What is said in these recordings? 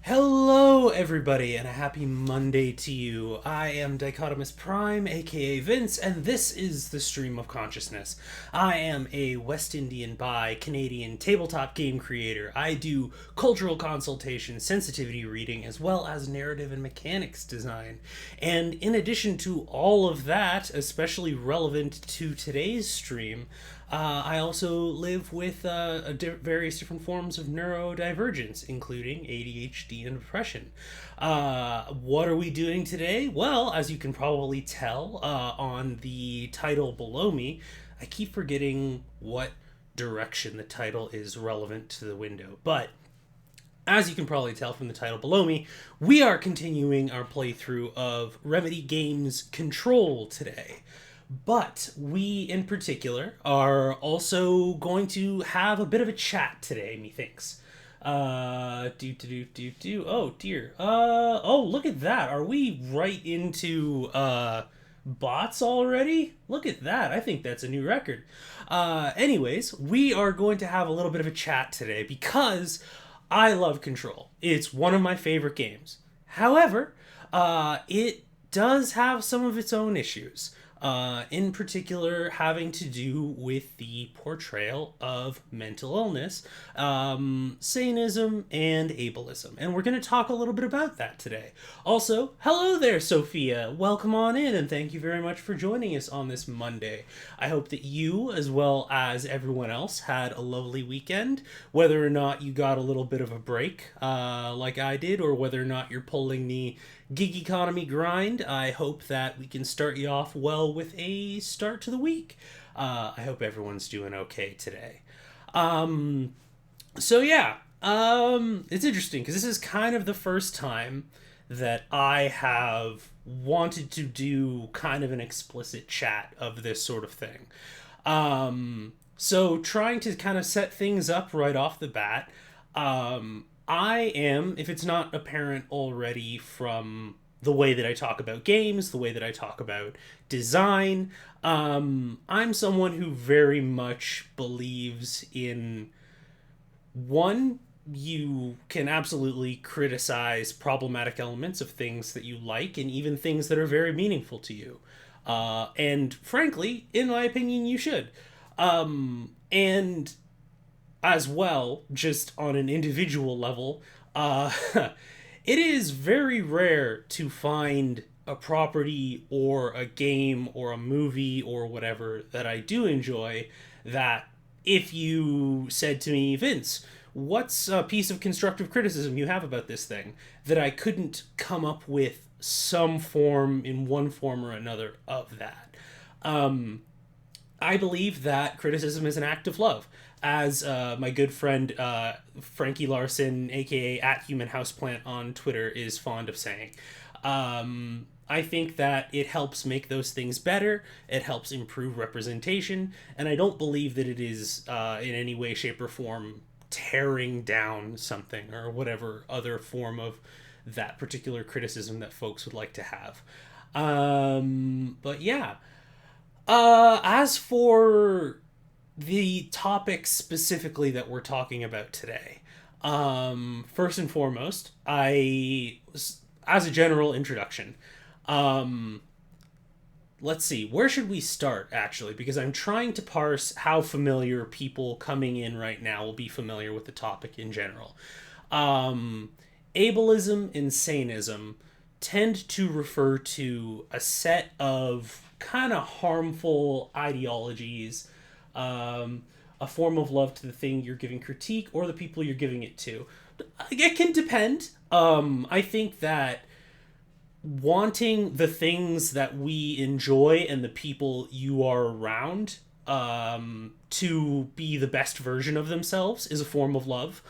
Hello, everybody, and a happy Monday to you. I am Dichotomous Prime, aka Vince, and this is the Stream of Consciousness. I am a West Indian bi Canadian tabletop game creator. I do cultural consultation, sensitivity reading, as well as narrative and mechanics design. And in addition to all of that, especially relevant to today's stream, I also live with various different forms of neurodivergence, including ADHD and depression. What are we doing today? Well, as you can probably tell on the title below me, I keep forgetting what direction the title is relevant to the window. But as you can probably tell from the title below me, we are continuing our playthrough of Remedy Games Control today. But we, in particular, are also going to have a bit of a chat today, methinks. Oh dear. Oh, look at that. Are we right into, bots already? Look at that. I think that's a new record. Anyways, we are going to have a little bit of a chat today because I love Control. It's one of my favorite games. However, it does have some of its own issues. In particular, having to do with the portrayal of mental illness, sanism, and ableism. And we're going to talk a little bit about that today. Also, hello there, Sophia. Welcome on in, and thank you very much for joining us on this Monday. I hope that you, as well as everyone else, had a lovely weekend. Whether or not you got a little bit of a break, like I did, or whether or not you're pulling the gig economy grind, I hope that we can start you off well with a start to the week. I hope everyone's doing okay today. So yeah, it's interesting because this is kind of the first time that I have wanted to do kind of an explicit chat of this sort of thing. So trying to kind of set things up right off the bat, I am, if it's not apparent already from the way that I talk about games, the way that I talk about design, I'm someone who very much believes in one, you can absolutely criticize problematic elements of things that you like and even things that are very meaningful to you. And frankly, in my opinion, you should. And as well, just on an individual level, it is very rare to find a property or a game or a movie or whatever that I do enjoy that if you said to me, Vince, what's a piece of constructive criticism you have about this thing, that I couldn't come up with some form in one form or another of that. I believe that criticism is an act of love. As my good friend Frankie Larson, aka at Human Houseplant on Twitter, is fond of saying. I think that it helps make those things better, it helps improve representation, and I don't believe that it is in any way, shape, or form tearing down something or whatever other form of that particular criticism that folks would like to have. But yeah. As for the topic specifically that we're talking about today, first and foremost, as a general introduction, let's see, where should we start actually? Because I'm trying to parse how familiar people coming in right now will be familiar with the topic in general. Ableism and sanism tend to refer to a set of kind of harmful ideologies, a form of love to the thing you're giving critique or the people you're giving it to. It can depend. I think that wanting the things that we enjoy and the people you are around to be the best version of themselves is a form of love.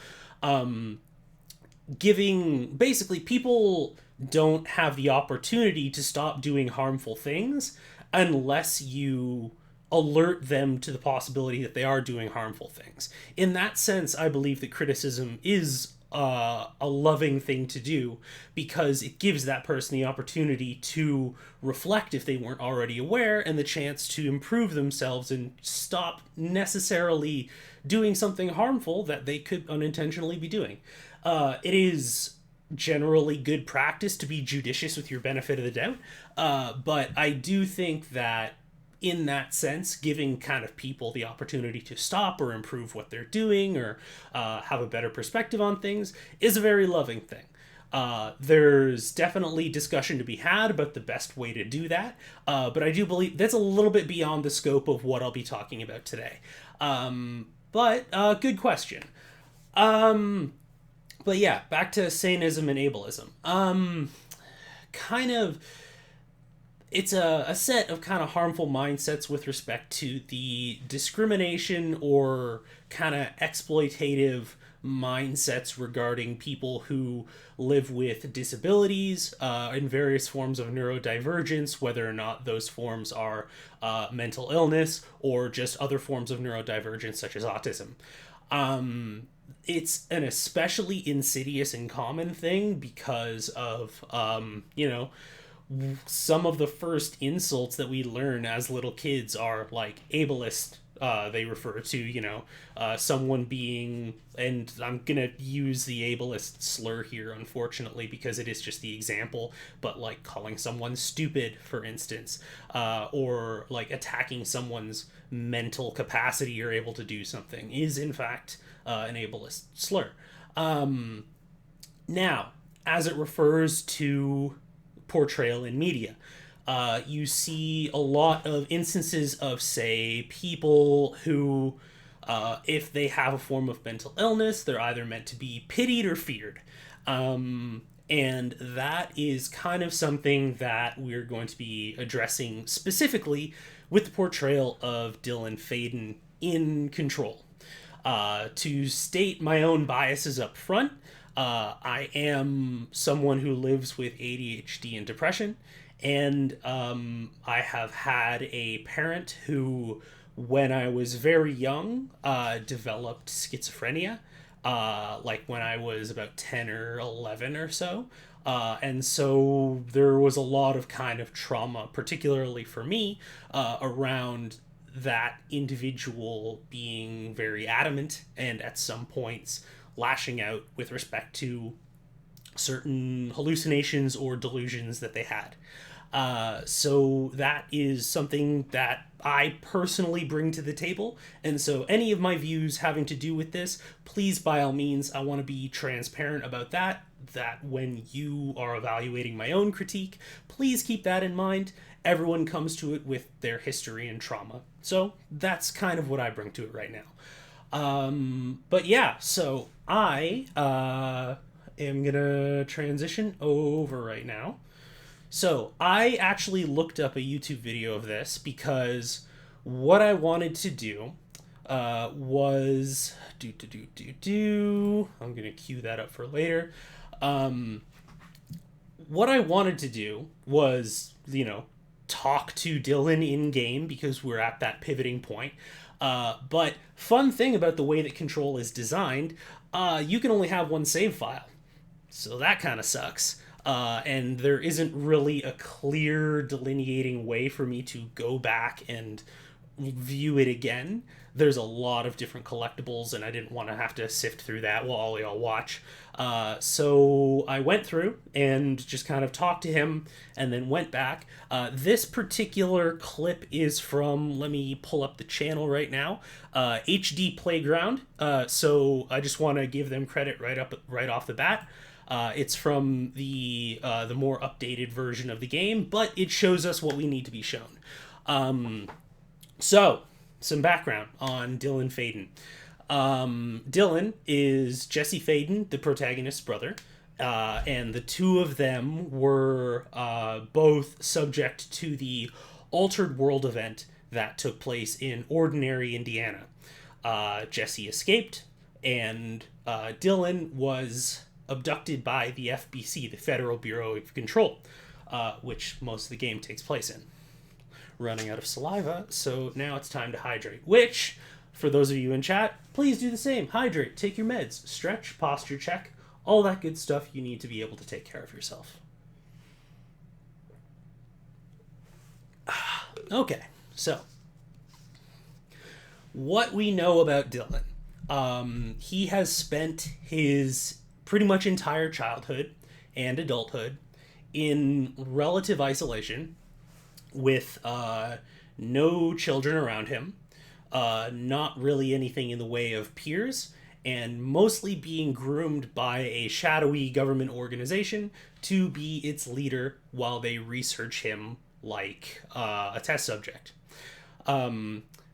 Giving, basically, people don't have the opportunity to stop doing harmful things unless you alert them to the possibility that they are doing harmful things. In that sense, I believe that criticism is a loving thing to do because it gives that person the opportunity to reflect if they weren't already aware and the chance to improve themselves and stop necessarily doing something harmful that they could unintentionally be doing. It is generally good practice to be judicious with your benefit of the doubt. But I do think that in that sense, giving kind of people the opportunity to stop or improve what they're doing or have a better perspective on things is a very loving thing. There's definitely discussion to be had about the best way to do that, but I do believe that's a little bit beyond the scope of what I'll be talking about today. But good question. But yeah, back to Satanism and ableism. Kind of, it's a set of kind of harmful mindsets with respect to the discrimination or kind of exploitative mindsets regarding people who live with disabilities in various forms of neurodivergence, whether or not those forms are mental illness or just other forms of neurodivergence such as autism. It's an especially insidious and common thing because of, some of the first insults that we learn as little kids are like ableist. They refer to, someone being, and I'm gonna use the ableist slur here, unfortunately, because it is just the example, but like calling someone stupid, for instance, or like attacking someone's mental capacity or able to do something is in fact an ableist slur. Now, as it refers to portrayal in media, you see a lot of instances of, say, people who, if they have a form of mental illness, they're either meant to be pitied or feared. And that is kind of something that we're going to be addressing specifically with the portrayal of Dylan Faden in Control. To state my own biases up front, I am someone who lives with ADHD and depression, and I have had a parent who, when I was very young, developed schizophrenia, like when I was about 10 or 11 or so. And so there was a lot of kind of trauma, particularly for me, around that individual being very adamant and at some points lashing out with respect to certain hallucinations or delusions that they had. So that is something that I personally bring to the table. And so any of my views having to do with this, please, by all means, I want to be transparent about that when you are evaluating my own critique, please keep that in mind. Everyone comes to it with their history and trauma. So that's kind of what I bring to it right now. But yeah, so I am going to transition over right now. So I actually looked up a YouTube video of this because what I wanted to do was I'm going to cue that up for later. What I wanted to do was, talk to Dylan in game because we're at that pivoting point. But fun thing about the way that Control is designed, you can only have one save file. So that kind of sucks. And there isn't really a clear delineating way for me to go back and view it again. There's a lot of different collectibles, and I didn't want to have to sift through that while all y'all watch. So I went through and just kind of talked to him and then went back. This particular clip is from, let me pull up the channel right now, HD Playground. So I just want to give them credit right off the bat. It's from the more updated version of the game, but it shows us what we need to be shown. So, some background on Dylan Faden. Dylan is Jesse Faden, the protagonist's brother, and the two of them were both subject to the Altered World event that took place in Ordinary, Indiana. Jesse escaped, and Dylan was abducted by the FBC, the Federal Bureau of Control, which most of the game takes place in. Running out of saliva, so now it's time to hydrate, which, for those of you in chat, please do the same. Hydrate, take your meds, stretch, posture check, all that good stuff you need to be able to take care of yourself. Okay, so what we know about Dylan. He has spent his pretty much entire childhood and adulthood in relative isolation with no children around him, not really anything in the way of peers, and mostly being groomed by a shadowy government organization to be its leader while they research him like a test subject.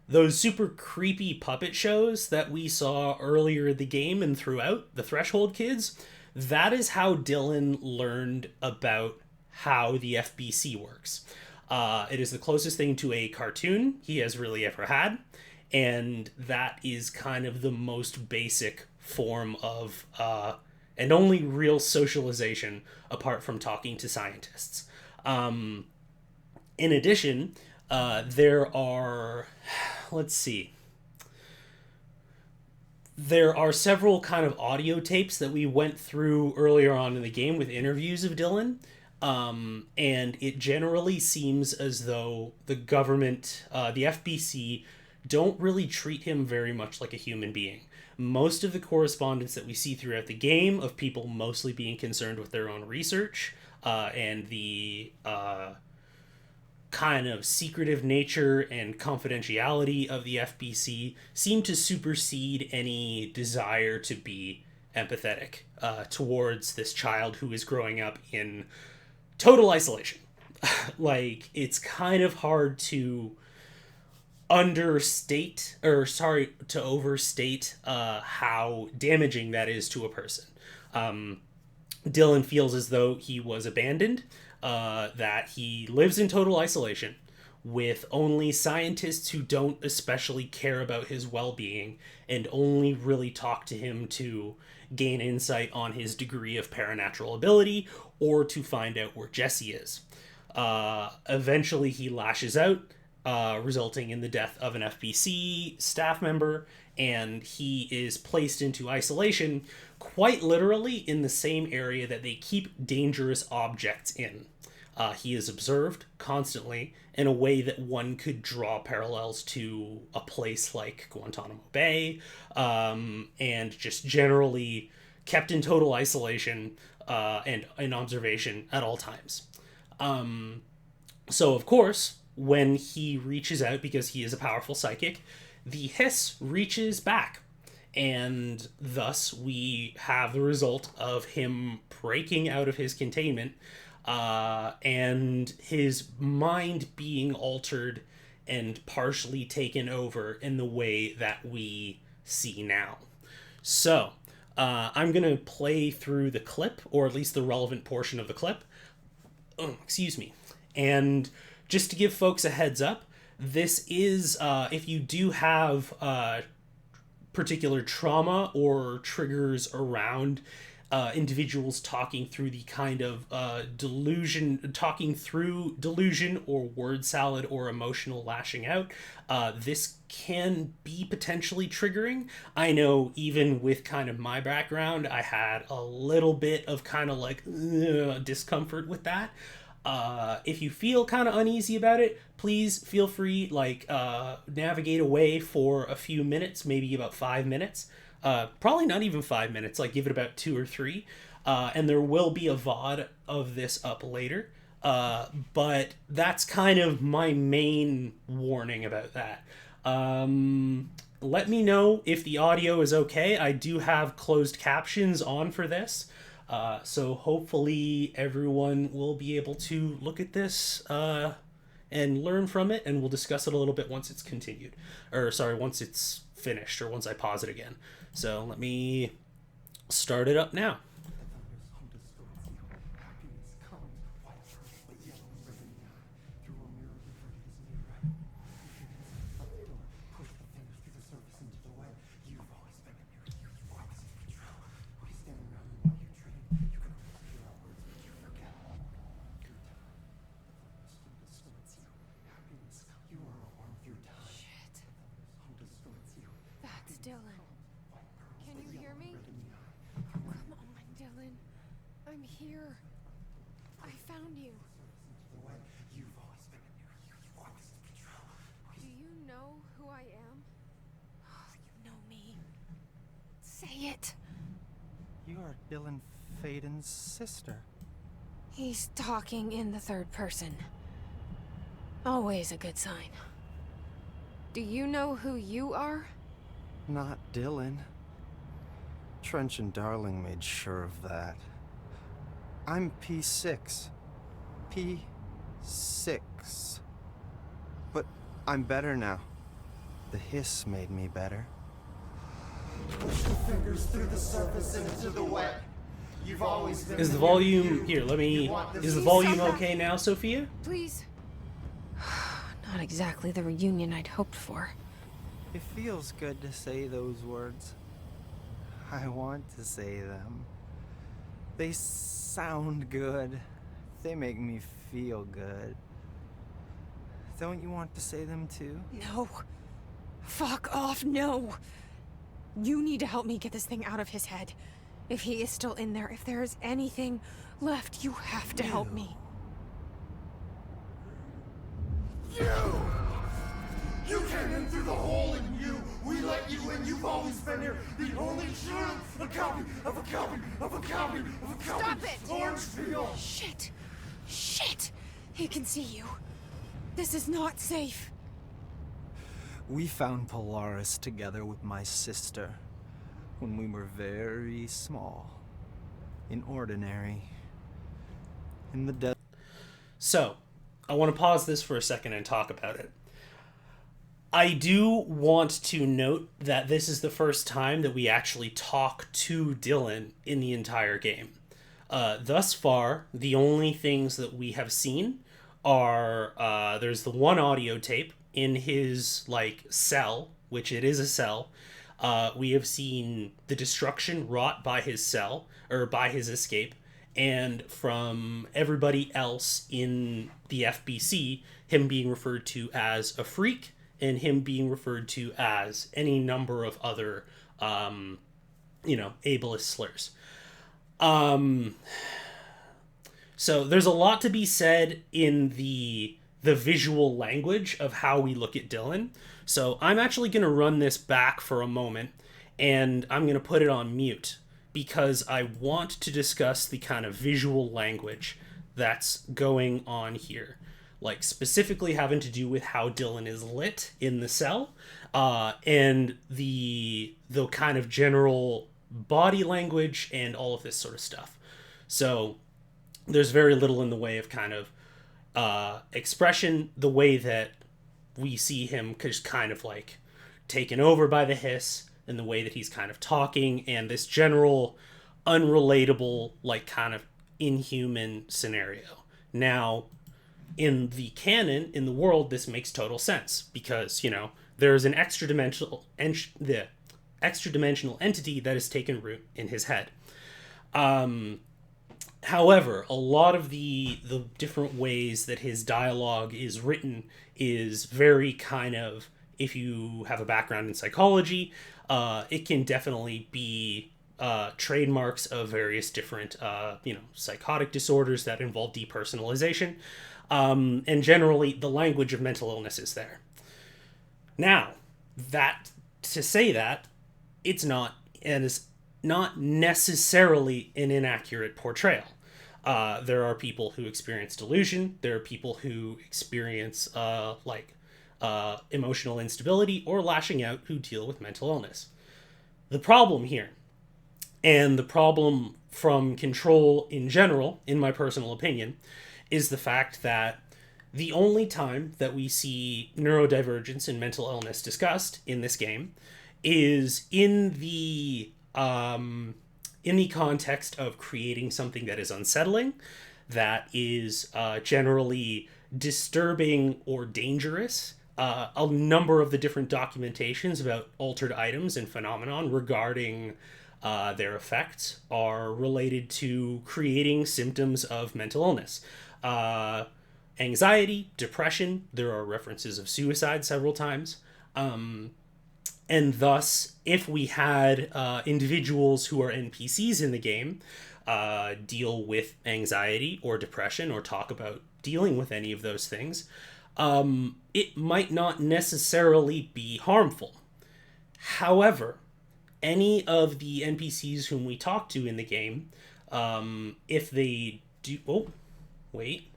Those super creepy puppet shows that we saw earlier in the game and throughout, the Threshold Kids, that is how Dylan learned about how the FBC works. It is the closest thing to a cartoon he has really ever had, and that is kind of the most basic form of and only real socialization apart from talking to scientists. In addition, there are, let's see, there are several kind of audio tapes that we went through earlier on in the game with interviews of Dylan. And it generally seems as though the government, the FBC, don't really treat him very much like a human being. Most of the correspondence that we see throughout the game of people mostly being concerned with their own research and the kind of secretive nature and confidentiality of the FBC seem to supersede any desire to be empathetic towards this child who is growing up in total isolation. Like, it's kind of hard to overstate how damaging that is to a person. Dylan feels as though he was abandoned, that he lives in total isolation with only scientists who don't especially care about his well-being and only really talk to him to gain insight on his degree of paranatural ability or to find out where Jesse is. Eventually he lashes out, resulting in the death of an FBC staff member, and he is placed into isolation quite literally in the same area that they keep dangerous objects in. He is observed constantly in a way that one could draw parallels to a place like Guantanamo Bay, and just generally kept in total isolation and in observation at all times. So, of course, when he reaches out, because he is a powerful psychic, the hiss reaches back. And thus we have the result of him breaking out of his containment and his mind being altered and partially taken over in the way that we see now. So, I'm going to play through the clip, or at least the relevant portion of the clip. Oh, excuse me. And just to give folks a heads up, this is, if you do have particular trauma or triggers around individuals talking through the kind of talking through delusion or word salad or emotional lashing out, this can be potentially triggering. I know even with kind of my background, I had a little bit of kind of like discomfort with that. If you feel kind of uneasy about it, please feel free, navigate away for a few minutes, maybe about 5 minutes. Probably not even 5 minutes, like give it about 2 or 3. And there will be a VOD of this up later. But that's kind of my main warning about that. Let me know if the audio is okay. I do have closed captions on for this. So hopefully everyone will be able to look at this and learn from it, and we'll discuss it a little bit once it's continued. Once it's finished, or once I pause it again. So let me start it up now. Dylan, can you hear me? Come on, Dylan. I'm here. I found you. Do you know who I am? Oh, you know me. Say it. You're Dylan Faden's sister. He's talking in the third person. Always a good sign. Do you know who you are? Not Dylan. Trench and Darling made sure of that. I'm P6. P6. But I'm better now. The hiss made me better. Push the fingers through the surface into the wet. You've always been Is the volume here? Is the volume okay now, Sophia? Please. Not exactly the reunion I'd hoped for. It feels good to say those words. I want to say them. They sound good. They make me feel good. Don't you want to say them too? No. Fuck off, no. You need to help me get this thing out of his head. If he is still in there, if there is anything left, you have to help me. You came in through the hole in you. We let you in. You've always been here. The only truth. A copy of a copy of a copy of a copy. Stop it! Orange peel. Shit. Shit. He can see you. This is not safe. We found Polaris together with my sister when we were very small, in ordinary, in the desert. So, I want to pause this for a second and talk about it. I do want to note that this is the first time that we actually talk to Dylan in the entire game. Thus far, the only things that we have seen are there's the one audio tape in his cell, which it is a cell. We have seen the destruction wrought by his cell or by his escape, and from everybody else in the FBC, him being referred to as a freak and him being referred to as any number of other ableist slurs. So there's a lot to be said in the visual language of how we look at Dylan. So I'm actually going to run this back for a moment, and I'm going to put it on mute because I want to discuss the kind of visual language that's going on here, specifically having to do with how Dylan is lit in the cell, and the kind of general body language and all of this sort of stuff. So there's very little in the way of kind of expression, the way that we see him just kind of taken over by the hiss, and the way that he's kind of talking, and this general unrelatable, kind of inhuman scenario. Now, in the canon, in the world, this makes total sense because, there's an extra-dimensional entity that has taken root in his head. However, a lot of the different ways that his dialogue is written is very kind of, if you have a background in psychology, it can definitely be trademarks of various different, psychotic disorders that involve depersonalization. And generally, the language of mental illness is there. Now, to say that, it's not, and is not necessarily an inaccurate portrayal. There are people who experience delusion. There are people who experience emotional instability or lashing out who deal with mental illness. The problem here, and the problem from Control in general, in my personal opinion, is the fact that the only time that we see neurodivergence and mental illness discussed in this game is in the context of creating something that is unsettling, that is generally disturbing or dangerous. A number of the different documentations about altered items and phenomenon regarding their effects are related to creating symptoms of mental illness. Anxiety, depression, there are references of suicide several times. And thus, if we had individuals who are NPCs in the game deal with anxiety or depression or talk about dealing with any of those things, it might not necessarily be harmful. However, any of the NPCs whom we talk to in the game, if they do... Oh, wait.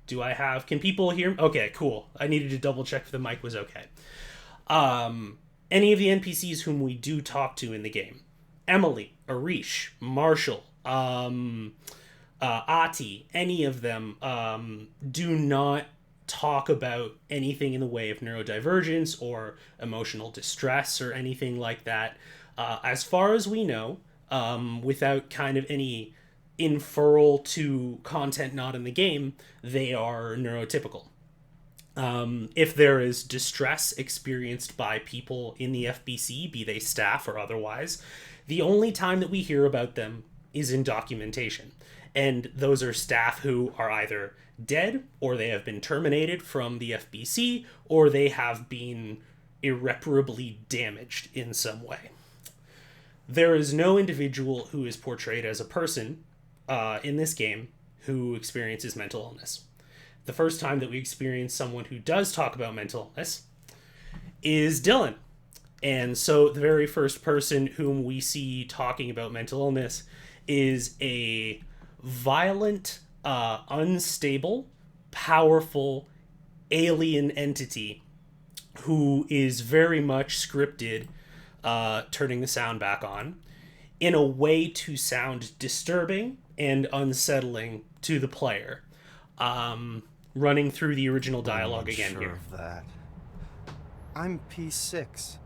Can people hear me? Okay, cool. I needed to double check if the mic was okay. Any of the NPCs whom we do talk to in the game, Emily, Arish, Marshall, Ati, any of them, do not talk about anything in the way of neurodivergence or emotional distress or anything like that. As far as we know, without kind of any inferral to content not in the game, they are neurotypical. If there is distress experienced by people in the FBC, be they staff or otherwise, the only time that we hear about them is in documentation. And those are staff who are either dead, or they have been terminated from the FBC, or they have been irreparably damaged in some way. There is no individual who is portrayed as a person in this game who experiences mental illness. The first time that we experience someone who does talk about mental illness is Dylan. And so the very first person whom we see talking about mental illness is a violent, unstable, powerful alien entity who is very much scripted, turning the sound back on, in a way to sound disturbing and unsettling to the player. Running through the original dialogue again sure here. Of that. I'm P6.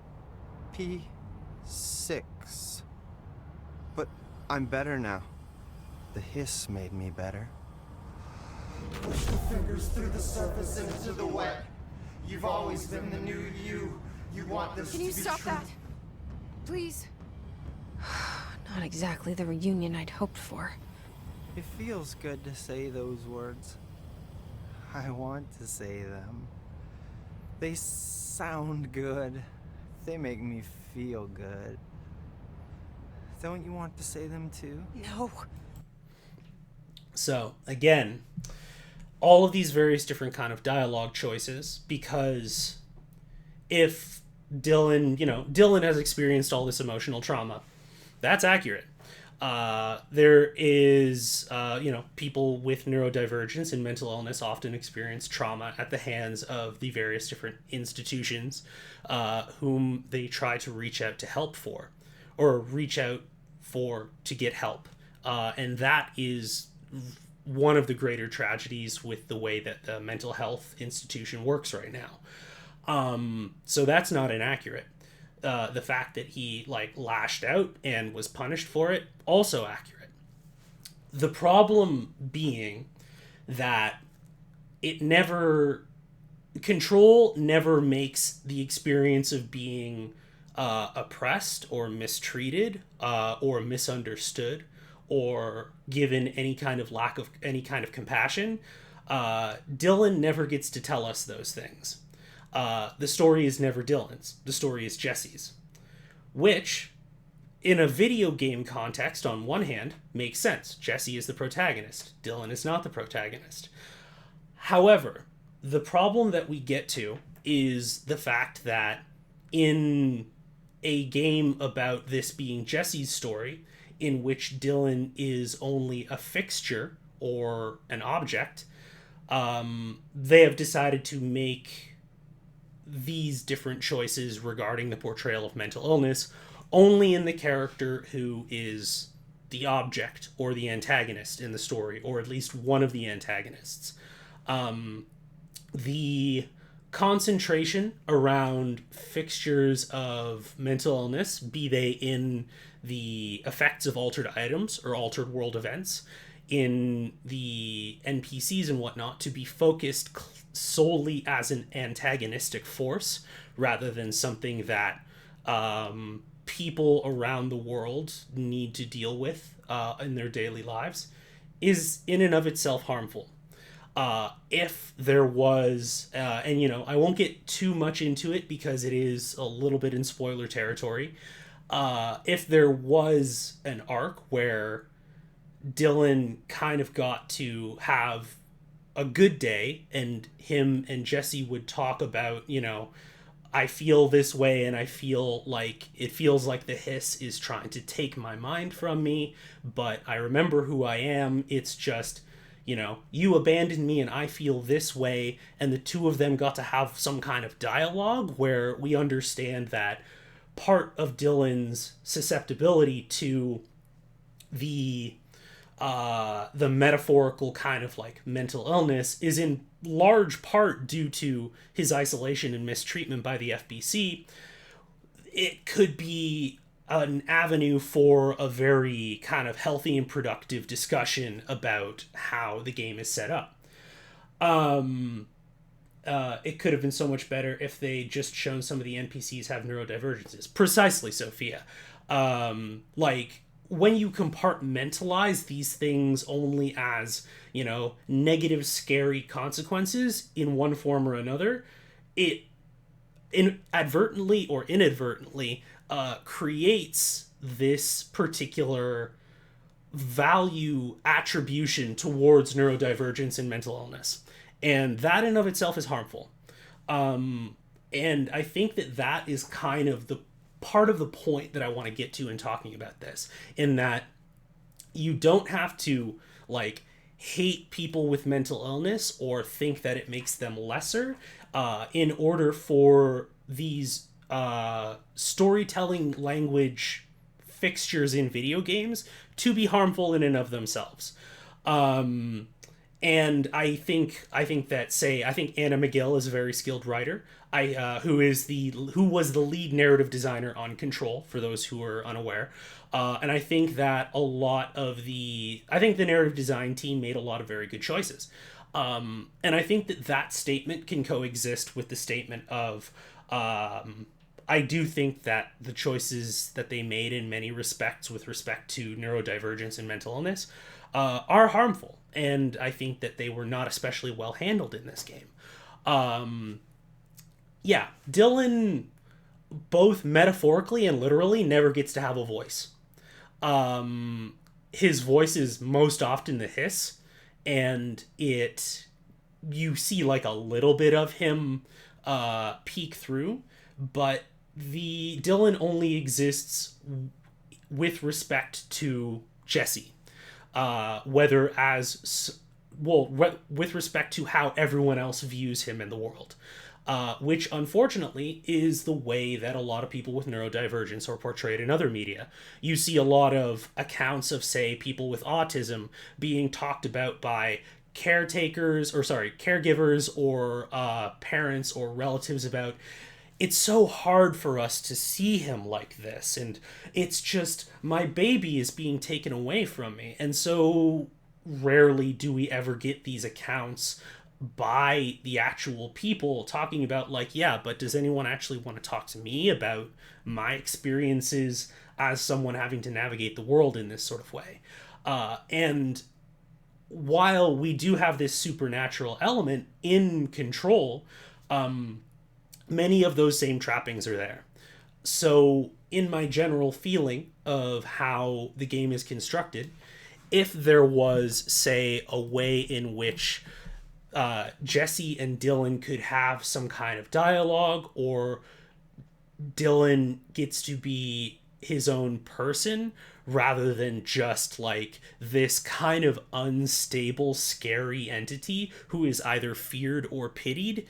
P6. But I'm better now. The hiss made me better. Push the fingers through the surface into the wet. You've always been the new you. You want this Can to you be stop true. that? Please? Not exactly the reunion I'd hoped for. It feels good to say those words. I want to say them. They sound good. They make me feel good. Don't you want to say them too? No. So, again, all of these various different kind of dialogue choices, because if Dylan has experienced all this emotional trauma, that's accurate. There is, people with neurodivergence and mental illness often experience trauma at the hands of the various different institutions whom they try to reach out to help for, or reach out for to get help. And that is one of the greater tragedies with the way that the mental health institution works right now. So that's not inaccurate. The fact that he lashed out and was punished for it, also accurate. The problem being that control never makes the experience of being oppressed or mistreated or misunderstood or given any kind of lack of any kind of compassion. Dylan never gets to tell us those things. The story is never Dylan's. The story is Jesse's. Which, in a video game context, on one hand, makes sense. Jesse is the protagonist. Dylan is not the protagonist. However, the problem that we get to is the fact that in a game about this being Jesse's story, in which Dylan is only a fixture or an object, they have decided to make these different choices regarding the portrayal of mental illness only in the character who is the object or the antagonist in the story, or at least one of the antagonists. The concentration around fixtures of mental illness, be they in the effects of altered items or altered world events, in the NPCs and whatnot, to be focused solely as an antagonistic force rather than something that people around the world need to deal with in their daily lives, is in and of itself harmful. If there was, I won't get too much into it because it is a little bit in spoiler territory. If there was an arc where Dylan kind of got to have a good day and him and Jesse would talk about, I feel this way, and it feels like the hiss is trying to take my mind from me, but I remember who I am. It's just, you abandoned me and I feel this way. And the two of them got to have some kind of dialogue where we understand that part of Dylan's susceptibility to the metaphorical kind of like mental illness is in large part due to his isolation and mistreatment by the FBC. It could be an avenue for a very kind of healthy and productive discussion about how the game is set up. It could have been so much better if they just shown some of the NPCs have neurodivergences. Precisely, Sophia. Like, when you compartmentalize these things only as, negative, scary consequences in one form or another, it inadvertently or inadvertently creates this particular value attribution towards neurodivergence and mental illness. And that in of itself is harmful. And I think that is kind of the part of the point that I want to get to in talking about this, in that you don't have to like hate people with mental illness or think that it makes them lesser in order for these storytelling language fixtures in video games to be harmful in and of themselves. And I think Anna McGill is a very skilled writer. Who was the lead narrative designer on Control, for those who are unaware. And I think that the narrative design team made a lot of very good choices. And I think that statement can coexist with the statement of, I do think that the choices that they made in many respects with respect to neurodivergence and mental illness are harmful. And I think that they were not especially well handled in this game. Dylan, both metaphorically and literally, never gets to have a voice. His voice is most often the hiss, and you see like a little bit of him peek through, but the Dylan only exists with respect to Jesse. With respect to how everyone else views him in the world. Which, unfortunately, is the way that a lot of people with neurodivergence are portrayed in other media. You see a lot of accounts of, say, people with autism being talked about by caregivers or parents or relatives about, it's so hard for us to see him like this, and it's just, my baby is being taken away from me. And so rarely do we ever get these accounts by the actual people talking about, like, yeah, but does anyone actually want to talk to me about my experiences as someone having to navigate the world in this sort of way? And while we do have this supernatural element in Control, many of those same trappings are there. So in my general feeling of how the game is constructed, if there was, say, a way in which Jesse and Dylan could have some kind of dialogue, or Dylan gets to be his own person rather than just like this kind of unstable, scary entity who is either feared or pitied,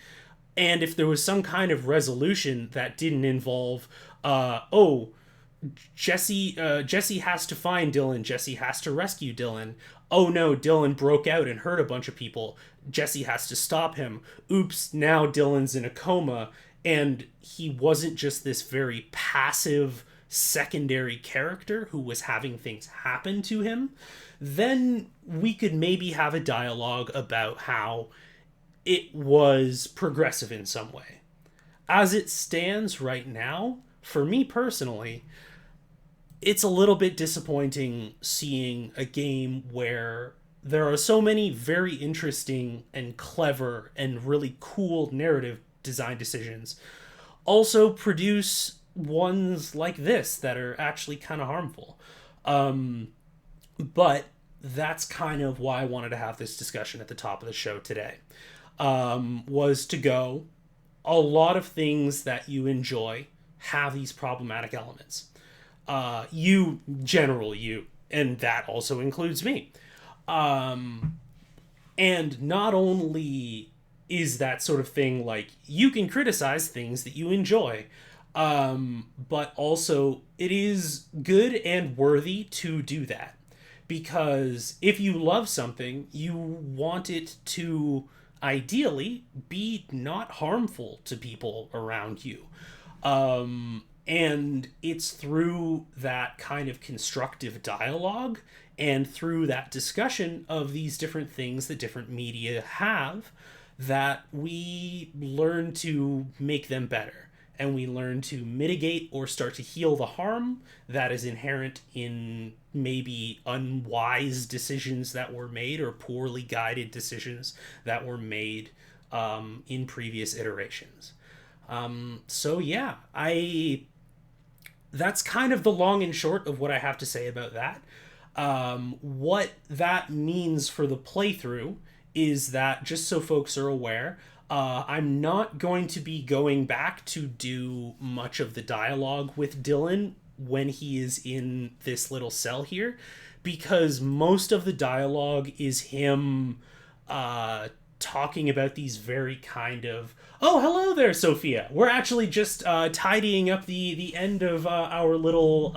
and if there was some kind of resolution that didn't involve Jesse has to find Dylan, Jesse has to rescue Dylan, oh no, Dylan broke out and hurt a bunch of people, Jesse has to stop him, oops, now Dylan's in a coma, and he wasn't just this very passive secondary character who was having things happen to him, then we could maybe have a dialogue about how it was progressive in some way. As it stands right now, for me personally, it's a little bit disappointing seeing a game where there are so many very interesting and clever and really cool narrative design decisions also produce ones like this that are actually kind of harmful. But that's kind of why I wanted to have this discussion at the top of the show today. Was to go, a lot of things that you enjoy have these problematic elements. You, and that also includes me. And not only is that sort of thing like you can criticize things that you enjoy, but also it is good and worthy to do that. Because if you love something, you want it to ideally be not harmful to people around you. And it's through that kind of constructive dialogue and through that discussion of these different things that different media have that we learn to make them better, and we learn to mitigate or start to heal the harm that is inherent in maybe unwise decisions that were made or poorly guided decisions that were made in previous iterations. So yeah, that's kind of the long and short of what I have to say about that. What that means for the playthrough is that, just so folks are aware, I'm not going to be going back to do much of the dialogue with Dylan when he is in this little cell here, because most of the dialogue is him talking about these very kind of, oh, hello there, Sophia. We're actually just tidying up the end of our little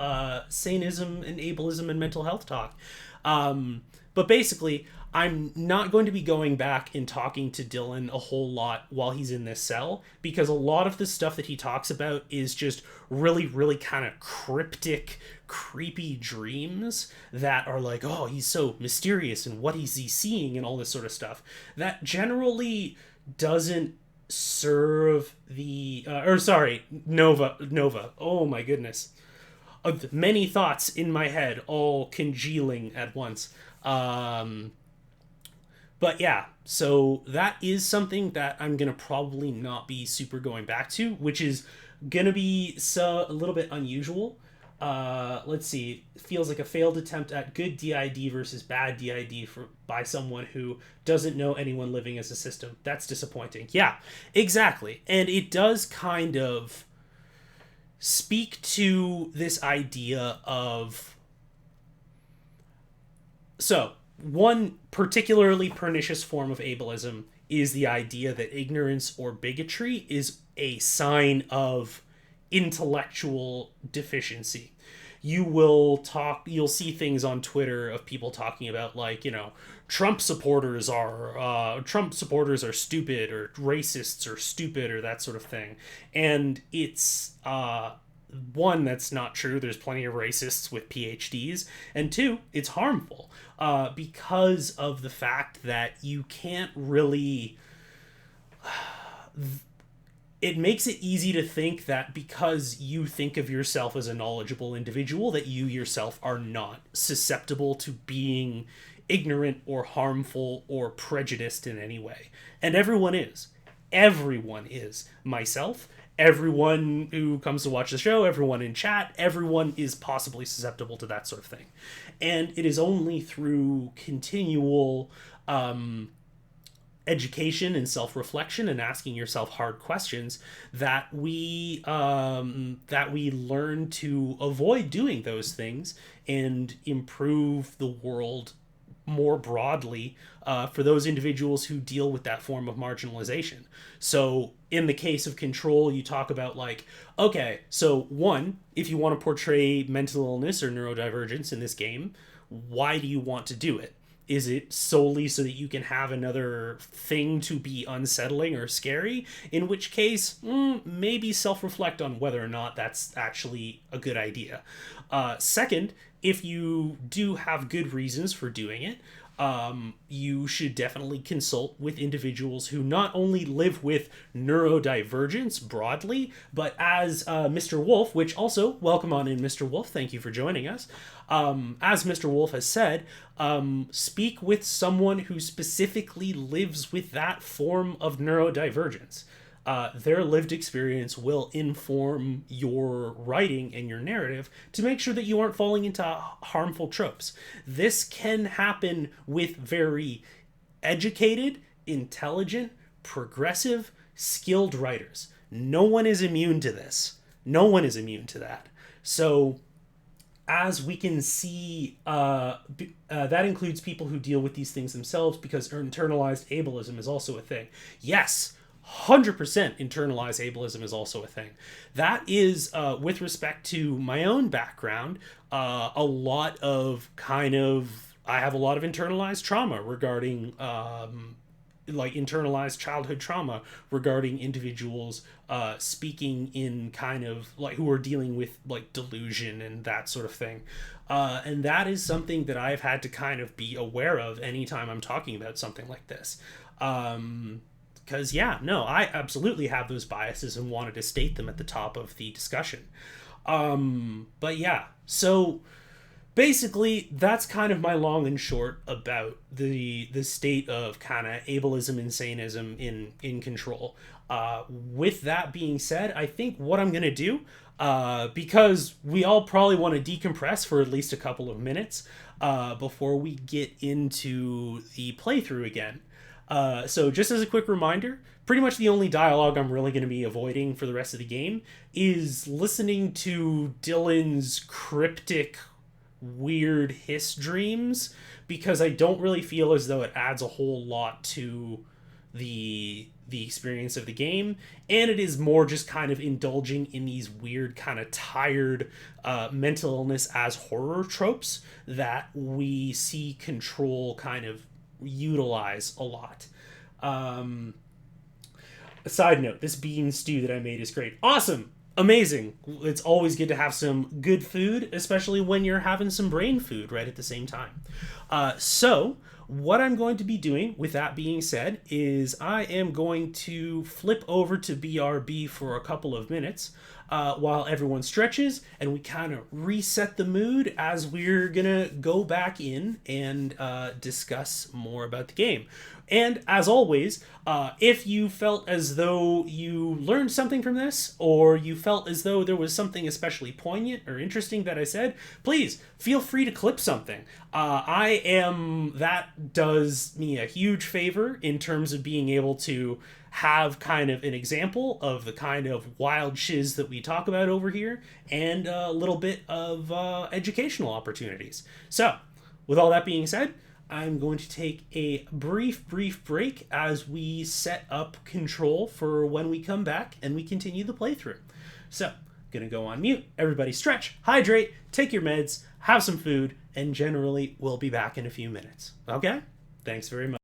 sanism and ableism and mental health talk. But basically, I'm not going to be going back and talking to Dylan a whole lot while he's in this cell, because a lot of the stuff that he talks about is just really, really kind of cryptic, creepy dreams that are like, oh, he's so mysterious and what is he seeing and all this sort of stuff. That generally doesn't serve the... Nova. Oh my goodness. Many thoughts in my head all congealing at once. But yeah, so that is something that I'm going to probably not be super going back to, which is going to be a little bit unusual. Let's see. It feels like a failed attempt at good DID versus bad DID by someone who doesn't know anyone living as a system. That's disappointing. Yeah, exactly. And it does kind of speak to this idea of... So, one particularly pernicious form of ableism is the idea that ignorance or bigotry is a sign of intellectual deficiency. You'll see things on Twitter of people talking about, like, Trump supporters are stupid, or racists are stupid, or that sort of thing. And it's one, that's not true. There's plenty of racists with PhDs. And two, it's harmful because of the fact that you can't really... It makes it easy to think that because you think of yourself as a knowledgeable individual, that you yourself are not susceptible to being ignorant or harmful or prejudiced in any way. And everyone is. Everyone is. Myself, everyone who comes to watch the show, everyone in chat, everyone is possibly susceptible to that sort of thing. And it is only through continual education and self-reflection and asking yourself hard questions that we learn to avoid doing those things and improve the world more broadly for those individuals who deal with that form of marginalization. So in the case of Control, you talk about, like, okay, so one, if you want to portray mental illness or neurodivergence in this game, why do you want to do it? Is it solely so that you can have another thing to be unsettling or scary? In which case, maybe self-reflect on whether or not that's actually a good idea. Second, if you do have good reasons for doing it, you should definitely consult with individuals who not only live with neurodivergence broadly, but as Mr. Wolf, which also, welcome on in, Mr. Wolf, thank you for joining us. As Mr. Wolf has said, speak with someone who specifically lives with that form of neurodivergence. Their lived experience will inform your writing and your narrative to make sure that you aren't falling into harmful tropes. This can happen with very educated, intelligent, progressive, skilled writers. No one is immune to this. No one is immune to that. So as we can see, that includes people who deal with these things themselves, because internalized ableism is also a thing. Yes, 100% internalized ableism is also a thing. That is, with respect to my own background, a lot of I have a lot of internalized trauma regarding like internalized childhood trauma regarding individuals speaking in kind of like who are dealing with like delusion and that sort of thing. And that is something that I've had to kind of be aware of anytime I'm talking about something like this. Because, yeah, no, I absolutely have those biases and wanted to state them at the top of the discussion. But yeah, so basically that's kind of my long and short about the state of kind of ableism, insanism in control. With that being said, I think what I'm gonna do, because we all probably want to decompress for at least a couple of minutes before we get into the playthrough again. So just as a quick reminder, pretty much the only dialogue I'm really going to be avoiding for the rest of the game is listening to Dylan's cryptic weird hiss dreams, because I don't really feel as though it adds a whole lot to the experience of the game, and it is more just kind of indulging in these weird kind of tired mental illness as horror tropes that we see Control kind of utilize a lot. A side note, this bean stew that I made is great. Awesome! Amazing! It's always good to have some good food, especially when you're having some brain food right at the same time. So, what I'm going to be doing, with that being said, is I am going to flip over to BRB for a couple of minutes while everyone stretches and we kind of reset the mood as we're going to go back in and discuss more about the game. And as always, if you felt as though you learned something from this, or you felt as though there was something especially poignant or interesting that I said, please feel free to clip something. That does me a huge favor in terms of being able to have kind of an example of the kind of wild shiz that we talk about over here, and a little bit of educational opportunities. So, with all that being said, I'm going to take a brief break as we set up Control for when we come back and we continue the playthrough. So, gonna go on mute. Everybody stretch, hydrate, take your meds, have some food, and generally we'll be back in a few minutes. Okay? Thanks very much.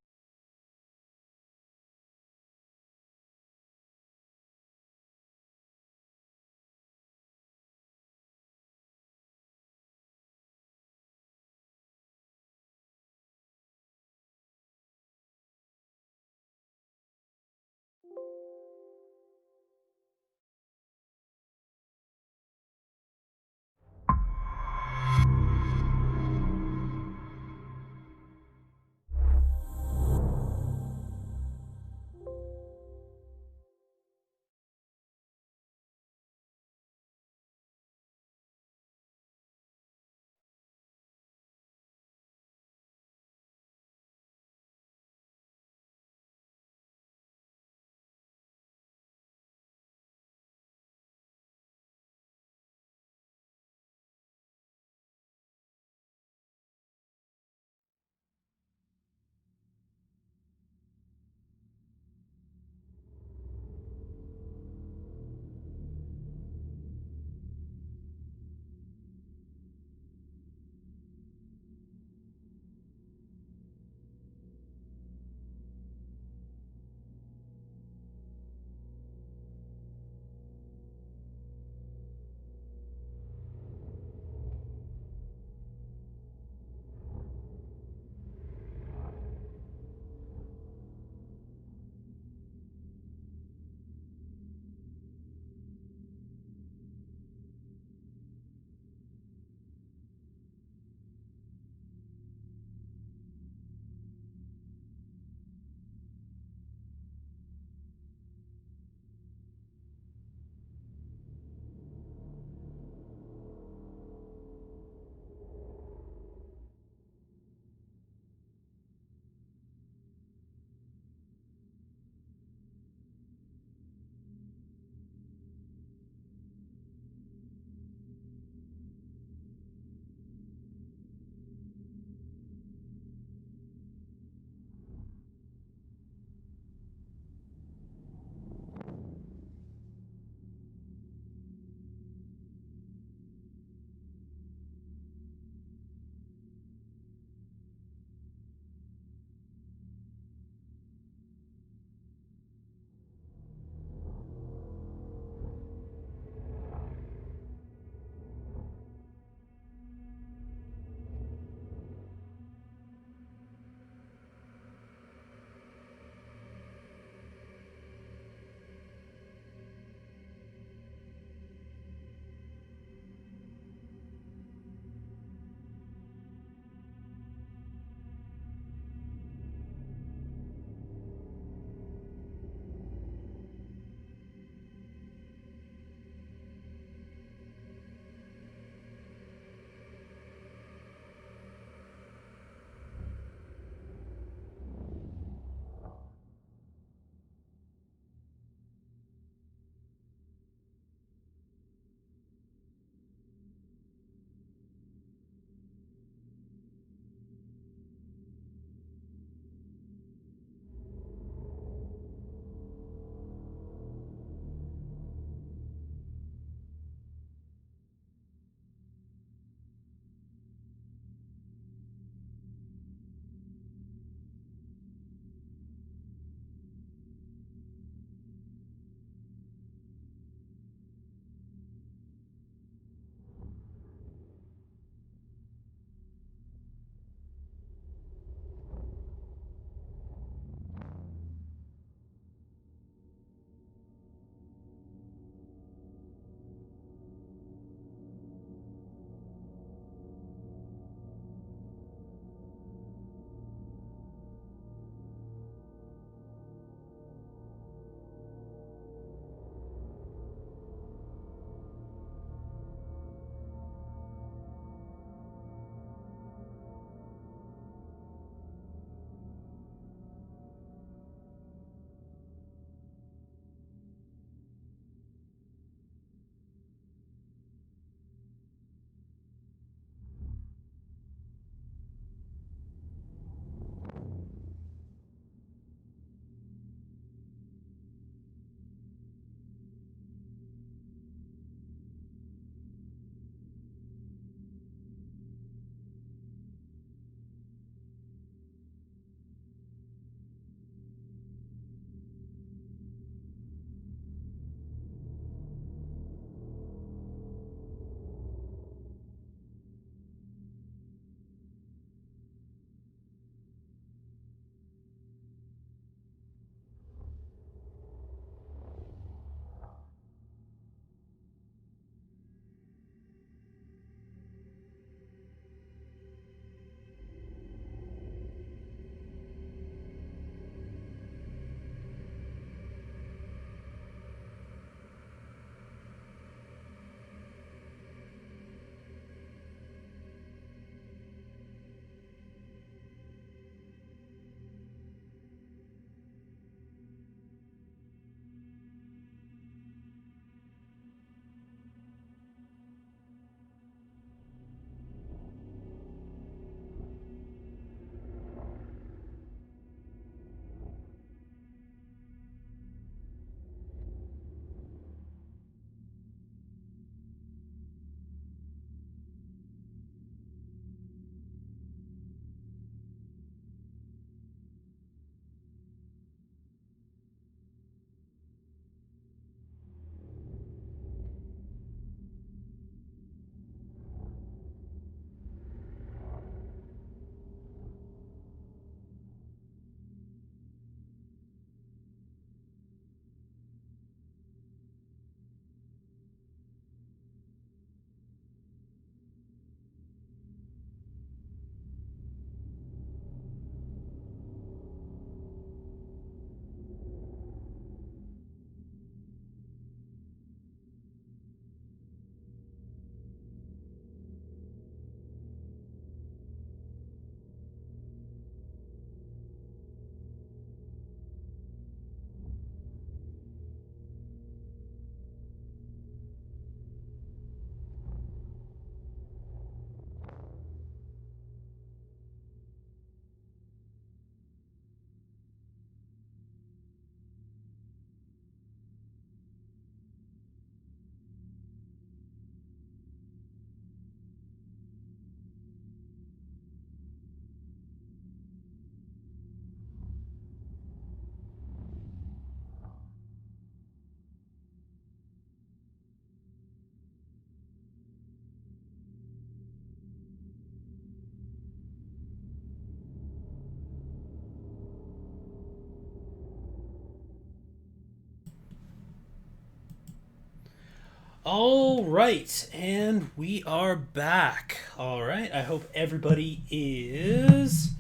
All right, and we are back. All right, I hope everybody is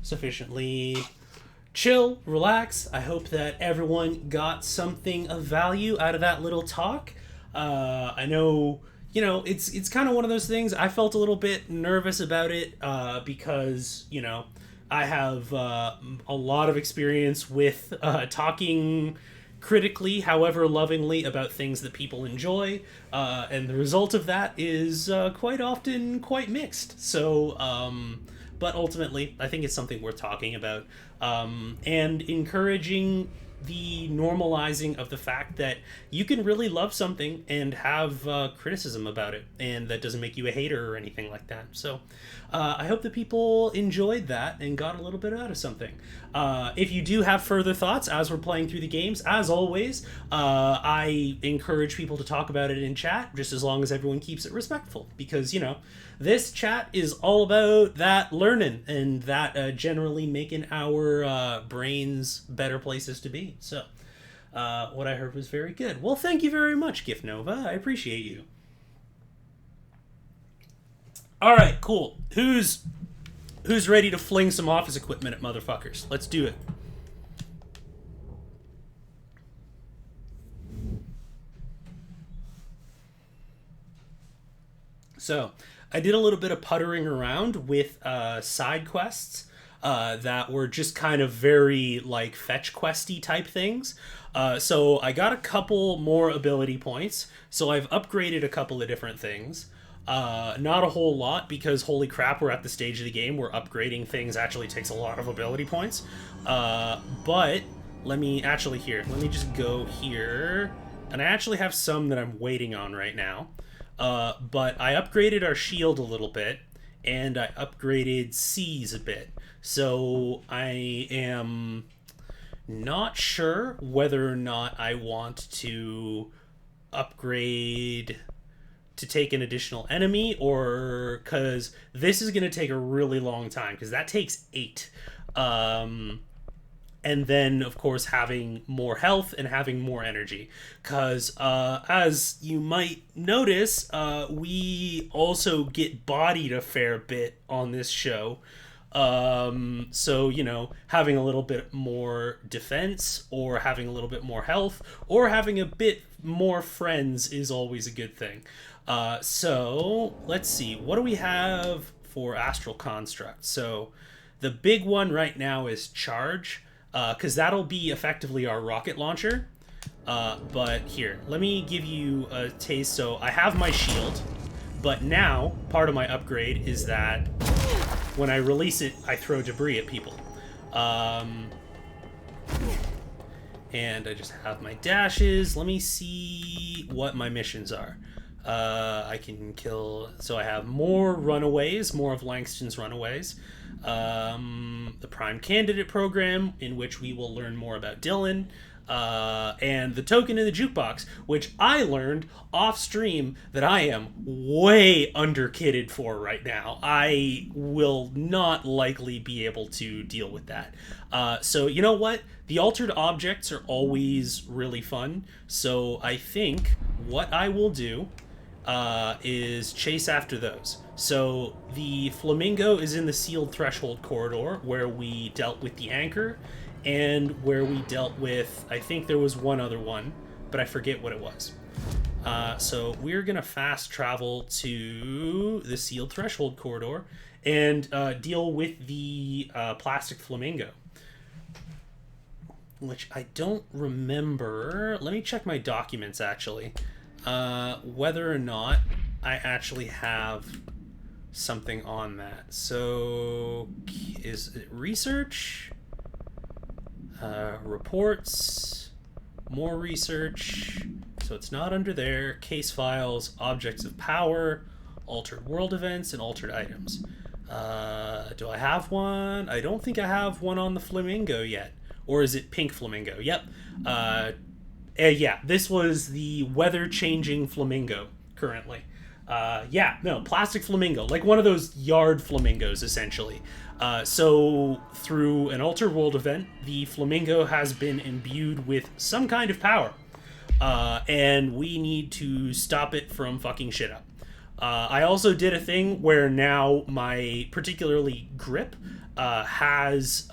sufficiently chill, relax. I hope that everyone got something of value out of that little talk. I know, it's kind of one of those things. I felt a little bit nervous about it because, I have a lot of experience with talking critically, however lovingly, about things that people enjoy, and the result of that is quite often quite mixed. So, but ultimately, I think it's something worth talking about, and encouraging the normalizing of the fact that you can really love something and have criticism about it, and that doesn't make you a hater or anything like that. So I hope that people enjoyed that and got a little bit out of something. If you do have further thoughts as we're playing through the games, as always, I encourage people to talk about it in chat, just as long as everyone keeps it respectful, because this chat is all about that learning and that generally making our brains better places to be. So what I heard was very good. Well, thank you very much, Gift Nova. I appreciate you. All right, cool. Who's ready to fling some office equipment at motherfuckers? Let's do it. So, I did a little bit of puttering around with side quests that were just kind of very like fetch questy type things. So I got a couple more ability points. So I've upgraded a couple of different things. Not a whole lot, because holy crap, we're at the stage of the game where upgrading things actually takes a lot of ability points. But let me just go here. And I actually have some that I'm waiting on right now. But I upgraded our shield a little bit, and I upgraded C's a bit. So I am not sure whether or not I want to upgrade to take an additional enemy, or because this is going to take a really long time, because that takes 8. And then, of course, having more health and having more energy. Because, as you might notice, we also get bodied a fair bit on this show. So, having a little bit more defense, or having a little bit more health, or having a bit more friends is always a good thing. So, let's see. What do we have for Astral Construct? So, the big one right now is Charge. Because that'll be effectively our rocket launcher. But here, let me give you a taste. So I have my shield, but now part of my upgrade is that when I release it, I throw debris at people. And I just have my dashes. Let me see what my missions are. I can kill... So I have more runaways, more of Langston's runaways. The Prime Candidate program, in which we will learn more about Dylan. And the token in the jukebox, which I learned off stream that I am way underkitted for right now. I will not likely be able to deal with that. So you know what? The altered objects are always really fun. So I think what I will do is chase after those. So the Flamingo is in the sealed threshold corridor where we dealt with the anchor, and where we dealt with, I think there was one other one, but I forget what it was. So we're going to fast travel to the sealed threshold corridor and deal with the plastic flamingo, which I don't remember. Let me check my documents, actually, whether or not I actually have something on that. So is it research? Reports, more research, so it's not under there. Case files, objects of power, altered world events, and altered items. Do I have one? I don't think I have one on the flamingo yet. Or is it pink flamingo? Yep. Yeah, this was the weather-changing flamingo currently. Plastic flamingo, like one of those yard flamingos, essentially. So through an altered world event, the flamingo has been imbued with some kind of power. and we need to stop it from fucking shit up. I also did a thing where now my particularly grip has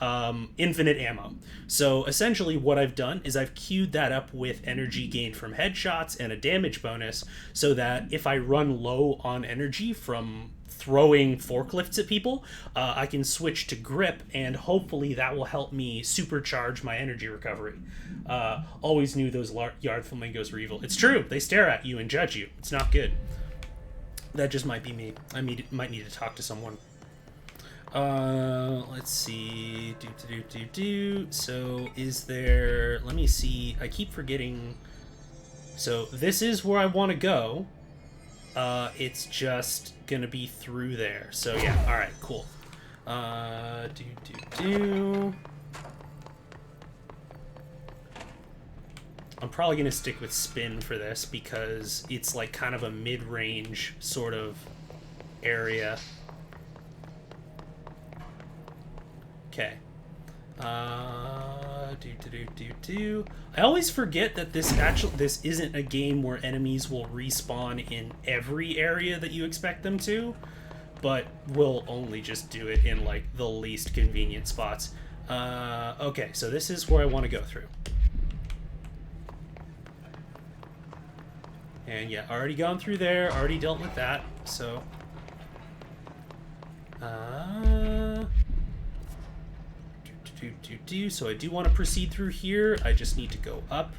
infinite ammo. So essentially what I've done is I've queued that up with energy gained from headshots and a damage bonus, so that if I run low on energy from throwing forklifts at people, I can switch to grip, and hopefully that will help me supercharge my energy recovery. Always knew those yard flamingos were evil. It's true. They stare at you and judge you. It's not good. That just might be me. I might need to talk to someone. Let's see. So is there... Let me see. I keep forgetting. So this is where I want to go. It's just gonna be through there. So yeah, alright, cool. I'm probably gonna stick with spin for this because it's like kind of a mid-range sort of area. Okay. I always forget that this isn't a game where enemies will respawn in every area that you expect them to, but will only just do it in like the least convenient spots. Okay, so this is where I want to go through. And yeah, already gone through there, already dealt with that, so... So I do want to proceed through here. I just need to go up.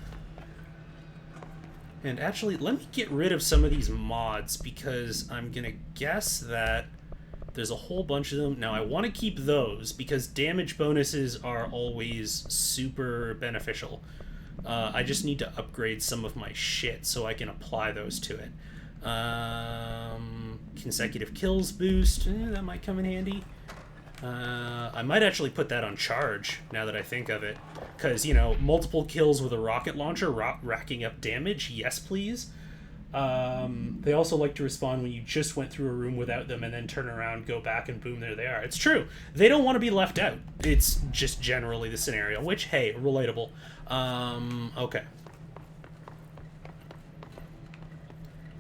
And actually, let me get rid of some of these mods, because I'm going to guess that there's a whole bunch of them. Now, I want to keep those, because damage bonuses are always super beneficial. I just need to upgrade some of my shit so I can apply those to it. Consecutive kills boost. That might come in handy. I might actually put that on charge, now that I think of it. Because, you know, multiple kills with a rocket launcher racking up damage, yes please. They also like to respawn when you just went through a room without them and then turn around, go back, and boom, there they are. It's true. They don't want to be left out. It's just generally the scenario, which, hey, relatable. Okay.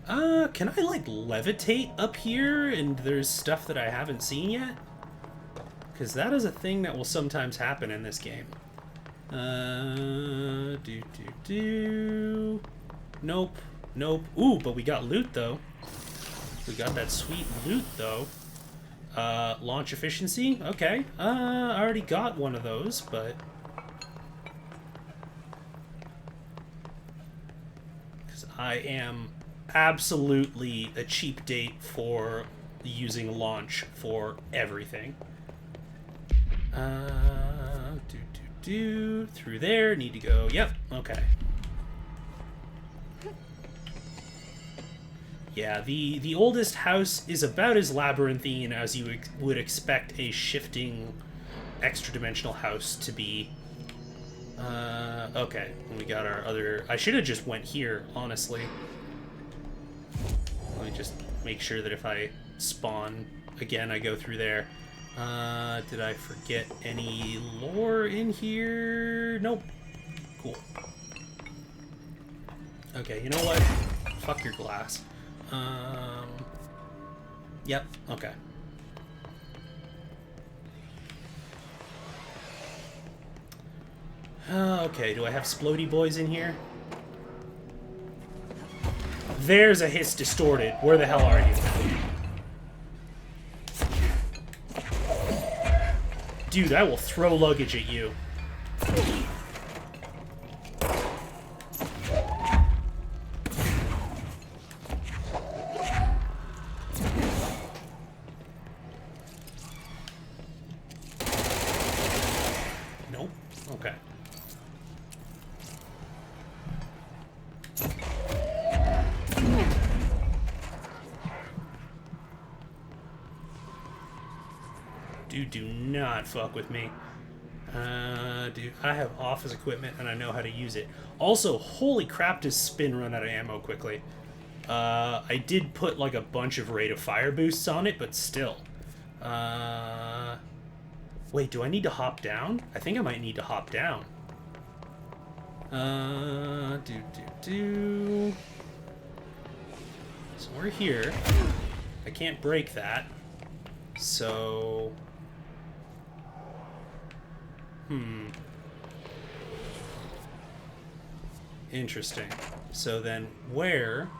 Can I, like, levitate up here and there's stuff that I haven't seen yet? Because that is a thing that will sometimes happen in this game. Nope. Nope. Ooh, but we got loot, though. We got that sweet loot, though. Launch efficiency? Okay. I already got one of those, but... Because I am absolutely a cheap date for using launch for everything. Through there, need to go, yep, okay. Yeah, the oldest house is about as labyrinthine as you would expect a shifting extra-dimensional house to be. Okay, we got our other... I should have just went here, honestly. Let me just make sure that if I spawn again, I go through there. Did I forget any lore in here? Nope. Cool. Okay, you know what? Fuck your glass. Yep, okay. Okay, do I have Splody Boys in here? There's a hiss distorted. Where the hell are you? Dude, I will throw luggage at you. Nope. Okay. Dude, do not fuck with me. Dude, I have office equipment and I know how to use it. Also, holy crap, does spin run out of ammo quickly. I did put like a bunch of rate of fire boosts on it, but still. Wait, do I need to hop down? I think I might need to hop down. So we're here. I can't break that. So... Interesting. So then where...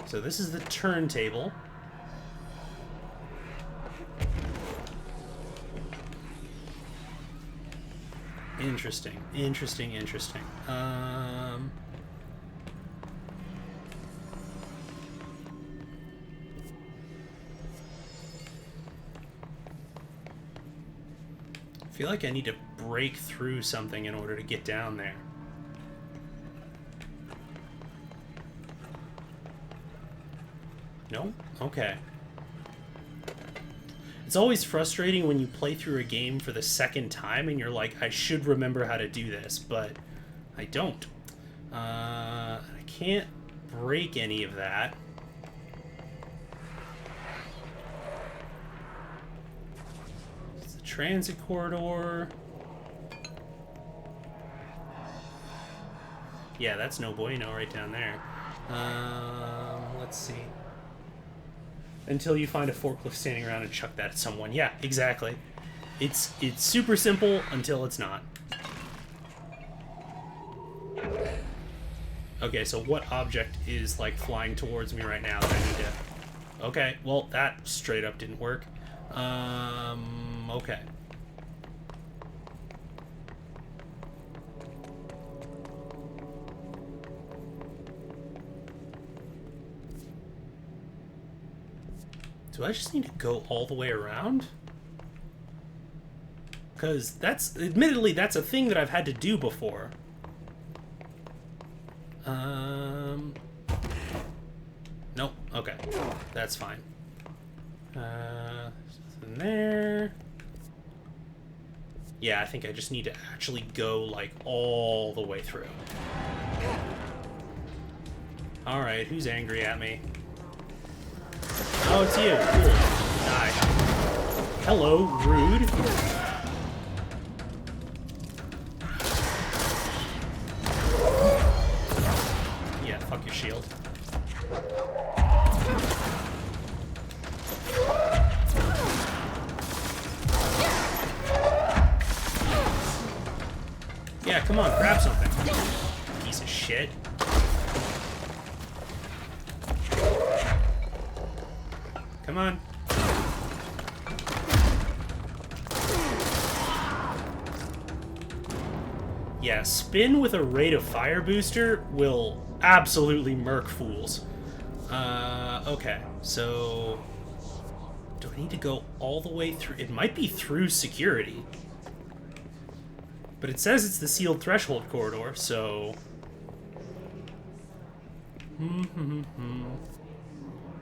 So this is the turntable. Interesting. I feel like I need to break through something in order to get down there. No? Okay. It's always frustrating when you play through a game for the second time and you're like, I should remember how to do this, but I don't. I can't break any of that. It's the transit corridor. Yeah, that's no bueno right down there. Let's see. Until you find a forklift standing around and chuck that at someone. Yeah, exactly. It's super simple until it's not. Okay, so what object is, like, flying towards me right now that I need to... Okay, well, that straight up didn't work. Okay. Do I just need to go all the way around? Because that's, admittedly, that's a thing that I've had to do before. Nope. Okay. That's fine. Nothing there. Yeah, I think I just need to actually go, like, all the way through. Alright, who's angry at me? Oh, it's you. Cool. Die. Hello, rude. Yeah, fuck your shield. Yeah, come on, grab something. Piece of shit. Come on. Yeah, spin with a rate of fire booster will absolutely murk fools. Okay, so... Do I need to go all the way through? It might be through security. But it says it's the sealed threshold corridor, so...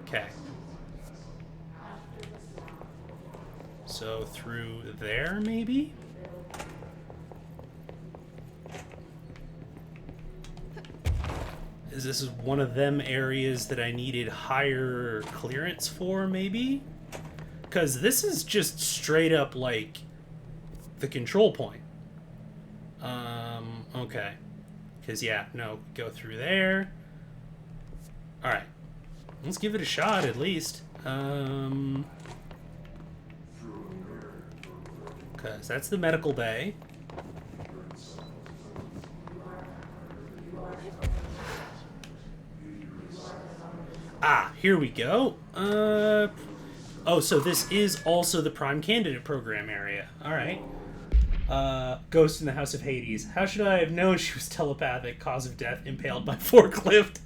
Okay. So through there, maybe? Is this one of them areas that I needed higher clearance for, maybe? Because this is just straight up, like, the control point. Okay. Because, yeah, no, go through there. Alright. Let's give it a shot, at least. Because that's the medical bay. Ah, here we go. Oh, so this is also the Prime Candidate Program area. Alright. Ghost in the House of Hades. How should I have known she was telepathic? Cause of death, impaled by forklift.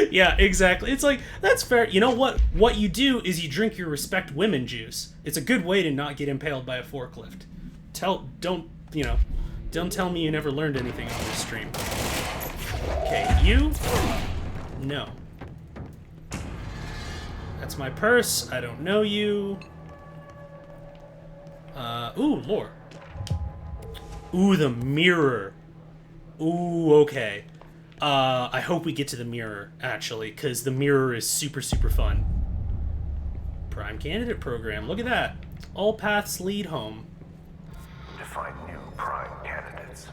Yeah, exactly. It's like, that's fair. You know what? What you do is you drink your Respect Women juice. It's a good way to not get impaled by a forklift. Don't tell me you never learned anything on this stream. Okay, you? No. That's my purse. I don't know you. Ooh, lore. Ooh, the mirror. Ooh, okay. I hope we get to the mirror, actually, because the mirror is super, super fun. Prime Candidate Program. Look at that. All paths lead home. To find new Prime candidates.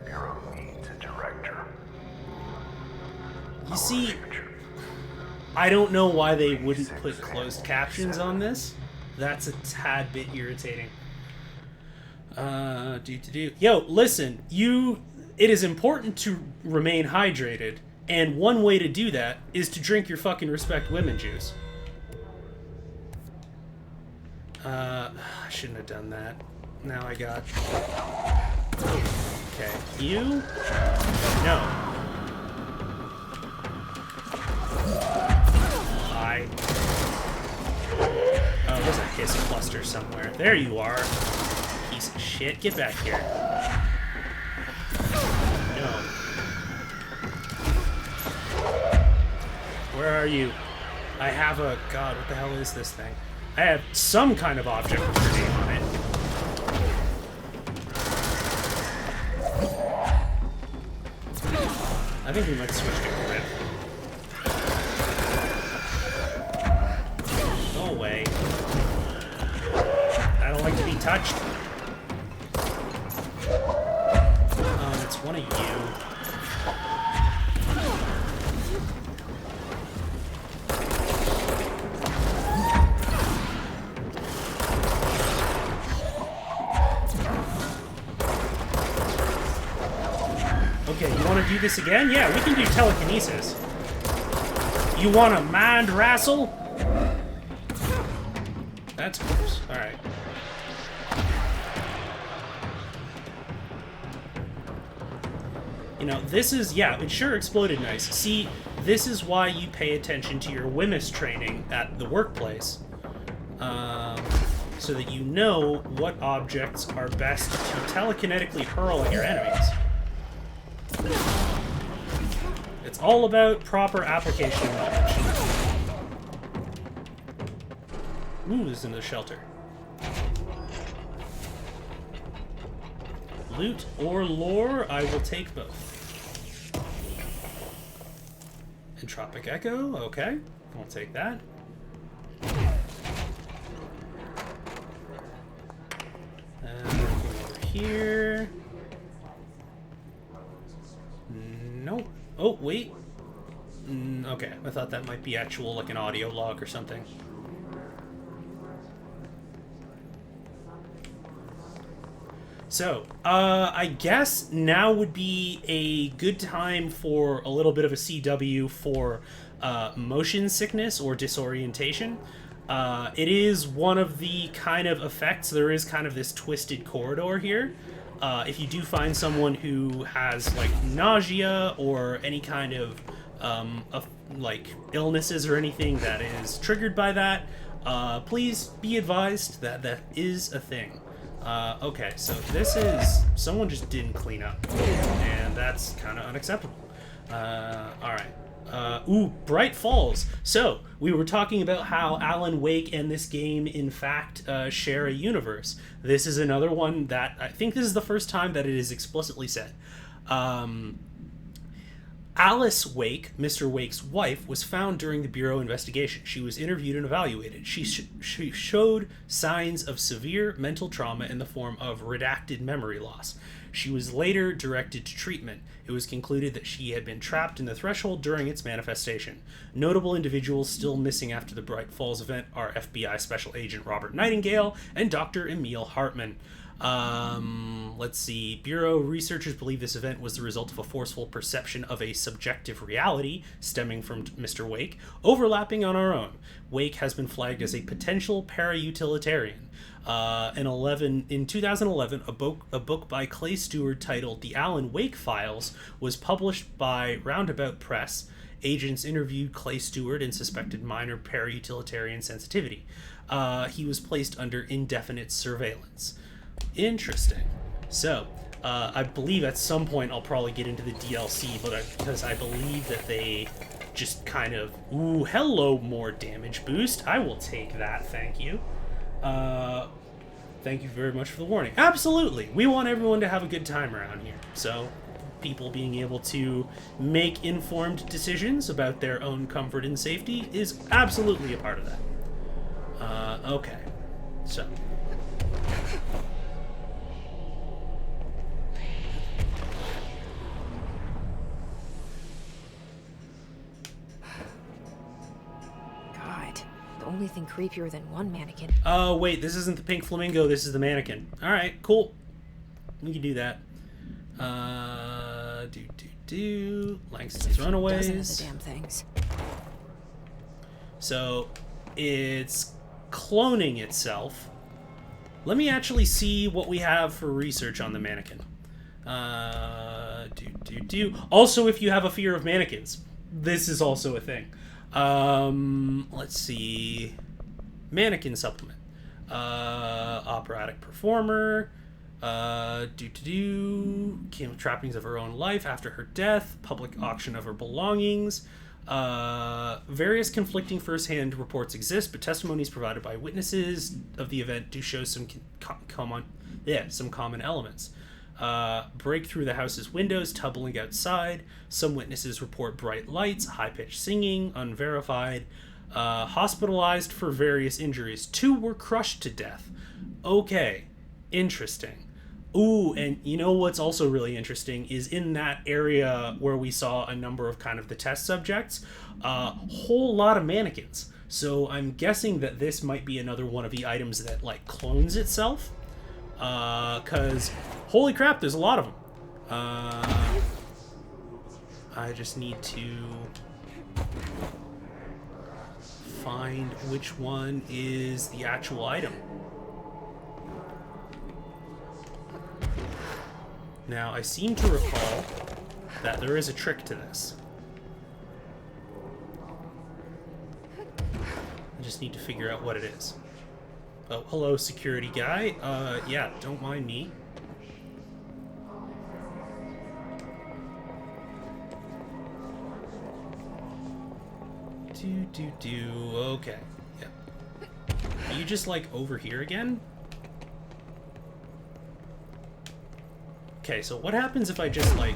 Bureau needs a director. You see, I don't know why they wouldn't put closed captions on this. That's a tad bit irritating. Yo, listen, it is important to remain hydrated, and one way to do that is to drink your fucking Respect Women juice. I shouldn't have done that. Now I got... Okay, you? No. Oh, there's a hiss cluster somewhere. There you are. Piece of shit. Get back here. No. Where are you? I have a... God, what the hell is this thing? I have some kind of object with your name on it. I think we might switch to grip. Go away. I don't like to be touched. It's one of you. Okay, you want to do this again? Yeah, we can do telekinesis. You want to mind wrestle? That's gross. Alright. You know, this is, yeah, it sure exploded nice. See, this is why you pay attention to your WMIS training at the workplace. So that you know what objects are best to telekinetically hurl at your enemies. It's all about proper application of knowledge. Ooh, this is in the shelter. Loot or lore, I will take both. Entropic Echo, okay. I'll take that. Over here. Nope. Oh, wait. Okay, I thought that might be actual, like an audio log or something. So, I guess now would be a good time for a little bit of a CW for motion sickness or disorientation. It is one of the kind of effects. There is kind of this twisted corridor here. If you do find someone who has like nausea or any kind of like illnesses or anything that is triggered by that, please be advised that that is a thing. Okay, so this is... Someone just didn't clean up, and that's kind of unacceptable. Alright. Ooh, Bright Falls. So, we were talking about how Alan Wake and this game, in fact, share a universe. This is another one that... I think this is the first time that it is explicitly said. Alice Wake, Mr. Wake's wife, was found during the Bureau investigation. She was interviewed and evaluated. She showed signs of severe mental trauma in the form of redacted memory loss. She was later directed to treatment. It was concluded that she had been trapped in the threshold during its manifestation. Notable individuals still missing after the Bright Falls event are FBI Special Agent Robert Nightingale and Dr. Emil Hartman. Let's see. Bureau researchers believe this event was the result of a forceful perception of a subjective reality stemming from Mr. Wake, overlapping on our own. Wake has been flagged as a potential para-utilitarian. In 2011, a book by Clay Stewart titled The Alan Wake Files was published by Roundabout Press. Agents interviewed Clay Stewart and suspected minor para-utilitarian sensitivity. He was placed under indefinite surveillance. Interesting. So, I believe at some point I'll probably get into the DLC, but because I believe that they just kind of... Ooh, hello, more damage boost. I will take that, thank you. Thank you very much for the warning. Absolutely! We want everyone to have a good time around here. So, people being able to make informed decisions about their own comfort and safety is absolutely a part of that. Okay. So... only thing creepier than one mannequin. Oh, wait, this isn't the pink flamingo, this is the mannequin. Alright, cool. We can do that. Langston's Runaways. Dozen of the damn things. So, it's cloning itself. Let me actually see what we have for research on the mannequin. Also, if you have a fear of mannequins, this is also a thing. Let's see. Mannequin supplement. Operatic performer. Trappings of her own life after her death. Public auction of her belongings. Various conflicting first-hand reports exist, but testimonies provided by witnesses of the event do show some common elements. Break through the house's windows, tumbling outside. Some witnesses report bright lights, high-pitched singing, unverified. Hospitalized for various injuries. 2 were crushed to death. Okay, interesting. Ooh, and you know what's also really interesting is in that area where we saw a number of kind of the test subjects, a whole lot of mannequins. So I'm guessing that this might be another one of the items that, like, clones itself. Because, holy crap, there's a lot of them. I just need to find which one is the actual item. Now, I seem to recall that there is a trick to this. I just need to figure out what it is. Oh, hello, security guy. Yeah, don't mind me. Okay. Yeah. Are you just, like, over here again? Okay, so what happens if I just, like...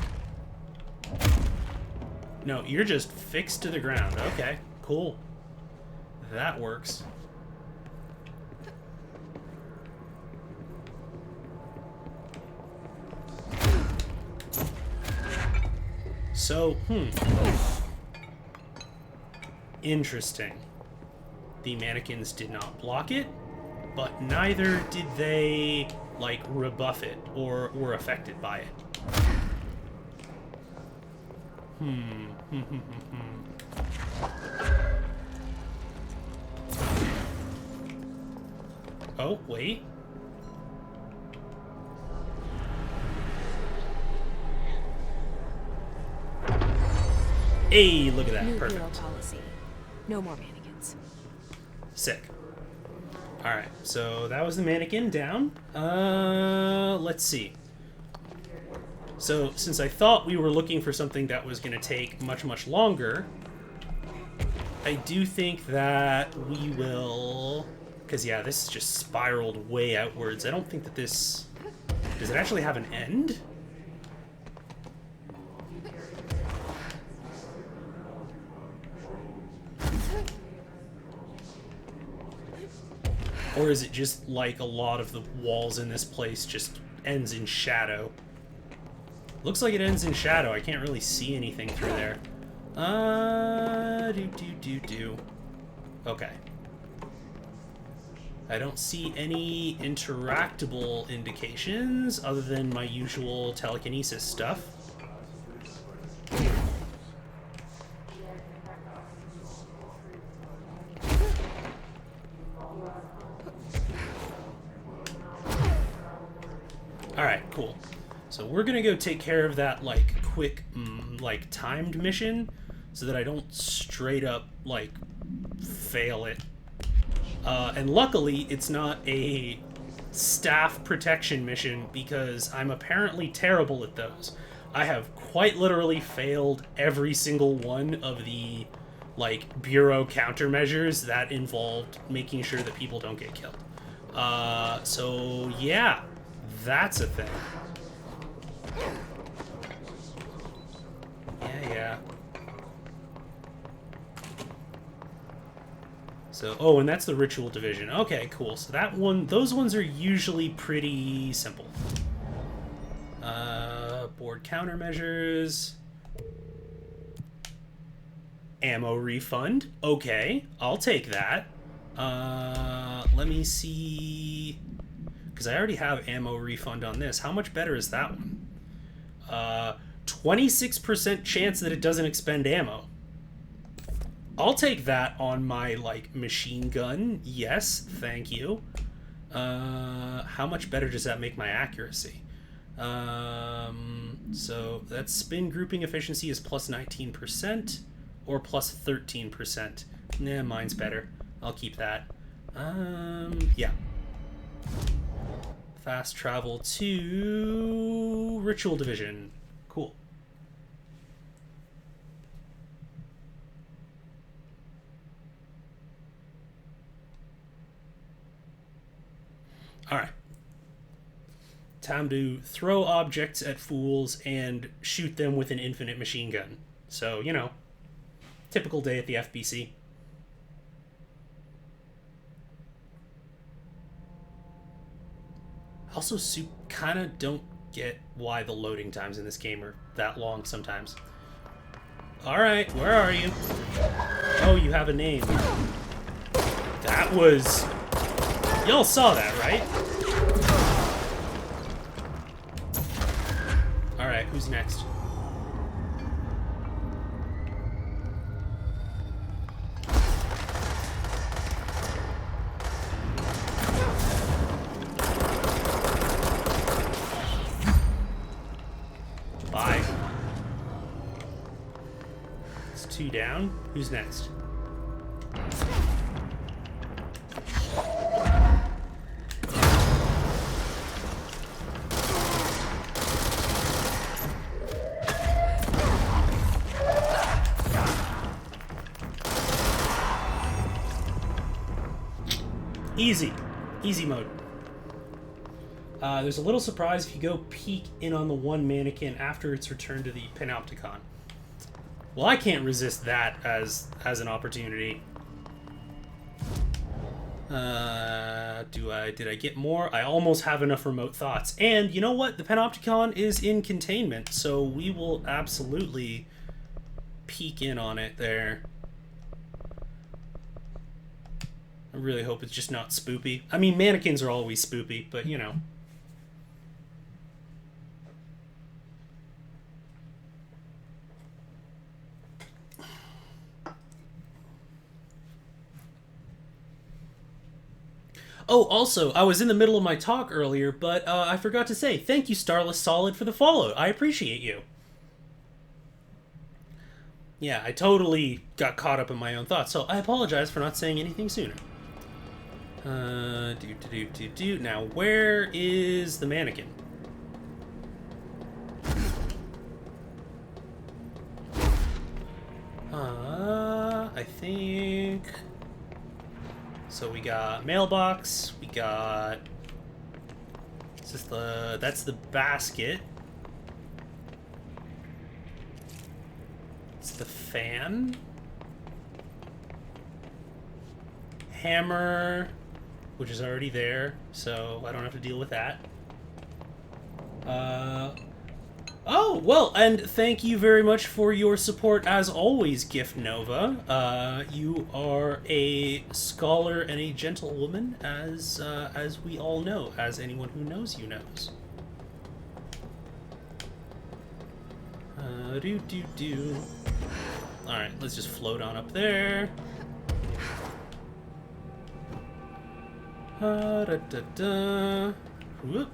No, you're just fixed to the ground. Okay, cool. That works. So, interesting. The mannequins did not block it, but neither did they, like, rebuff it or were affected by it. Oh, wait. Hey, look at that. New Perfect. hero policy. No more mannequins. Sick. Alright, so that was the mannequin down. Let's see. So, since I thought we were looking for something that was going to take much, much longer, I do think that we will... Because, yeah, this just spiraled way outwards. I don't think that this... Does it actually have an end? Or is it just like a lot of the walls in this place just ends in shadow? Looks like it ends in shadow. I can't really see anything through there. Okay. I don't see any interactable indications other than my usual telekinesis stuff. Alright, cool. So we're gonna go take care of that, like, quick, like, timed mission so that I don't straight up, like, fail it. And luckily, it's not a staff protection mission because I'm apparently terrible at those. I have quite literally failed every single one of the, like, bureau countermeasures that involved making sure that people don't get killed. So, yeah, that's a thing. Yeah. So, oh, and that's the ritual division. Okay, cool. So that one, those ones are usually pretty simple. Board countermeasures. Ammo refund. Okay, I'll take that. Let me see... Because I already have ammo refund on this. How much better is that one? 26% chance that it doesn't expend ammo. I'll take that on my, like, machine gun. Yes, thank you. How much better does that make my accuracy? So that's spin grouping efficiency is plus 19% or plus 13%. Nah, mine's better. I'll keep that. Yeah. Fast travel to Ritual Division. Cool. Alright. Time to throw objects at fools and shoot them with an infinite machine gun. So, you know, typical day at the FBC. Also, kind of don't get why the loading times in this game are that long sometimes. Alright, where are you? Oh, you have a name. That was... Y'all saw that, right? Alright, who's next? Bye. It's 2 down. Who's next? Easy. Easy mode. There's a little surprise if you go peek in on the one mannequin after it's returned to the Panopticon. Well, I can't resist that as an opportunity. Did I get more? I almost have enough remote thoughts. And you know what? The Panopticon is in containment, so we will absolutely peek in on it there. I really hope it's just not spoopy. I mean, mannequins are always spoopy, but you know. Oh, also, I was in the middle of my talk earlier, but I forgot to say, thank you, Starless Solid, for the follow. I appreciate you. Yeah, I totally got caught up in my own thoughts, so I apologize for not saying anything sooner. Now, where is the mannequin? I think... So we got mailbox, we got... That's the basket. It's the fan. Hammer, which is already there, so I don't have to deal with that. Oh, well, and thank you very much for your support as always, Gift Nova. You are a scholar and a gentlewoman, as we all know, as anyone who knows you knows. Alright, let's just float on up there. Whoop.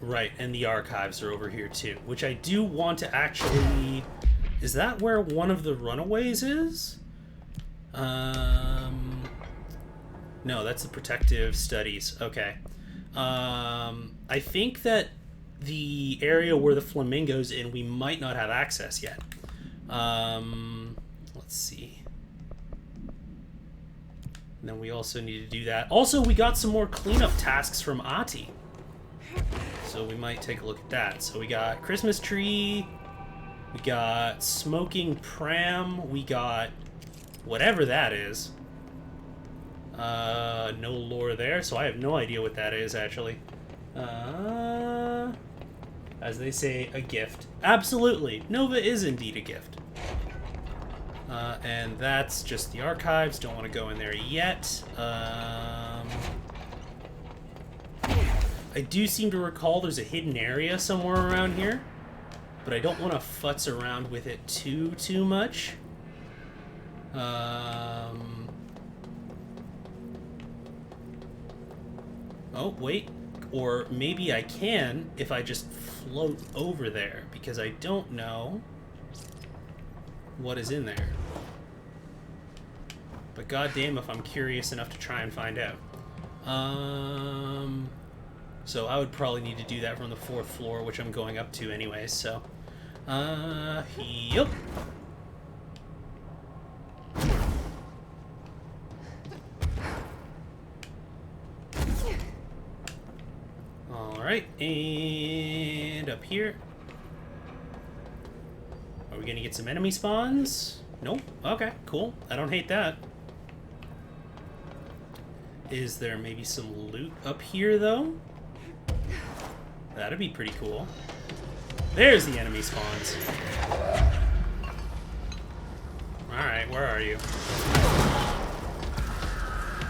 Right, and the archives are over here too, which I do want to actually... Is that where one of the runaways is? No, that's the protective studies. Okay. I think that the area where the flamingo's in, we might not have access yet. Let's see. And then we also need to do that. Also, we got some more cleanup tasks from Ati. So we might take a look at that. So we got Christmas tree, we got smoking pram, we got whatever that is. No lore there, so I have no idea what that is, actually. As they say, a gift. Absolutely, Nova is indeed a gift. And that's just the archives. Don't want to go in there yet. I do seem to recall there's a hidden area somewhere around here, but I don't want to futz around with it too much. Oh, wait. Or maybe I can if I just float over there, because I don't know what is in there. But goddamn if I'm curious enough to try and find out. So I would probably need to do that from the 4th floor, which I'm going up to anyways, so. Yup. Alright, and up here. Are we gonna get some enemy spawns? Nope. Okay, cool. I don't hate that. Is there maybe some loot up here, though? That'd be pretty cool. There's the enemy spawns. Alright, where are you?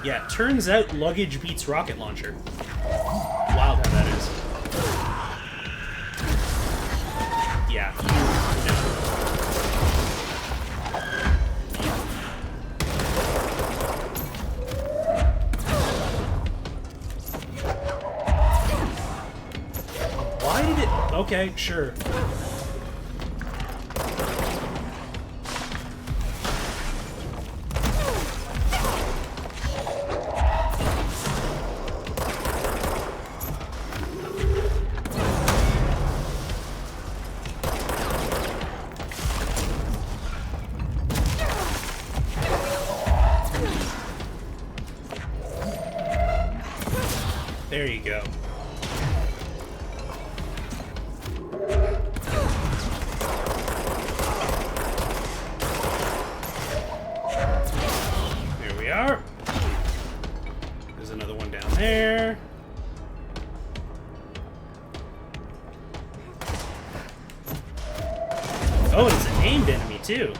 Yeah, turns out luggage beats rocket launcher. Wild how that is. Yeah, no. Why did it... Okay, sure. There you go. There we are. There's another one down there. Oh, and it's a named enemy too.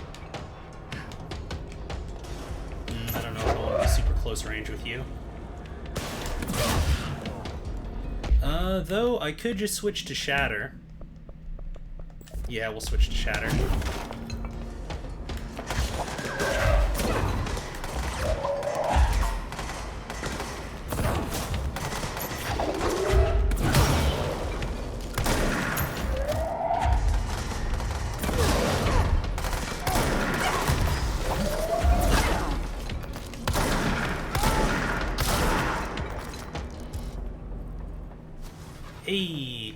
I don't know if I want to be super close range with you. Though I could just switch to Shatter. Yeah, we'll switch to Shatter. Hey,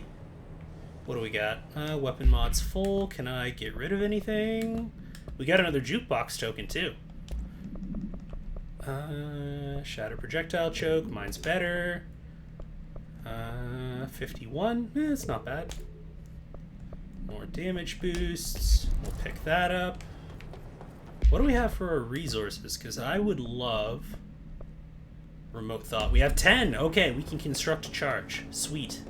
what do we got? Weapon mod's full. Can I get rid of anything? We got another jukebox token too. Shatter projectile choke. Mine's better. 51. It's not bad. More damage boosts. We'll pick that up. What do we have for our resources? Because I would love remote thought. We have 10. Okay, we can construct a charge. Sweet.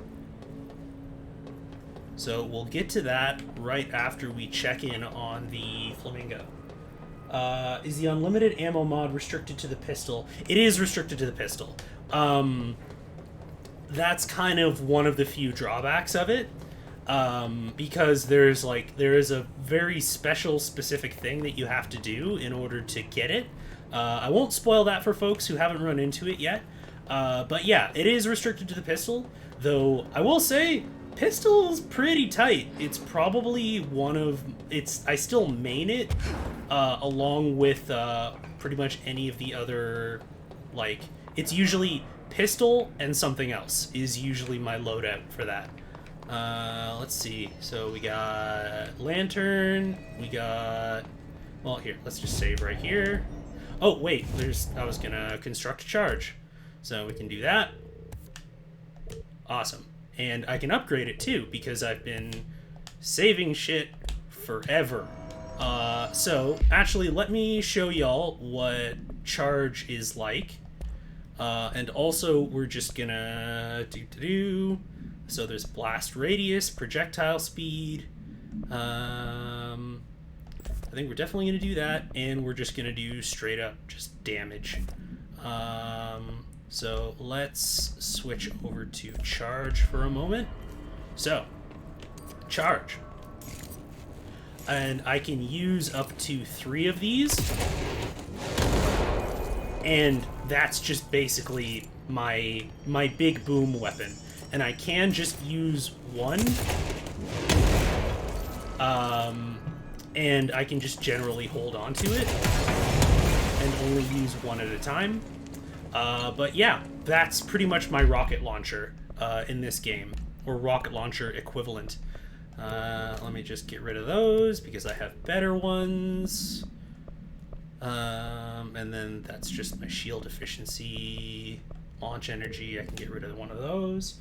So we'll get to that right after we check in on the Flamingo. Is the unlimited ammo mod restricted to the pistol? It is restricted to the pistol. That's kind of one of the few drawbacks of it. Because there is a very special specific thing that you have to do in order to get it. I won't spoil that for folks who haven't run into it yet. But yeah, it is restricted to the pistol, though I will say pistol's pretty tight. It's probably one of I still main it along with pretty much any of the other, like, it's usually pistol and something else is usually my loadout for that. Let's see. So we got lantern, we got, well, here, let's just save right here. Oh, wait, I was gonna construct a charge. So we can do that. Awesome. And I can upgrade it too, because I've been saving shit forever. So actually, let me show y'all what charge is like. And also, we're just gonna so there's blast radius, projectile speed, I think we're definitely going to do that, and we're just going to do straight up just damage. So let's switch over to charge for a moment. So, charge. And I can use up to 3 of these. And that's just basically my big boom weapon. And I can just use 1. And I can just generally hold on to it and only use 1 at a time. But yeah, that's pretty much my rocket launcher in this game, or rocket launcher equivalent. Let me just get rid of those because I have better ones. And then that's just my shield efficiency, launch energy. I can get rid of one of those.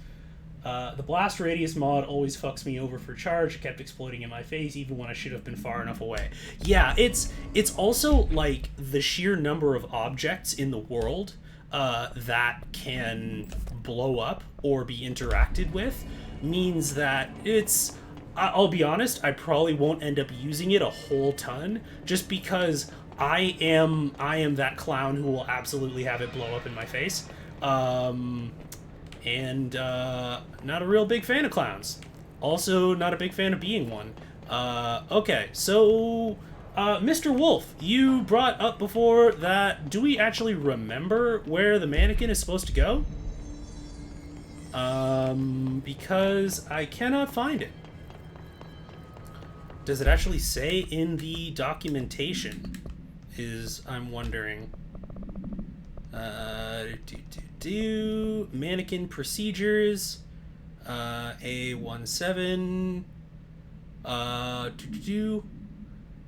The blast radius mod always fucks me over for charge. It kept exploding in my face even when I should have been far enough away. Yeah, it's also like the sheer number of objects in the world that can blow up or be interacted with means that it's... I'll be honest, I probably won't end up using it a whole ton just because I am that clown who will absolutely have it blow up in my face. And not a real big fan of clowns. Also, not a big fan of being one. Okay, so Mr. Wolf, you brought up before that, do we actually remember where the mannequin is supposed to go? Because I cannot find it. Does it actually say in the documentation? I'm wondering. Mannequin procedures, A17,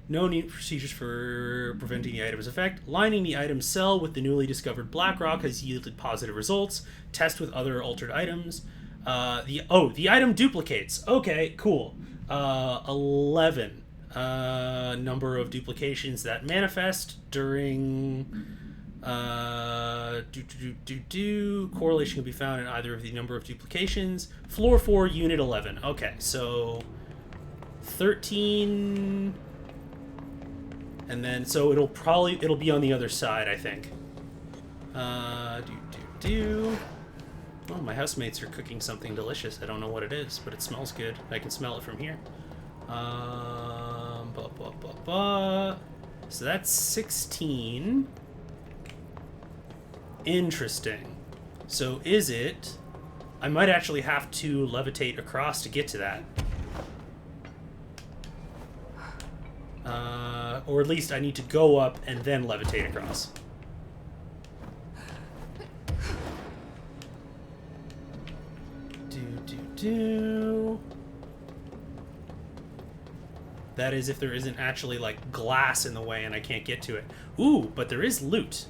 no new procedures for preventing the item's effect. Lining the item's cell with the newly discovered black rock has yielded positive results. Test with other altered items. The item duplicates. Okay, cool. 11. Number of duplications that manifest during... correlation can be found in either of the number of duplications. Floor 4, unit 11. Okay, so 13, and then so it'll be on the other side, I think. Oh, my housemates are cooking something delicious. I don't know what it is, but it smells good. I can smell it from here. So that's 16. Interesting. So is it... I might actually have to levitate across to get to that. Or at least I need to go up and then levitate across. That is if there isn't actually, like, glass in the way and I can't get to it. Ooh, but there is loot.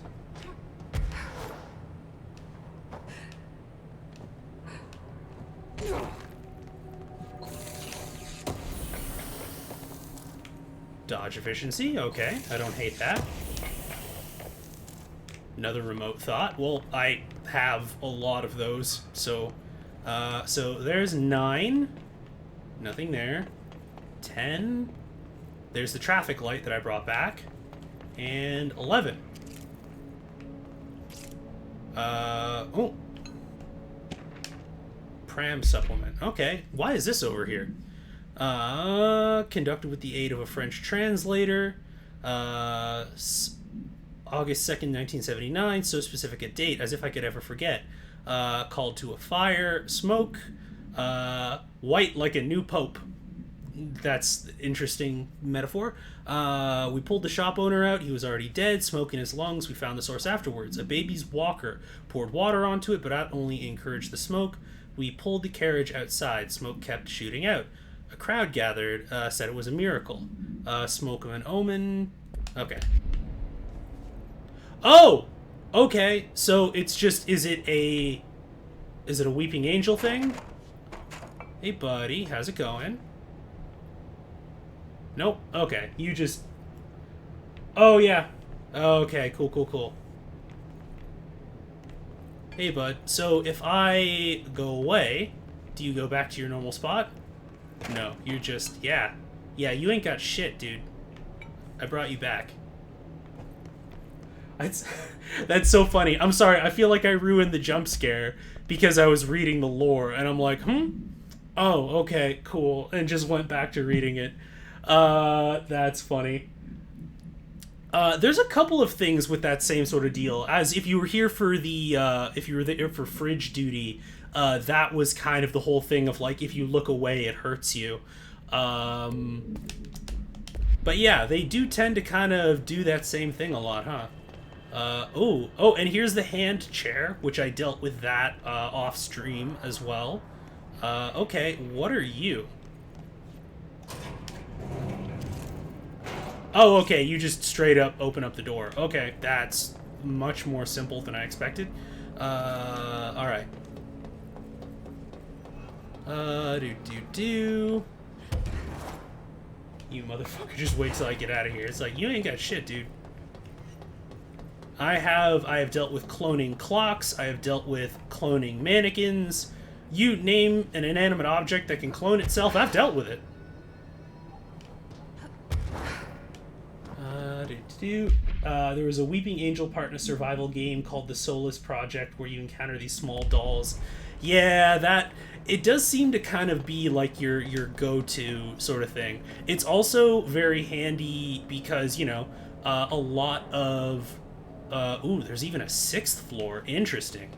Dodge efficiency, okay. I don't hate that. Another remote thought. Well, I have a lot of those, so... so there's 9. Nothing there. 10. There's the traffic light that I brought back. And 11. Oh. Pram supplement. Okay, why is this over here? Conducted with the aid of a French translator. August 2nd, 1979, so specific a date, as if I could ever forget. Called to a fire, smoke, white like a new pope. That's interesting metaphor. We pulled the shop owner out. He was already dead, smoke in his lungs. We found the source afterwards. A baby's walker. Poured water onto it, but that only encouraged the smoke. We pulled the carriage outside. Smoke kept shooting out. A crowd gathered, said it was a miracle. Smoke of an omen. Okay. Oh! Okay, so it's just, is it a weeping angel thing? Hey buddy, how's it going? Nope, okay, you just... Oh yeah, okay, cool. Hey bud, so if I go away, do you go back to your normal spot? No, you're just, yeah, you ain't got shit, dude. I brought you back. That's so funny. I'm sorry. I feel like I ruined the jump scare because I was reading the lore, and I'm like, oh, okay, cool, and just went back to reading it. That's funny. There's a couple of things with that same sort of deal. As if you were here for if you were there for fridge duty, that was kind of the whole thing of like, if you look away, it hurts you. But yeah, they do tend to kind of do that same thing a lot, huh? Oh, and here's the hand chair, which I dealt with that off stream as well. Okay, what are you? Oh, okay, you just straight up open up the door. Okay, that's much more simple than I expected. Alright. You motherfucker, just wait till I get out of here. It's like, you ain't got shit, dude. I have dealt with cloning clocks, I have dealt with cloning mannequins. You name an inanimate object that can clone itself, I've dealt with it. There was a Weeping Angel partner survival game called the Solus Project where you encounter these small dolls. Yeah, it does seem to kind of be like your go-to sort of thing. It's also very handy because, you know, a lot of... there's even a 6th floor. Interesting.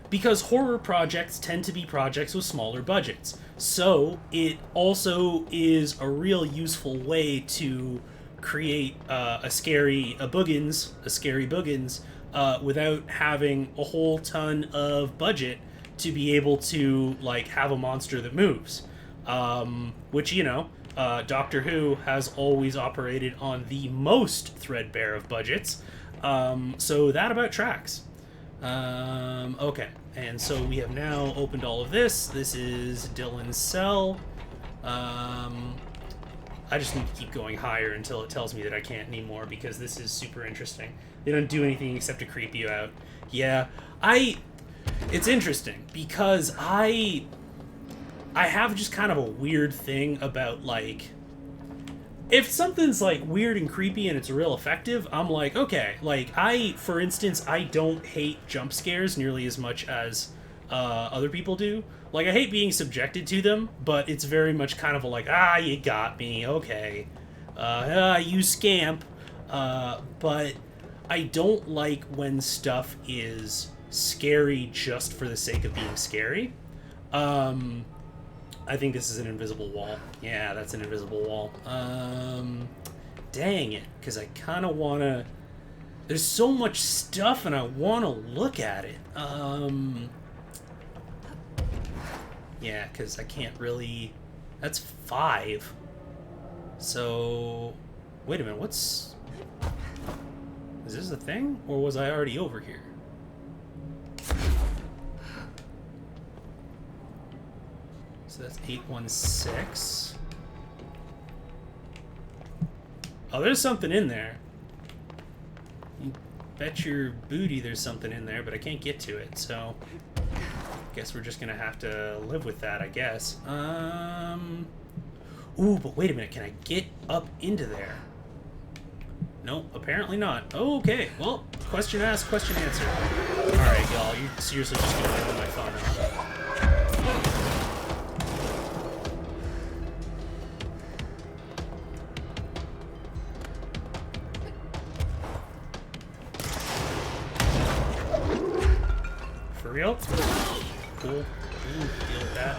Because horror projects tend to be projects with smaller budgets. So it also is a real useful way to create a scary boogans, without having a whole ton of budget to be able to like have a monster that moves. Which, you know, Doctor Who has always operated on the most threadbare of budgets. So that about tracks. Okay, and so we have now opened all of this. This is Dylan's cell. I just need to keep going higher until it tells me that I can't anymore, because this is super interesting. They don't do anything except to creep you out. Yeah, it's interesting, because I have just kind of a weird thing about, like, if something's, like, weird and creepy and it's real effective, I'm like, okay. Like, for instance, I don't hate jump scares nearly as much as other people do. Like, I hate being subjected to them, but it's very much kind of a, like, you got me, okay. You scamp. But I don't like when stuff is scary just for the sake of being scary. I think this is an invisible wall. Yeah, that's an invisible wall. Dang it, because I kind of want to... There's so much stuff and I want to look at it. Yeah, because I can't really... That's 5. So... Wait a minute, what's... Is this a thing? Or was I already over here? So that's 816. Oh, there's something in there. You bet your booty there's something in there, but I can't get to it, so... Guess we're just gonna have to live with that, I guess. Ooh, but wait a minute, can I get up into there? Nope, apparently not. Oh, okay, well, question asked, question answered. Alright, y'all, you're seriously just gonna ruin my fun, huh? For real? Cool. Ooh, deal with that.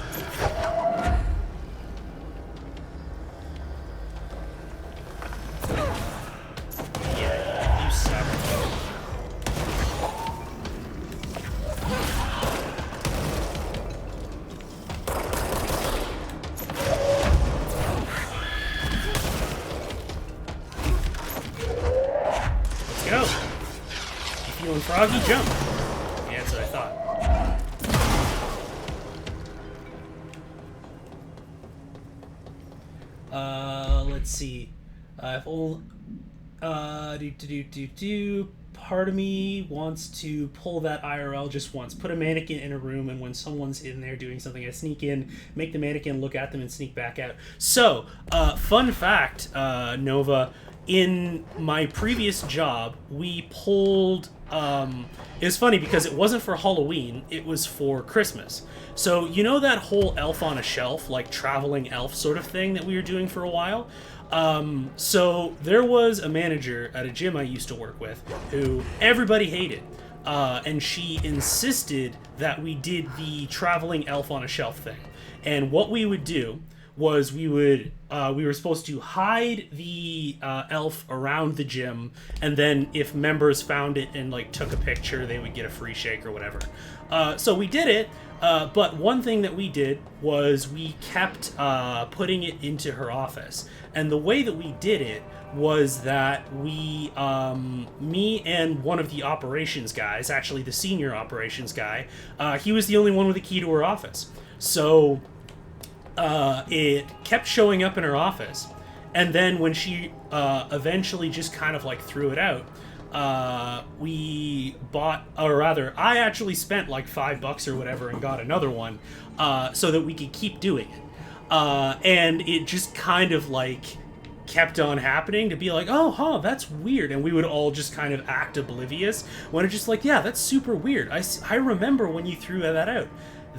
Yeah, you suck. Let's go. You feeling froggy? Jump. Yeah, that's what I thought. Let's see. If all, part of me wants to pull that IRL just once. Put a mannequin in a room, and when someone's in there doing something, I sneak in, make the mannequin look at them, and sneak back out. So, fun fact, Nova, in my previous job, we pulled... it was funny because it wasn't for Halloween, it was for Christmas. So, you know that whole elf on a shelf, like traveling elf sort of thing that we were doing for a while? So there was a manager at a gym I used to work with who everybody hated. And she insisted that we did the traveling elf on a shelf thing. And what we would do was we were supposed to hide the elf around the gym, and then if members found it and like took a picture, they would get a free shake or whatever. So we did it, but one thing that we did was we kept putting it into her office, and the way that we did it was that me and one of the operations guys, actually the senior operations guy, he was the only one with a key to her office. So it kept showing up in her office, and then when she eventually just kind of like threw it out, we bought, or rather, I actually spent like $5 or whatever and got another one, so that we could keep doing it. And it just kind of like kept on happening to be like, oh, huh, that's weird. And we would all just kind of act oblivious when it's just like, yeah, that's super weird. I remember when you threw that out.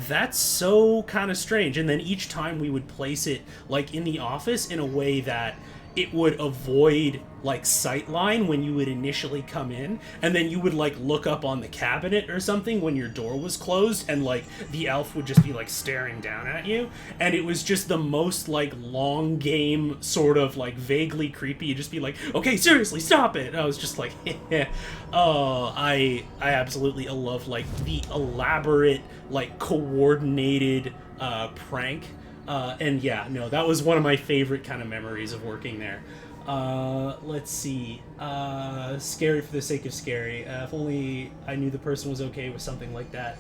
That's so kind of strange. And then each time we would place it like in the office in a way that it would avoid like sightline when you would initially come in, and then you would like look up on the cabinet or something when your door was closed, and like the elf would just be like staring down at you, and it was just the most like long game sort of like vaguely creepy. You'd just be like, okay, seriously, stop it. And I was just like, oh, I absolutely love like the elaborate like coordinated prank. And yeah, no, that was one of my favorite kind of memories of working there. Let's see. Scary for the sake of scary. If only I knew the person was okay with something like that.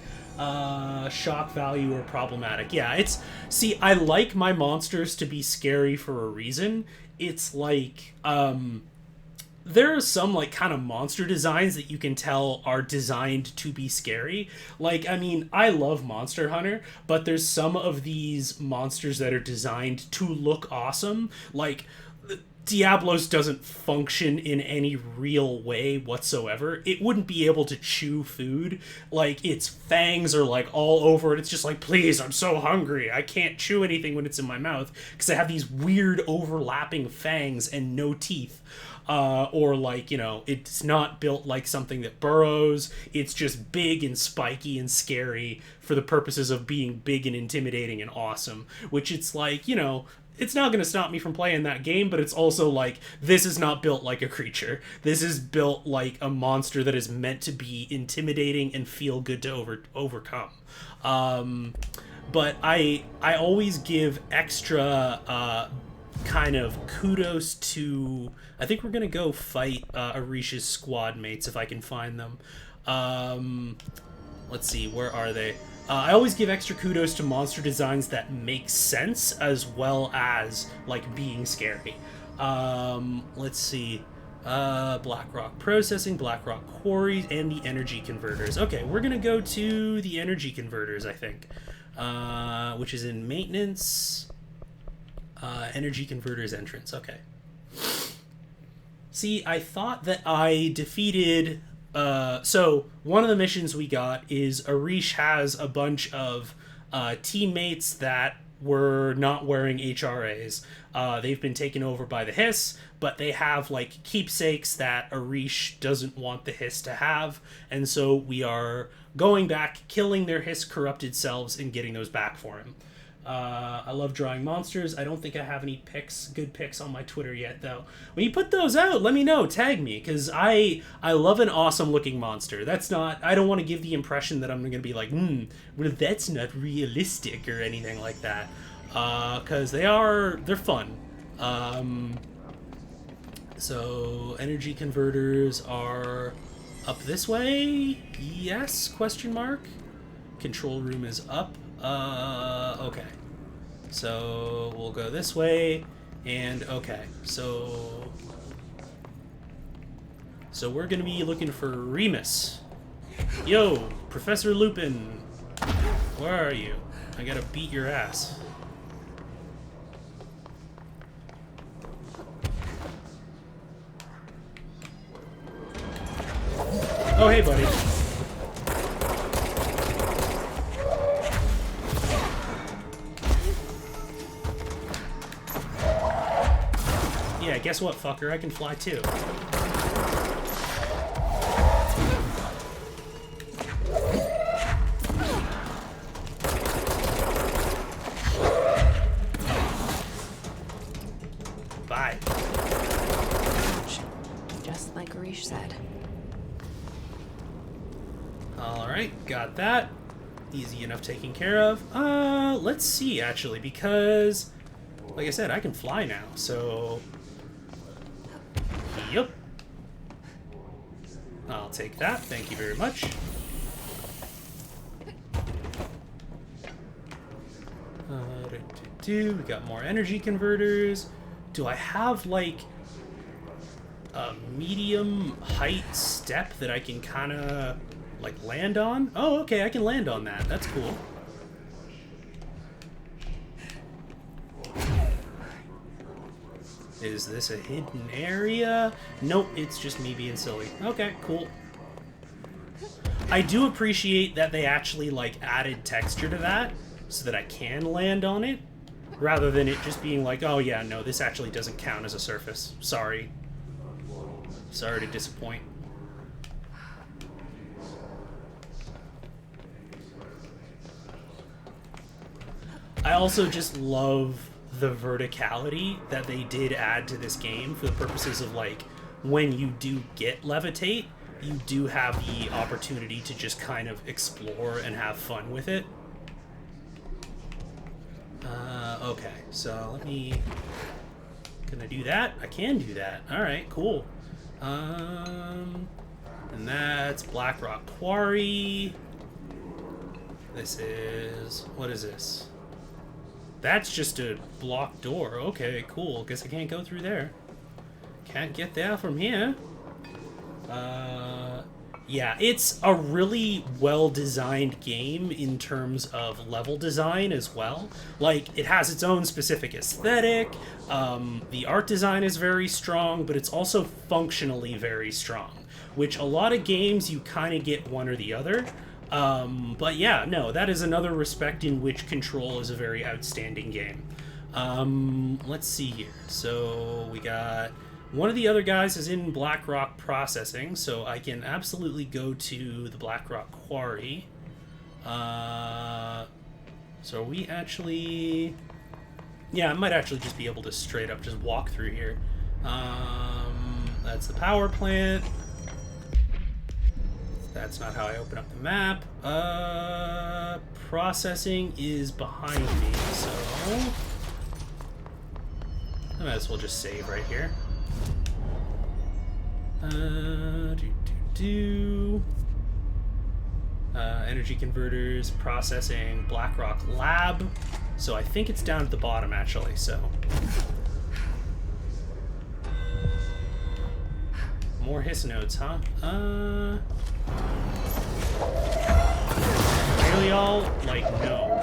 Shock value or problematic. Yeah, see, I like my monsters to be scary for a reason. It's like, there are some like kind of monster designs that you can tell are designed to be scary. Like, I mean, I love Monster Hunter, but there's some of these monsters that are designed to look awesome. Like, Diablos doesn't function in any real way whatsoever. It wouldn't be able to chew food. Like, its fangs are like all over it. It's just like, please, I'm so hungry. I can't chew anything when it's in my mouth because I have these weird overlapping fangs and no teeth. Or like, you know, it's not built like something that burrows. It's just big and spiky and scary for the purposes of being big and intimidating and awesome, which it's like, you know, it's not going to stop me from playing that game, but it's also like, this is not built like a creature. This is built like a monster that is meant to be intimidating and feel good to overcome. But I always give extra kind of kudos to... I think we're gonna go fight Arish's squad mates if I can find them. Let's see, where are they? I always give extra kudos to monster designs that make sense as well as like being scary. Let's see. Blackrock Processing, Blackrock Quarries, and the Energy Converters. Okay, we're gonna go to the Energy Converters, I think, which is in Maintenance. Energy Converters entrance. Okay. See, I thought that I defeated... so, one of the missions we got is Arish has a bunch of teammates that were not wearing HRAs. They've been taken over by the Hiss, but they have, like, keepsakes that Arish doesn't want the Hiss to have, and so we are going back, killing their Hiss corrupted selves, and getting those back for him. I love drawing monsters. I don't think I have any good pics on my Twitter yet, though. When you put those out, let me know. Tag me, because I love an awesome-looking monster. That's not... I don't want to give the impression that I'm going to be like, well, that's not realistic or anything like that. Because they're fun. So, energy converters are up this way? Yes? Question mark? Control room is up. Okay. So, we'll go this way, and okay. So So we're gonna be looking for Remus. Yo, Professor Lupin. Where are you? I gotta beat your ass. Oh, hey, buddy. Yeah, guess what, fucker? I can fly too. Bye. Just like Arish said. Alright, got that. Easy enough taken care of. Let's see, actually, because, like I said, I can fly now, so... Yep. I'll take that, thank you very much. We got more energy converters. Do I have, like, a medium height step that I can kind of... like, land on? Oh, okay, I can land on that. That's cool. Is this a hidden area? Nope, it's just me being silly. Okay, cool. I do appreciate that they actually, like, added texture to that so that I can land on it, rather than it just being like, oh yeah, no, this actually doesn't count as a surface. Sorry. Sorry to disappoint. I also just love the verticality that they did add to this game for the purposes of, like, when you do get levitate, you do have the opportunity to just kind of explore and have fun with it. Okay, so let me... Can I do that? I can do that. Alright, cool. And that's Blackrock Quarry. This is... What is this? That's just a blocked door. Okay, cool. Guess I can't go through there. Can't get there from here. Yeah, it's a really well-designed game in terms of level design as well. Like, it has its own specific aesthetic. The art design is very strong, but it's also functionally very strong, which a lot of games you kind of get one or the other. But yeah, no, that is another respect in which Control is a very outstanding game. Let's see here. So we got one of the other guys is in Blackrock Processing, so I can absolutely go to the Blackrock Quarry. So we actually... Yeah, I might actually just be able to straight up just walk through here. That's the power plant. That's not how I open up the map. Processing is behind me, so I might as well just save right here. Energy converters, processing, Blackrock Lab. So I think it's down at the bottom, actually, so. More hiss nodes, huh? Really all? Like, no.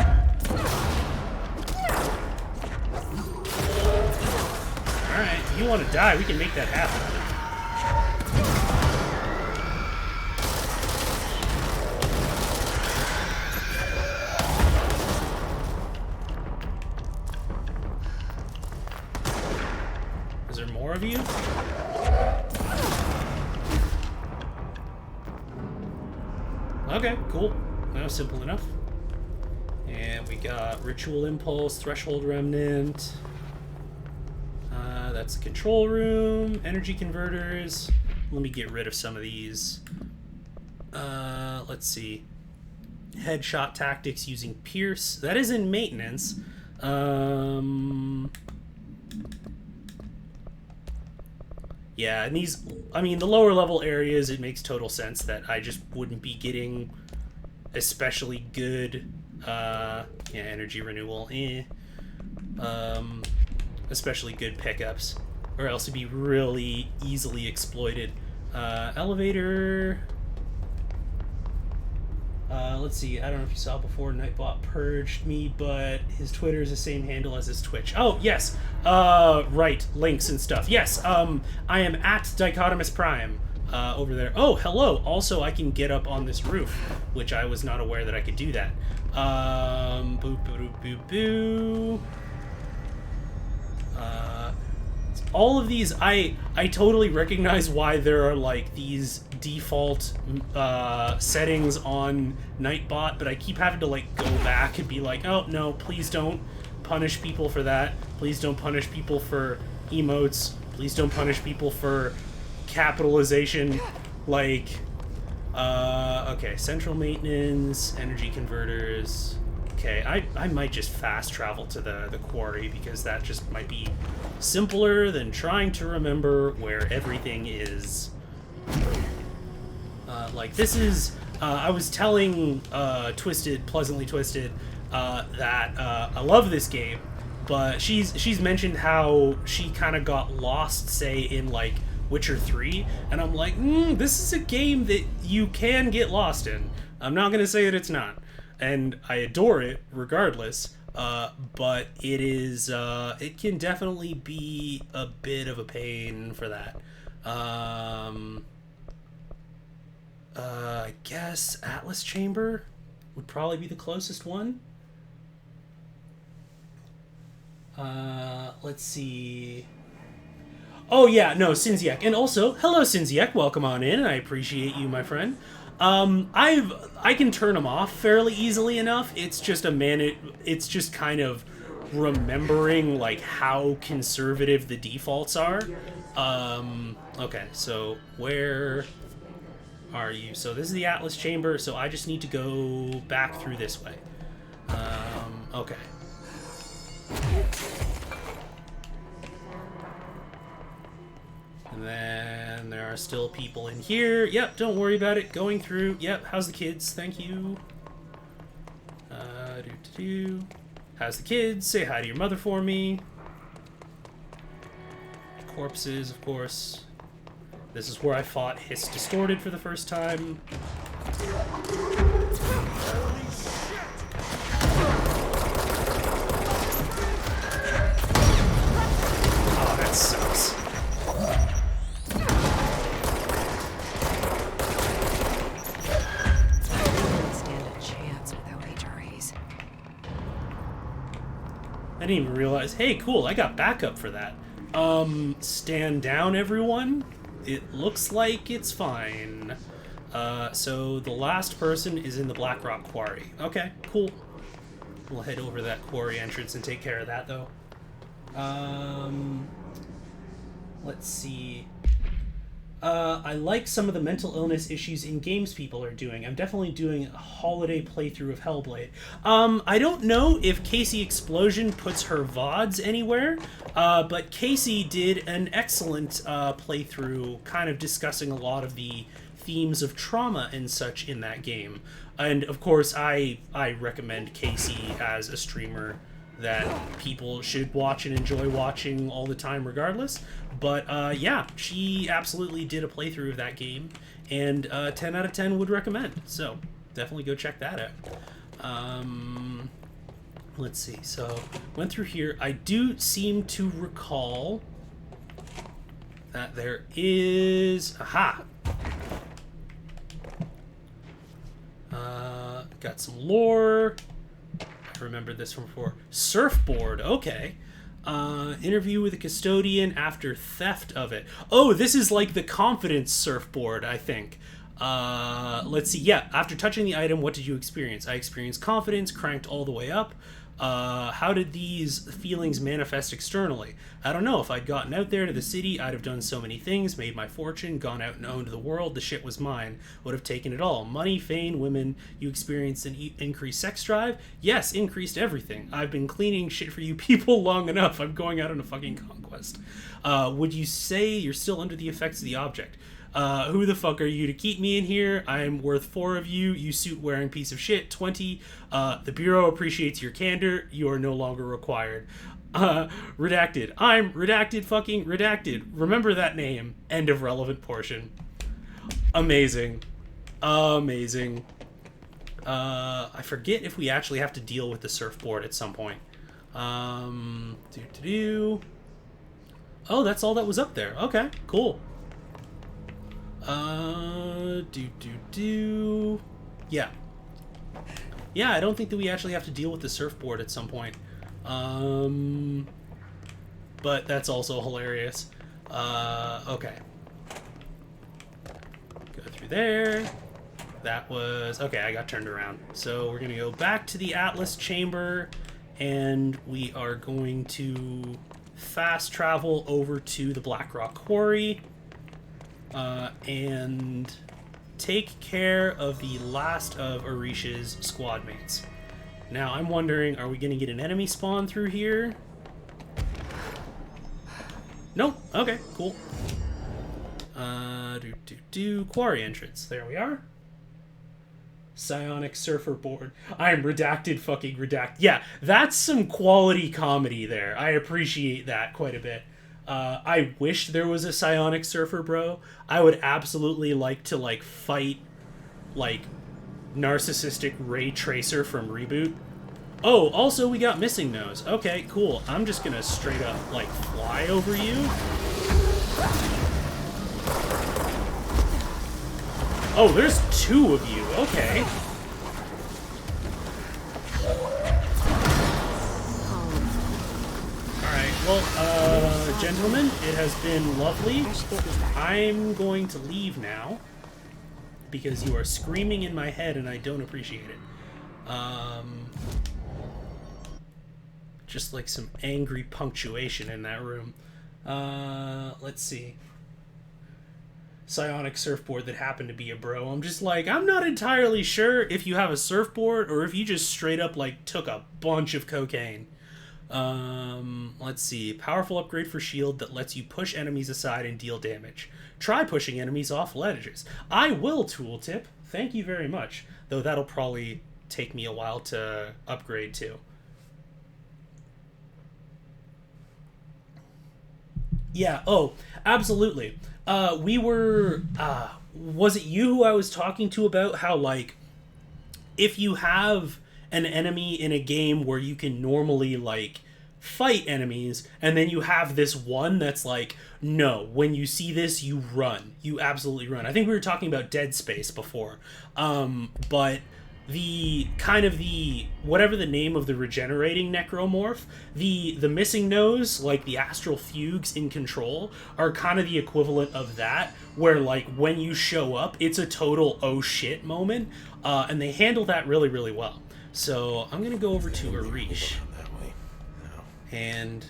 Alright, if you want to die, we can make that happen. Is there more of you? Okay, cool. That was simple enough. And we got Ritual Impulse, Threshold Remnant. That's the control room, energy converters. Let me get rid of some of these. Let's see. Headshot tactics using Pierce. That is in maintenance. Yeah, and these, I mean, the lower level areas, it makes total sense that I just wouldn't be getting especially good, yeah, energy renewal, especially good pickups, or else it'd be really easily exploited. Elevator. Let's see. I don't know if you saw before. Nightbot purged me, but his Twitter is the same handle as his Twitch. Oh yes. Right. Links and stuff. Yes. I am at Dichotomous Prime. Over there. Oh, hello. Also, I can get up on this roof, which I was not aware that I could do that. Boo, boo, boo, boo. All of these, I totally recognize why there are like these default settings on Nightbot, but I keep having to like go back and be like, oh no, please don't punish people for that. Please don't punish people for emotes. Please don't punish people for capitalization. Like, okay, central maintenance, energy converters. Okay, I might just fast travel to the quarry because that just might be simpler than trying to remember where everything is. Like, this is, I was telling Pleasantly Twisted, that I love this game, but she's mentioned how she kind of got lost, say, in, like, Witcher 3, and I'm like, this is a game that you can get lost in. I'm not going to say that it's not. And I adore it regardless, but it is, it can definitely be a bit of a pain for that. I guess Atlas Chamber would probably be the closest one. Let's see. Oh yeah, no, Sinziak. And also, hello Sinziak, welcome on in. I appreciate you, my friend. I can turn them off fairly easily enough. It's just it's just kind of remembering like how conservative the defaults are. Okay, so where are you? So this is the Atlas Chamber, so I just need to go back through this way. Okay. And then there are still people in here. Yep, don't worry about it. Going through. Yep, how's the kids? Thank you. How's the kids? Say hi to your mother for me. Corpses, of course. This is where I fought Hiss Distorted for the first time. Oh, that sucks. I didn't even realize, hey, cool, I got backup for that. Stand down, everyone. It looks like it's fine. So the last person is in the Blackrock Quarry. Okay, cool. We'll head over to that quarry entrance and take care of that, though. Let's see. I like some of the mental illness issues in games people are doing. I'm definitely doing a holiday playthrough of Hellblade. I don't know if Casey Explosion puts her VODs anywhere, but Casey did an excellent playthrough kind of discussing a lot of the themes of trauma and such in that game. And of course, I recommend Casey as a streamer that people should watch and enjoy watching all the time regardless. But yeah, she absolutely did a playthrough of that game, and 10 out of 10 would recommend. So definitely go check that out. Let's see. So went through here. I do seem to recall that there is... Aha! Got some lore. I remember this from before. Surfboard. Okay. Interview with a custodian after theft of it. Oh, this is like the confidence surfboard, I think. Let's see. Yeah, after touching the item, what did you experience? I experienced confidence, cranked all the way up. How did these feelings manifest externally? I don't know. If I'd gotten out there to the city, I'd have done so many things, made my fortune, gone out and owned the world. The shit was mine. Would have taken it all. Money, fame, women. You experienced an increased sex drive? Yes, increased everything. I've been cleaning shit for you people long enough. I'm going out on a fucking conquest. Would you say you're still under the effects of the object? Who the fuck are you to keep me in here? I'm worth 4 of you, you suit-wearing piece of shit. 20. The Bureau appreciates your candor. You are no longer required. Redacted. I'm redacted fucking redacted. Remember that name. End of relevant portion. Amazing. Amazing. I forget if we actually have to deal with the surfboard at some point. Oh, that's all that was up there. Okay, cool. Yeah. Yeah, I don't think that we actually have to deal with the surfboard at some point. But that's also hilarious. Okay. Go through there. That was... Okay, I got turned around. So we're going to go back to the Atlas chamber, and we are going to fast travel over to the Blackrock Quarry, and take care of the last of Arish's squad mates. Now, I'm wondering, are we going to get an enemy spawn through here? Nope. Okay, cool. Quarry entrance. There we are. Psionic surfer board. I'm redacted fucking redact. Yeah, that's some quality comedy there. I appreciate that quite a bit. I wish there was a psionic surfer, bro. I would absolutely like to, like, fight, like, narcissistic Ray Tracer from Reboot. Oh, also we got Missing Nose. Okay, cool. I'm just gonna straight up, like, fly over you. Oh, there's two of you. Okay. Alright, well, gentlemen, it has been lovely. I'm going to leave now, because you are screaming in my head and I don't appreciate it. Just like some angry punctuation in that room. Let's see. Psionic surfboard that happened to be a bro. I'm just like, I'm not entirely sure if you have a surfboard or if you just straight up like took a bunch of cocaine. Let's see. Powerful upgrade for shield that lets you push enemies aside and deal damage. Try pushing enemies off ledges. I will, tooltip. Thank you very much. Though that'll probably take me a while to upgrade to. Yeah, oh, absolutely. Was it you who I was talking to about how, like, if you have an enemy in a game where you can normally, like, fight enemies, and then you have this one that's like, no, when you see this, you run. You absolutely run. I think we were talking about Dead Space before. But the kind of the whatever the name of the regenerating necromorph, the Missing Nose, like the astral fugues in Control, are kind of the equivalent of that, where like when you show up it's a total oh shit moment, and they handle that really, really well. So I'm gonna go over to Arish and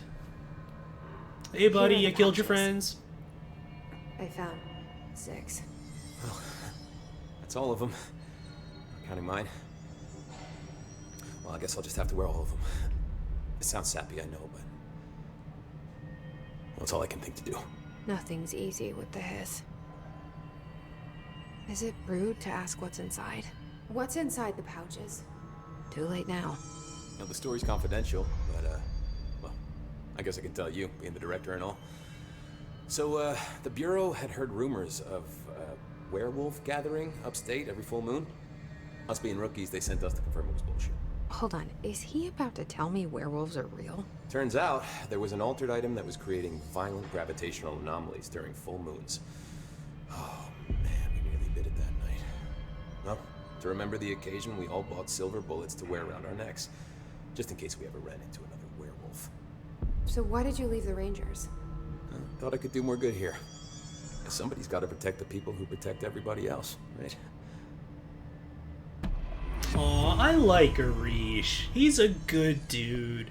hey buddy, I killed your friends. I found 6. Well, that's all of them. Counting mine. Well, I guess I'll just have to wear all of them. It sounds sappy, I know, but that's all I can think to do. Nothing's easy with the hiss. Is it rude to ask what's inside? What's inside the pouches? Too late now. Now, the story's confidential, but, well, I guess I can tell you, being the director and all. So, the Bureau had heard rumors of a werewolf gathering upstate every full moon. Us being rookies, they sent us to confirm it was bullshit. Hold on, is he about to tell me werewolves are real? Turns out, there was an altered item that was creating violent gravitational anomalies during full moons. Oh, man, we nearly did it that night. Well, to remember the occasion, we all bought silver bullets to wear around our necks, just in case we ever ran into another werewolf. So why did you leave the Rangers? Thought I could do more good here. Somebody's got to protect the people who protect everybody else, right? Aw, I like Arish. He's a good dude.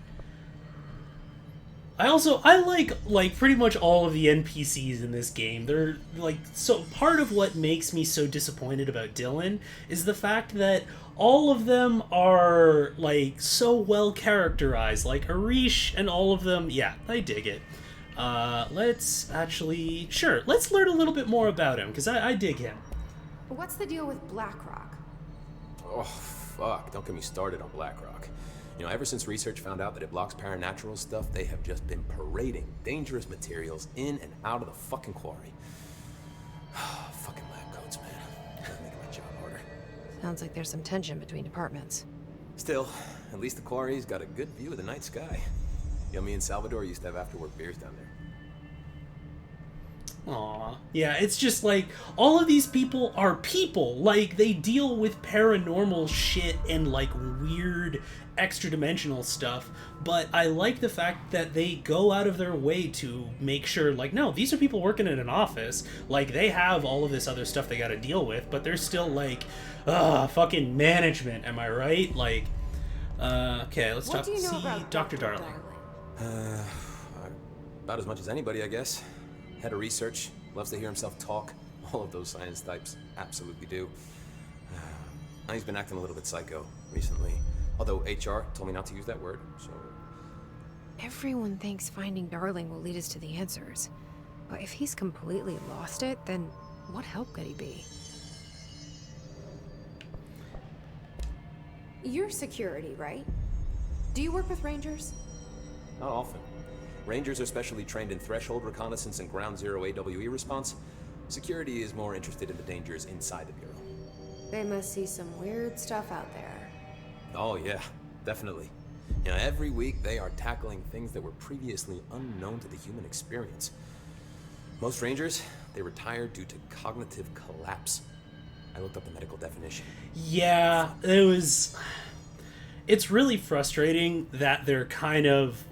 I like pretty much all of the NPCs in this game. They're like, so part of what makes me so disappointed about Dylan is the fact that all of them are like so well characterized. Like Arish and all of them, yeah, I dig it. Let's learn a little bit more about him, because I dig him. What's the deal with Blackrock? Oh, fuck. Don't get me started on Blackrock. You know, ever since research found out that it blocks paranatural stuff, they have just been parading dangerous materials in and out of the fucking quarry. Fucking lab coats, man. Sounds like there's some tension between departments. Still, at least the quarry's got a good view of the night sky. You know, me and Salvador used to have after-work beers down there. Aw. Yeah, it's just like, all of these people are people. Like, they deal with paranormal shit and, like, weird extra-dimensional stuff, but I like the fact that they go out of their way to make sure, like, no, these are people working in an office. Like, they have all of this other stuff they gotta deal with, but they're still, like, fucking management, am I right? Like, okay, let's What do you know see about Dr. Darling. About as much as anybody, I guess. Head of research, loves to hear himself talk. All of those science types absolutely do. He's been acting a little bit psycho recently. Although HR told me not to use that word, so... Everyone thinks finding Darling will lead us to the answers. But if he's completely lost it, then what help could he be? You're security, right? Do you work with Rangers? Not often. Rangers are specially trained in threshold reconnaissance and ground zero AWE response. Security is more interested in the dangers inside the Bureau. They must see some weird stuff out there. Oh yeah, definitely. You know, every week they are tackling things that were previously unknown to the human experience. Most Rangers, they retire due to cognitive collapse. I looked up the medical definition. Yeah, it's really frustrating that they're kind of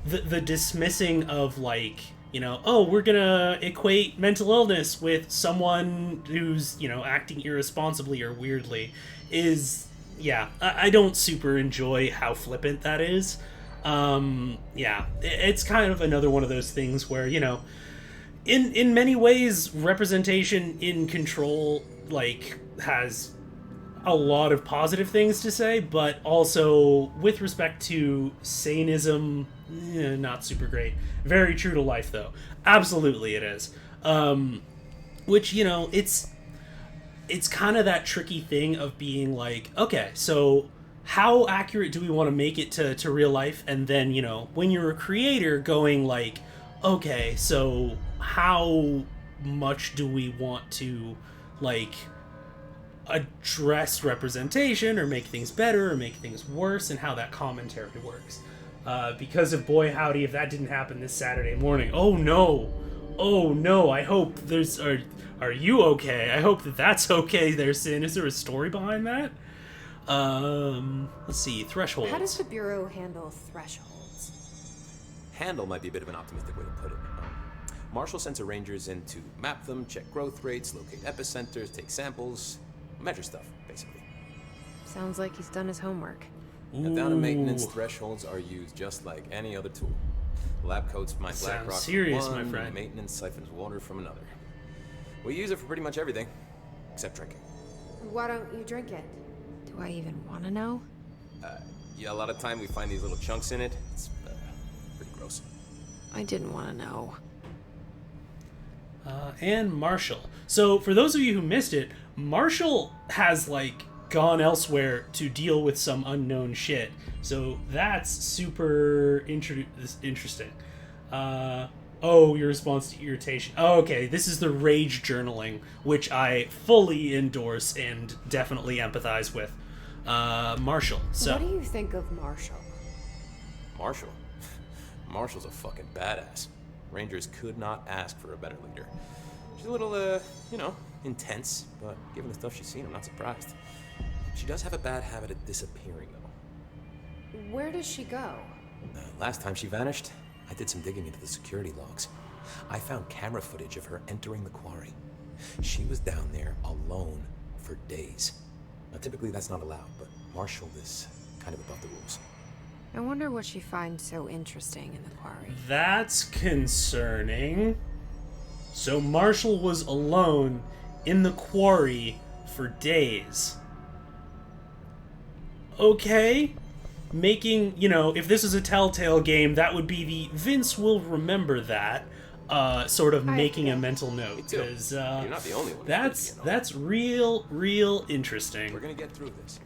the dismissing of, like, you know, oh, we're gonna equate mental illness with someone who's, you know, acting irresponsibly or weirdly is, yeah, I don't super enjoy how flippant that is. Yeah, it's kind of another one of those things where, you know, in many ways, representation in Control, like, has a lot of positive things to say, but also with respect to saneism, not super great. Very true to life, though. Absolutely it is. Which, you know, it's kind of that tricky thing of being like, okay, so how accurate do we want to make it to real life? And then, you know, when you're a creator going like, okay, so how much do we want to, like, address representation or make things better or make things worse, and how that commentary works. Because of boy howdy, if that didn't happen this Saturday morning, oh no, I hope there's, are you okay? I hope that's okay there, Sin. Is there a story behind that? Let's see, thresholds. How does the Bureau handle thresholds? Handle might be a bit of an optimistic way to put it. Marshall sends her Rangers in to map them, check growth rates, locate epicenters, take samples, measure stuff, basically. Sounds like he's done his homework. Now, down in maintenance, thresholds are used just like any other tool. Lab coats mine black rock serious, from one, my friend. Maintenance siphons water from another. We use it for pretty much everything, except drinking. Why don't you drink it? Do I even want to know? Yeah, a lot of time we find these little chunks in it. It's pretty gross. I didn't want to know. And Marshall. So, for those of you who missed it, Marshall has, like, gone elsewhere to deal with some unknown shit. So, that's super interesting. Oh, your response to irritation. Oh, okay, this is the rage journaling, which I fully endorse and definitely empathize with. Marshall. So, What do you think of Marshall? Marshall? Marshall's a fucking badass. Rangers could not ask for a better leader. She's a little, you know, intense, but given the stuff she's seen, I'm not surprised. She does have a bad habit of disappearing, though. Where does she go? Last time she vanished, I did some digging into the security logs. I found camera footage of her entering the quarry. She was down there alone for days. Now, typically that's not allowed, but Marshall is kind of above the rules. I wonder what she finds so interesting in the quarry. that's concerning. So, Marshall was alone in the quarry for days. Okay. Making, you know, if this is a Telltale game, that would be the Vince will remember that sort of making a mental note. Because You're not the only one. that's real interesting. We're gonna get through this.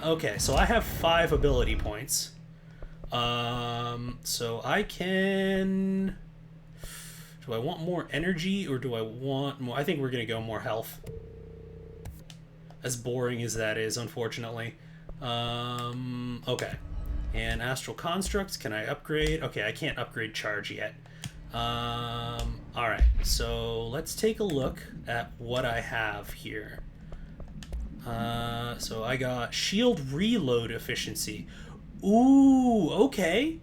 Okay, so I have 5 ability points. So I can... Do I want more energy or do I want more... I think we're gonna go more health. as boring as that is, unfortunately. Okay. And astral constructs, can I upgrade? Okay, I can't upgrade charge yet. Alright, so let's take a look at what I have here. So I got shield reload efficiency. Ooh, okay.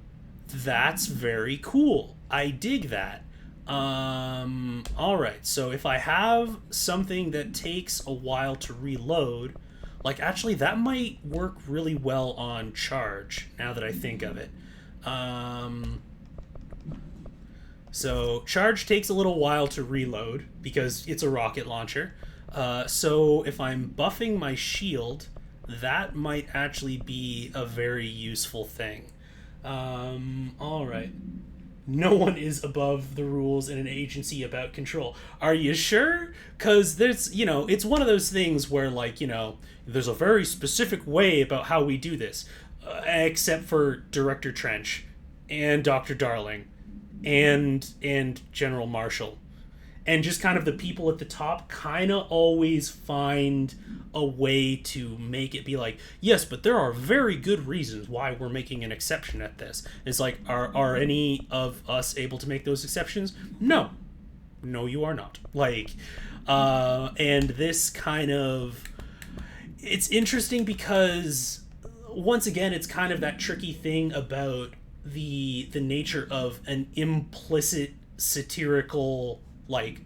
That's very cool. I dig that. Alright, so if I have something that takes a while to reload, like, actually, that might work really well on charge, now that I think of it. So charge takes a little while to reload, because it's a rocket launcher. So if I'm buffing my shield, that might actually be a very useful thing. Alright. No one is above the rules in an agency about control. Are you sure? Because there's, it's one of those things where, like, there's a very specific way about how we do this. Except for Director Trench and Dr. Darling and General Marshall. And just kind of the people at the top kind of always find a way to make it be like, yes, but there are very good reasons why we're making an exception at this. It's like, are any of us able to make those exceptions? No. No, you are not. Like, and this kind of... It's interesting because, once again, it's kind of that tricky thing about the nature of an implicit satirical, like,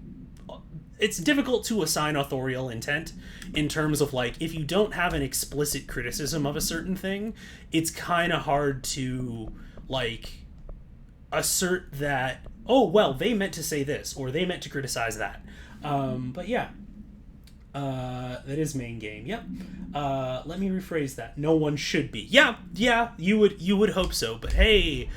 it's difficult to assign authorial intent in terms of, like, if you don't have an explicit criticism of a certain thing, it's kind of hard to, like, assert that, oh, well, they meant to say this, or they meant to criticize that. But yeah. That is main game. Yep. Let me rephrase that. No one should be. Yeah, you would hope so. But hey,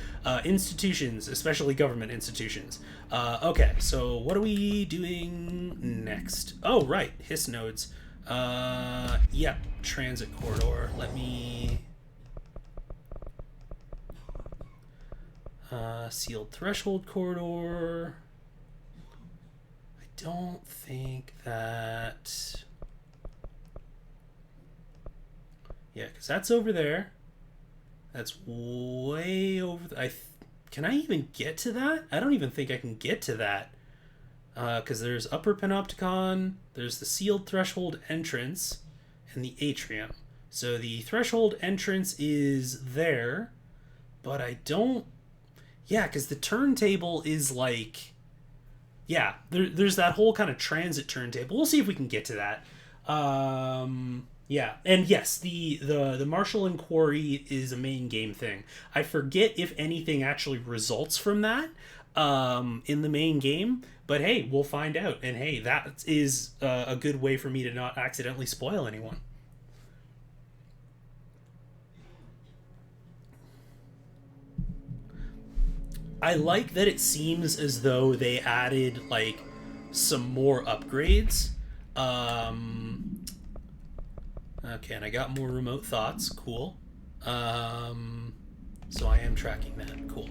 institutions, especially government institutions. Okay, so what are we doing next? Oh, right, HISS nodes. Yep, transit corridor. Let me... sealed threshold corridor. Don't think that... Yeah, because that's over there. That's way over... Can I even get to that? I don't even think I can get to that. Because there's Upper Panopticon, there's the sealed threshold entrance, and the atrium. So the threshold entrance is there, but I don't... Yeah, because the turntable is like... Yeah, there's that whole kind of transit turntable. We'll see if we can get to that. Yeah, and yes, the Marshall Inquiry is a main game thing. I forget if anything actually results from that in the main game, but hey, we'll find out. And hey, that is a good way for me to not accidentally spoil anyone. I like that it seems as though they added, like, some more upgrades. Okay, and I got more remote thoughts. Cool. So I am tracking that. Cool.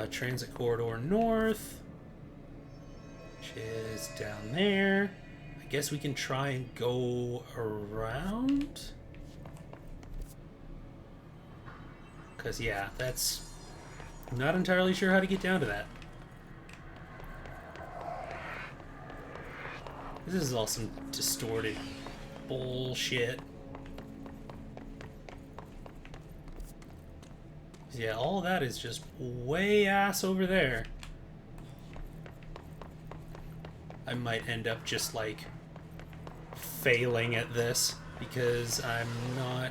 Transit corridor north, which is down there. I guess we can try and go around. Because, yeah, that's... I'm not entirely sure how to get down to that. This is all some distorted bullshit. Yeah, all of that is just way ass over there. I might end up just, like, failing at this because I'm not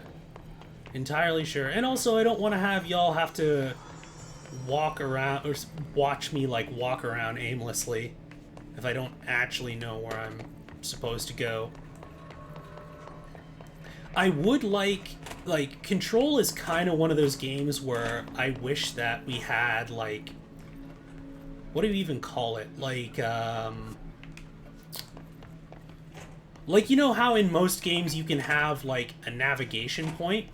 entirely sure. And also, I don't want to have y'all have to walk around or watch me, like, walk around aimlessly if I don't actually know where I'm supposed to go. I would like, Control is kind of one of those games where I wish that we had, like, what do you even call it? Like, you know how in most games you can have, like, a navigation point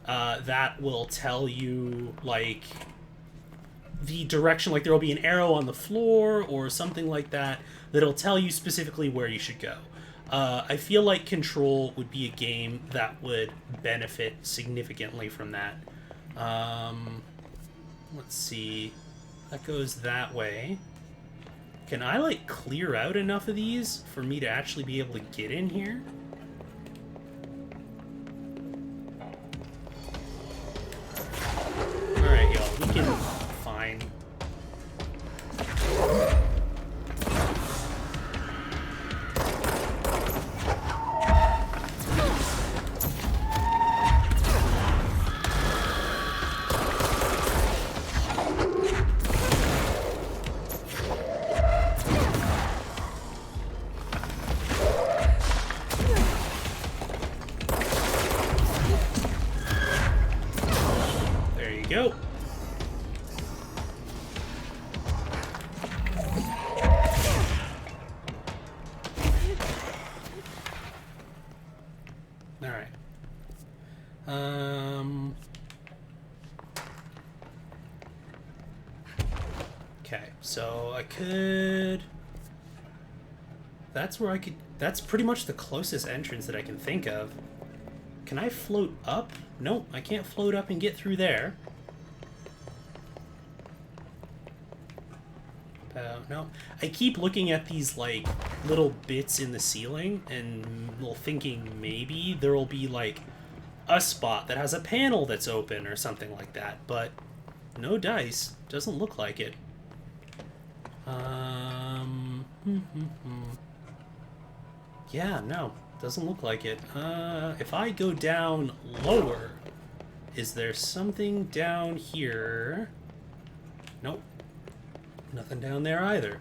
that will tell you, like, the direction, like there will be an arrow on the floor or something like that that'll tell you specifically where you should go. I feel like Control would be a game that would benefit significantly from that. Let's see. That goes that way. Can I, like, clear out enough of these for me to actually be able to get in here? Alright, y'all. We can... Fine. Go. All right. Okay, so I could... That's where I could... That's pretty much the closest entrance that I can think of. Can I float up? Nope, I can't float up and get through there. No. I keep looking at these, like, little bits in the ceiling and thinking maybe there will be, like, a spot that has a panel that's open or something like that, but no dice. Doesn't look like it. Yeah, no. Doesn't look like it. If I go down lower, is there something down here? Nope. Nothing down there either.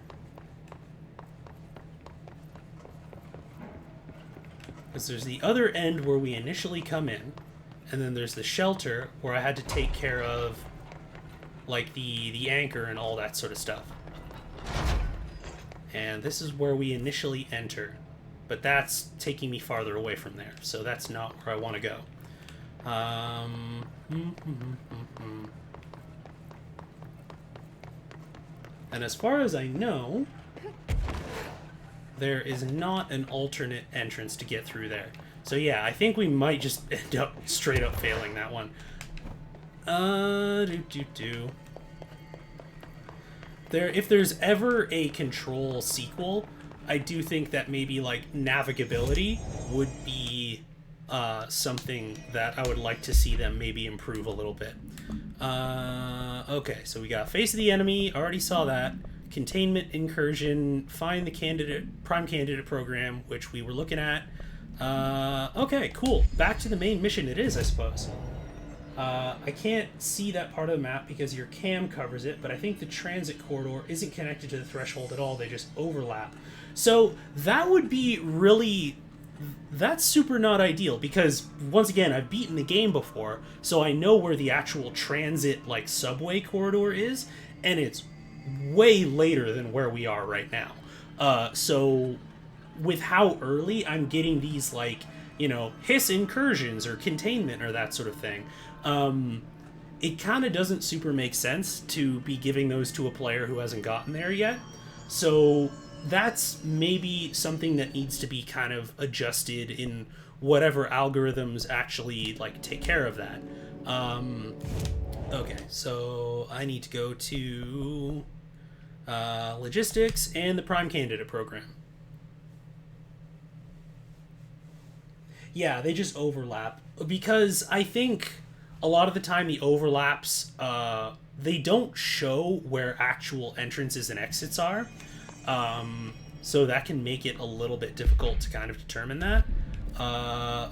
Because there's the other end where we initially come in, and then there's the shelter where I had to take care of, like, the anchor and all that sort of stuff. And this is where we initially enter. But that's taking me farther away from there, so that's not where I want to go. And as far as I know, there is not an alternate entrance to get through there. So yeah, I think we might just end up straight up failing that one. If there's ever a Control sequel, I do think that maybe, like, navigability would be something that I would like to see them maybe improve a little bit. Okay, so we got Face of the Enemy, already saw that. Containment, Incursion, Find the Prime Candidate program, which we were looking at. Okay, cool. Back to the main mission it is, I suppose. I can't see that part of the map because your cam covers it, but I think the transit corridor isn't connected to the threshold at all, they just overlap. So that would be really... That's super not ideal, because, once again, I've beaten the game before, so I know where the actual transit, like, subway corridor is, and it's way later than where we are right now. So, with how early I'm getting these, like, you know, hiss incursions or containment or that sort of thing, it kind of doesn't super make sense to be giving those to a player who hasn't gotten there yet. So... that's maybe something that needs to be kind of adjusted in whatever algorithms actually, like, take care of that. Okay, so I need to go to logistics and the Prime Candidate program. Yeah, they just overlap. Because I think a lot of the time the overlaps, they don't show where actual entrances and exits are. So that can make it a little bit difficult to kind of determine that.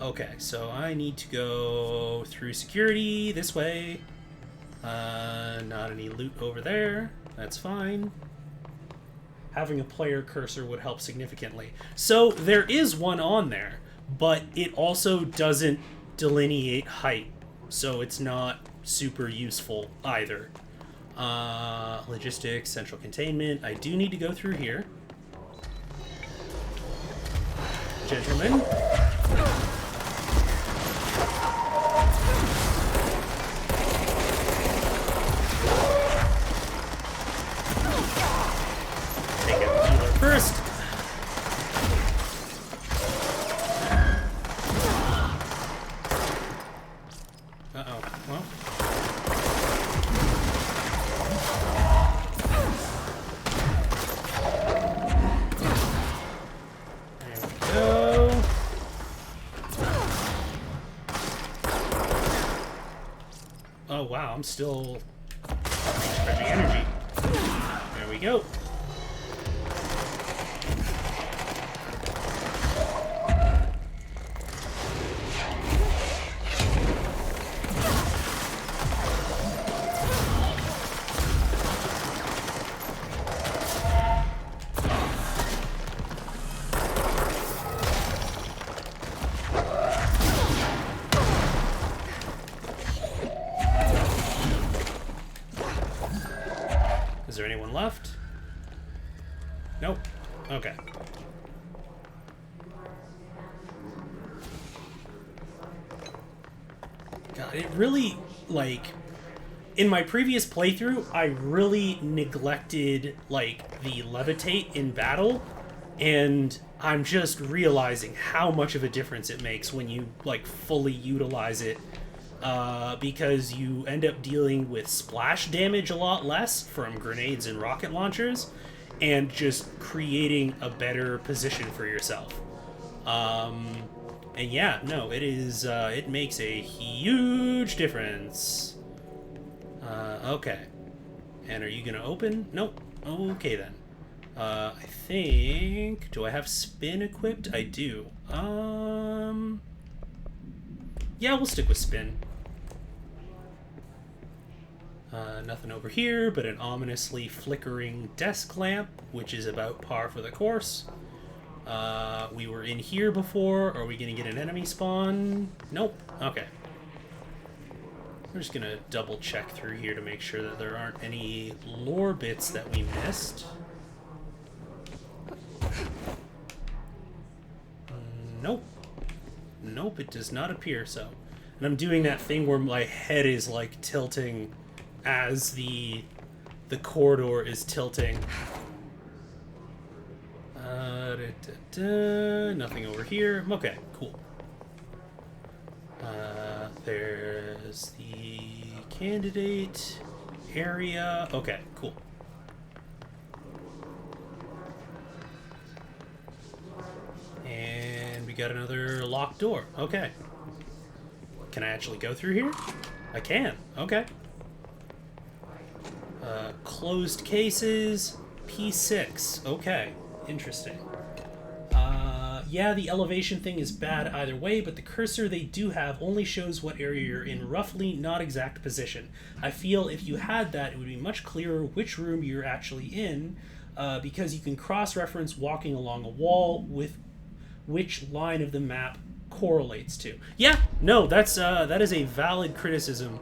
Okay, so I need to go through security this way. Not any loot over there. That's fine. Having a player cursor would help significantly. So there is one on there, but it also doesn't delineate height, so it's not super useful either. Logistics, central containment. I do need to go through here. Gentlemen. Take out the healer first. I'm still spreading energy. There we go. Is there anyone left? Nope. Okay. God, it really, like, in my previous playthrough, I really neglected, like, the levitate in battle, and I'm just realizing how much of a difference it makes when you, like, fully utilize it, because you end up dealing with splash damage a lot less from grenades and rocket launchers, and just creating a better position for yourself. And yeah, no, it is, it makes a huge difference. Okay. And are you gonna open? Nope. Okay then. I think... Do I have spin equipped? I do. Yeah, we'll stick with spin. Nothing over here, but an ominously flickering desk lamp, which is about par for the course. We were in here before. Are we gonna get an enemy spawn? Nope. Okay. We're just gonna double check through here to make sure that there aren't any lore bits that we missed. Nope. Nope, it does not appear so. And I'm doing that thing where my head is like tilting as the corridor is tilting. Nothing over here. Okay, cool. There's the candidate area. Okay, cool. And we got another locked door. Okay. Can I actually go through here? I can. Okay. Closed cases. P6. Okay. Interesting. Yeah, the elevation thing is bad either way, but the cursor they do have only shows what area you're in roughly, not exact position. I feel if you had that, it would be much clearer which room you're actually in, because you can cross-reference walking along a wall with which line of the map correlates to. Yeah, no, that is a valid criticism.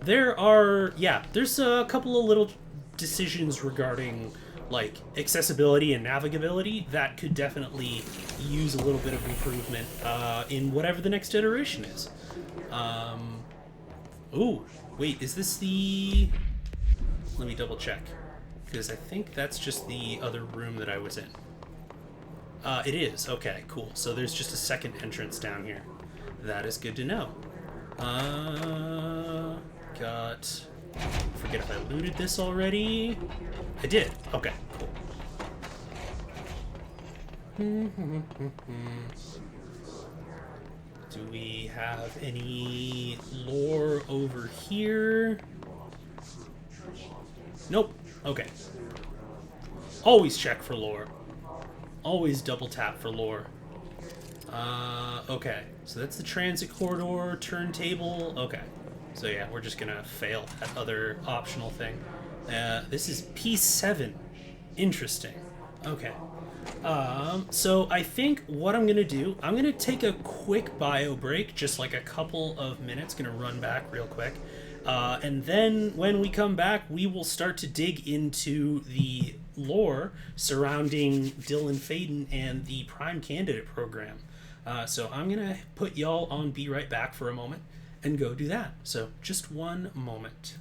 There's a couple of little decisions regarding like accessibility and navigability that could definitely use a little bit of improvement in whatever the next iteration is. Ooh, wait, is this the... Let me double check, because I think that's just the other room that I was in. It is. Okay, cool. So there's just a second entrance down here. That is good to know. Got... Forget if I looted this already. I did. Okay, cool. Do we have any lore over here? Nope. Okay. Always check for lore. Always double tap for lore. Okay. So that's the transit corridor, turntable. Okay. So yeah, we're just gonna fail that other optional thing. This is P7. Interesting. Okay. So I think what I'm gonna do, I'm gonna take a quick bio break, just like a couple of minutes, gonna run back real quick. And then when we come back, we will start to dig into the lore surrounding Dylan Faden and the Prime Candidate program. So I'm gonna put y'all on Be Right Back for a moment and go do that. So just one moment.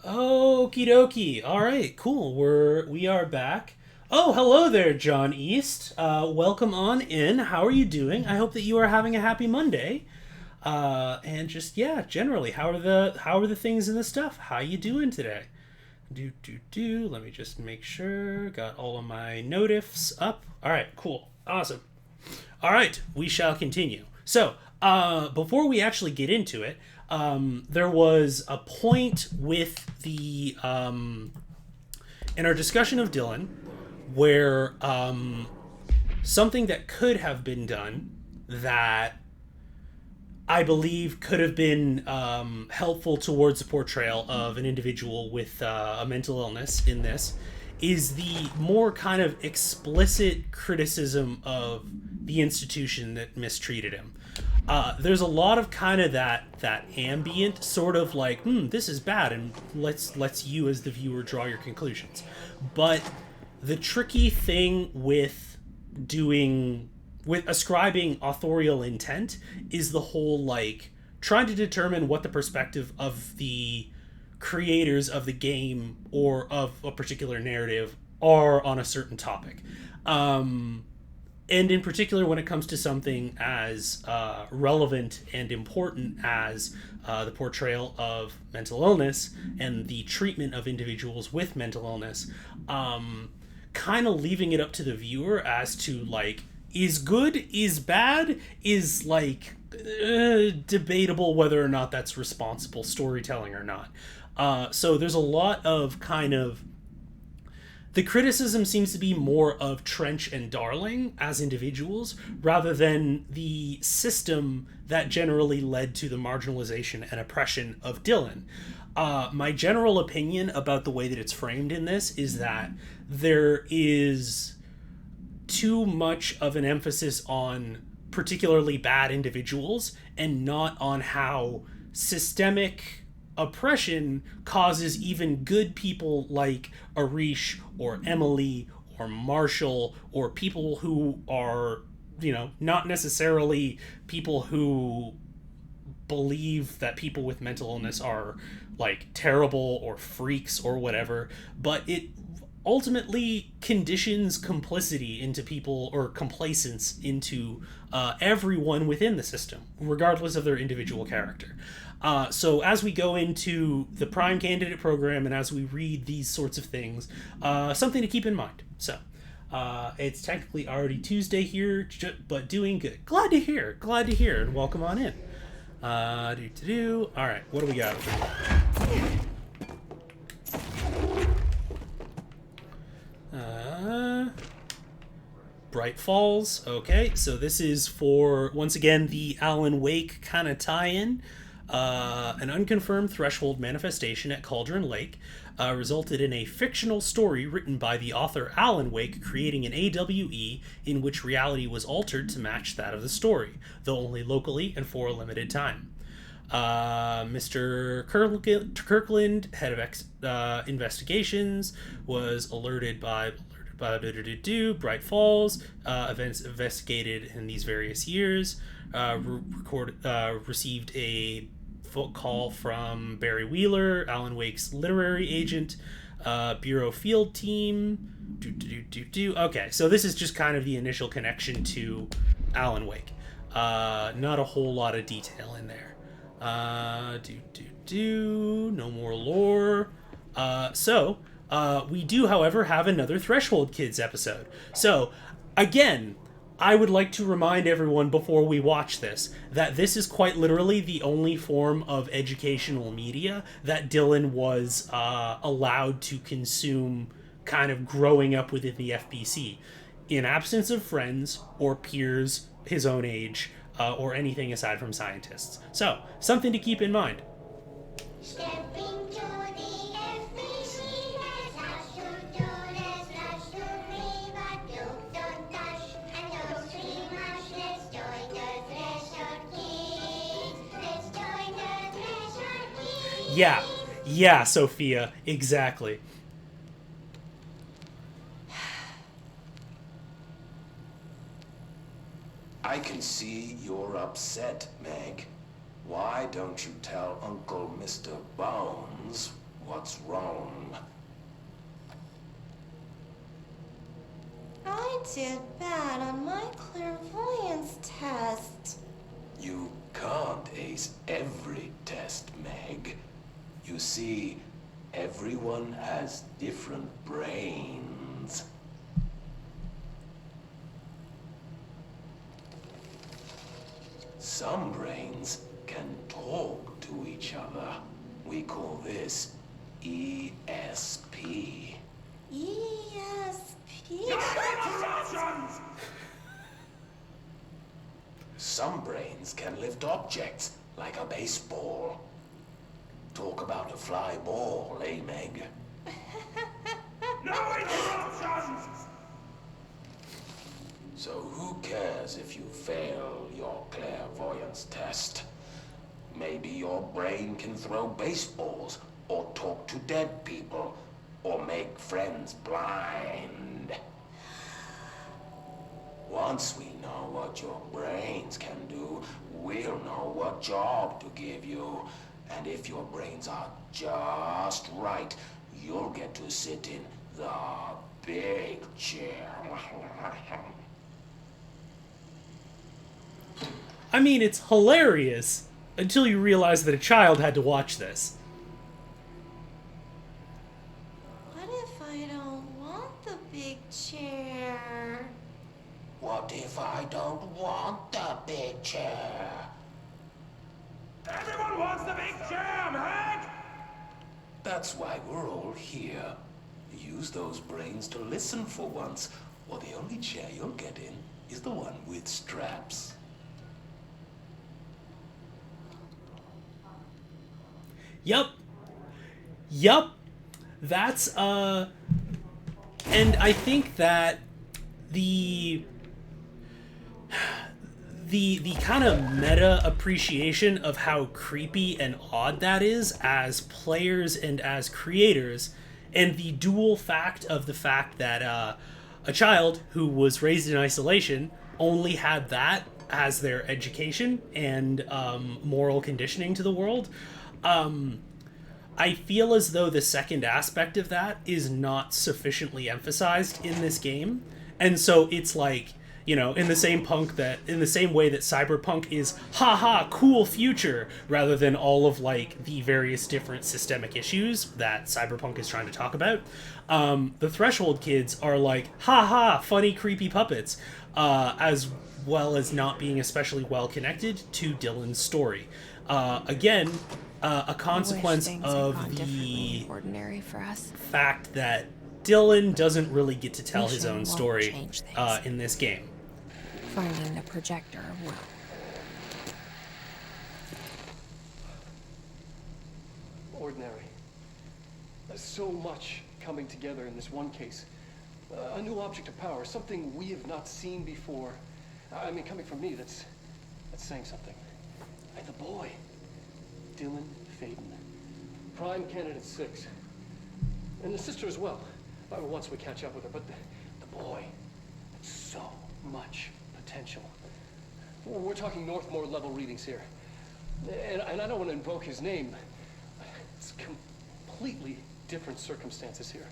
Okie dokie. All right, cool. We are back. Oh, hello there, John East. Welcome on in. How are you doing? I hope that you are having a happy Monday. And just yeah, generally, how are the things and the stuff? How you doing today? Do. Let me just make sure. Got all of my notifs up. All right, cool, awesome. All right, we shall continue. So, before we actually get into it, there was a point with in our discussion of Dylan where something that could have been done that I believe could have been helpful towards the portrayal of an individual with a mental illness in this is the more kind of explicit criticism of the institution that mistreated him. There's a lot of kind of that ambient sort of like, this is bad, and let's you as the viewer draw your conclusions. But the tricky thing with ascribing authorial intent is the whole like trying to determine what the perspective of the creators of the game or of a particular narrative are on a certain topic. And in particular, when it comes to something as relevant and important as the portrayal of mental illness and the treatment of individuals with mental illness, kind of leaving it up to the viewer as to like, is good, is bad, is like debatable whether or not that's responsible storytelling or not. So there's a lot of kind of the criticism seems to be more of Trench and Darling as individuals rather than the system that generally led to the marginalization and oppression of Dylan. My general opinion about the way that it's framed in this is that there is too much of an emphasis on particularly bad individuals and not on how systemic oppression causes even good people like Arish or Emily or Marshall or people who are, not necessarily people who believe that people with mental illness are like terrible or freaks or whatever, but it ultimately conditions complicity into people or complacence into everyone within the system, regardless of their individual character. So as we go into the Prime Candidate program and as we read these sorts of things, something to keep in mind. So it's technically already Tuesday here, but doing good. Glad to hear, and welcome on in. All right, what do we got? Bright Falls. Okay, so this is for, once again, the Alan Wake kind of tie-in. An unconfirmed threshold manifestation at Cauldron Lake resulted in a fictional story written by the author Alan Wake creating an AWE in which reality was altered to match that of the story, though only locally and for a limited time. Mr. Kirkland, head of investigations, was alerted by Bright Falls, events investigated in these various years, received a phone call from Barry Wheeler, Alan Wake's literary agent, Bureau field team. Okay, so this is just kind of the initial connection to Alan Wake. Not a whole lot of detail in there. No more lore. So we do, however, have another Threshold Kids episode. So, again, I would like to remind everyone before we watch this that this is quite literally the only form of educational media that Dylan was allowed to consume kind of growing up within the FBC, in absence of friends or peers his own age or anything aside from scientists. So, something to keep in mind. Yeah, Sophia, exactly. I can see you're upset, Meg. Why don't you tell Uncle Mr. Bones What's wrong? I did bad on my clairvoyance test. You can't ace every test, Meg. You see, everyone has different brains. Some brains can talk to each other. We call this ESP. ESP? Some brains can lift objects, like a baseball. Talk about a fly ball, eh, Meg? No interruptions! So who cares if you fail your clairvoyance test? Maybe your brain can throw baseballs, or talk to dead people, or make friends blind. Once we know what your brains can do, we'll know what job to give you. And if your brains are just right, you'll get to sit in the big chair. I mean, it's hilarious until you realize that a child had to watch this. What if I don't want the big chair? What if I don't want the big chair? Everyone wants the big chair, Meg! That's why we're all here. Use those brains to listen for once, or the only chair you'll get in is the one with straps. Yup. That's, and I think that the kind of meta appreciation of how creepy and odd that is as players and as creators, and the dual fact of the fact that a child who was raised in isolation only had that as their education and moral conditioning to the world. I feel as though the second aspect of that is not sufficiently emphasized in this game. And so it's like, you know, in the same way that Cyberpunk is haha cool future, rather than all of like the various different systemic issues that Cyberpunk is trying to talk about. The Threshold kids are like haha funny creepy puppets, as well as not being especially well connected to Dylan's story. Again, a consequence of the ordinary for us. fact that Dylan doesn't really get to tell his own story in this game. Finding the projector will. Ordinary. There's so much coming together in this one case. A new object of power, something we have not seen before. I mean, coming from me, that's saying something. And the boy, Dylan Faden, prime candidate 6, and the sister as well. Once we catch up with her, but the boy, so much potential. We're talking Northmore level readings here, and I don't want to invoke his name. It's completely different circumstances here.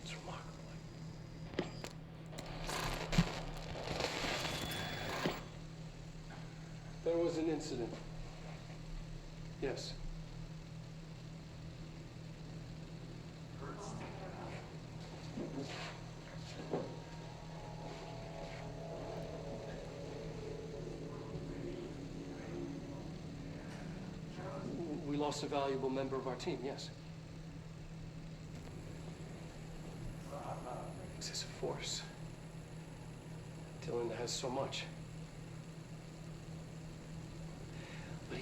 It's remarkable. There was an incident. Yes. We lost a valuable member of our team, yes. It's his force. Dylan has so much. But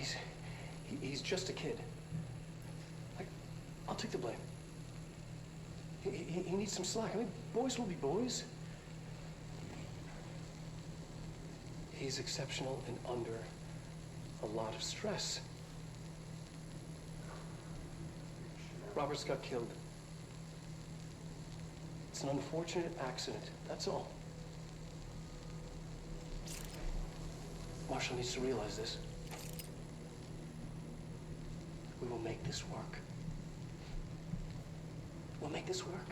he's just a kid. I'll take the blame. He needs some slack. I mean, boys will be boys. He's exceptional and under a lot of stress. Robert's got killed. It's an unfortunate accident, that's all. Marshall needs to realize this. We will make this work. We'll make this work.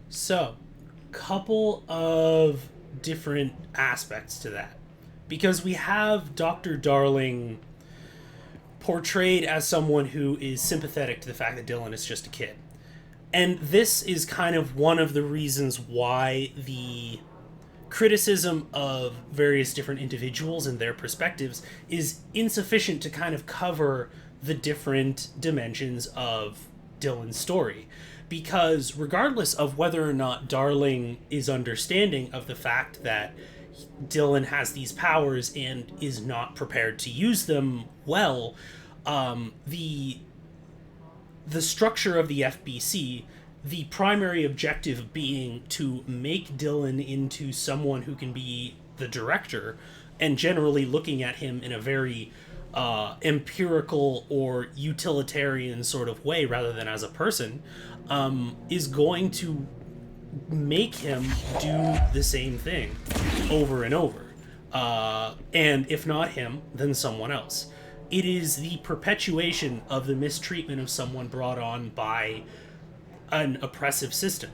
So, couple of different aspects to that. Because we have Dr. Darling portrayed as someone who is sympathetic to the fact that Dylan is just a kid. And this is kind of one of the reasons why the criticism of various different individuals and their perspectives is insufficient to kind of cover the different dimensions of Dylan's story. Because regardless of whether or not Darling is understanding of the fact that Dylan has these powers and is not prepared to use them well, the structure of the FBC, the primary objective being to make Dylan into someone who can be the director, and generally looking at him in a very empirical or utilitarian sort of way rather than as a person, is going to make him do the same thing over and over. And if not him, then someone else. It is the perpetuation of the mistreatment of someone brought on by an oppressive system.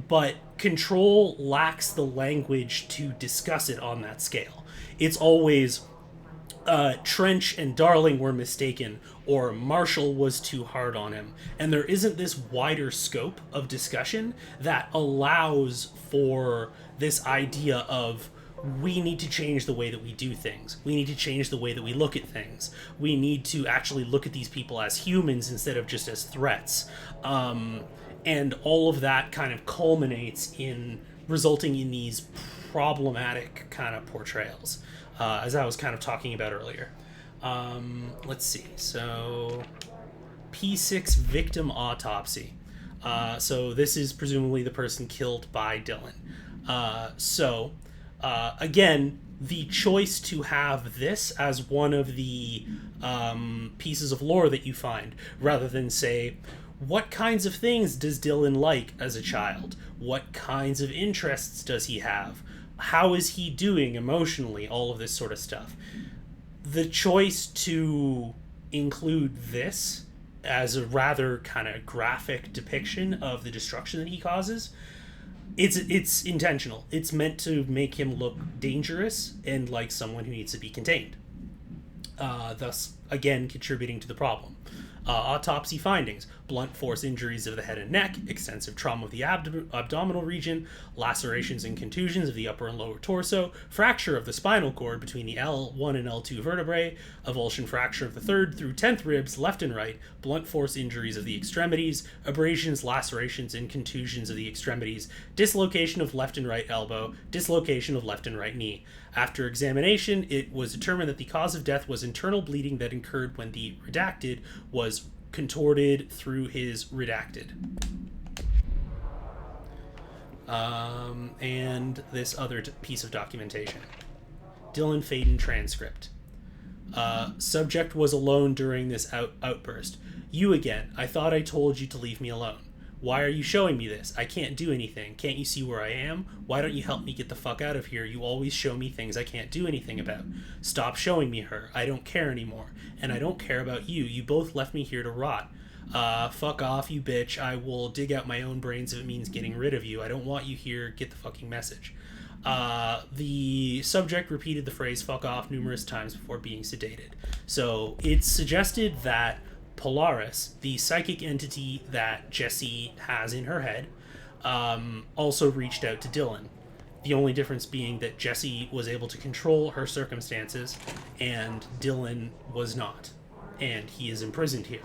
But Control lacks the language to discuss it on that scale. It's always Trench and Darling were mistaken, or Marshall was too hard on him. And there isn't this wider scope of discussion that allows for this idea of we need to change the way that we do things. We need to change the way that we look at things. We need to actually look at these people as humans instead of just as threats. And all of that kind of culminates in resulting in these problematic kind of portrayals, as I was kind of talking about earlier. Let's see. So, P6 victim autopsy. So this is presumably the person killed by Dylan. Again, the choice to have this as one of the pieces of lore that you find, rather than say, what kinds of things does Dylan like as a child? What kinds of interests does he have? How is he doing emotionally? All of this sort of stuff. The choice to include this as a rather kind of graphic depiction of the destruction that he causes, it's intentional. It's meant to make him look dangerous and like someone who needs to be contained. Thus, again, contributing to the problem. Autopsy findings: blunt force injuries of the head and neck, extensive trauma of the abdominal region, lacerations and contusions of the upper and lower torso, fracture of the spinal cord between the L1 and L2 vertebrae, avulsion fracture of the 3rd through 10th ribs, left and right, blunt force injuries of the extremities, abrasions, lacerations, and contusions of the extremities, dislocation of left and right elbow, dislocation of left and right knee. After examination, it was determined that the cause of death was internal bleeding that occurred when the redacted was contorted through his redacted. And this other piece of documentation. Dylan Faden transcript. Subject was alone during this outburst. You again. I thought I told you to leave me alone. Why are you showing me this? I can't do anything. Can't you see where I am? Why don't you help me get the fuck out of here? You always show me things I can't do anything about. Stop showing me her. I don't care anymore. And I don't care about you. You both left me here to rot. Fuck off, you bitch. I will dig out my own brains if it means getting rid of you. I don't want you here. Get the fucking message. The subject repeated the phrase fuck off numerous times before being sedated. So it's suggested that Polaris, the psychic entity that Jessie has in her head, also reached out to Dylan. The only difference being that Jessie was able to control her circumstances and Dylan was not. And he is imprisoned here.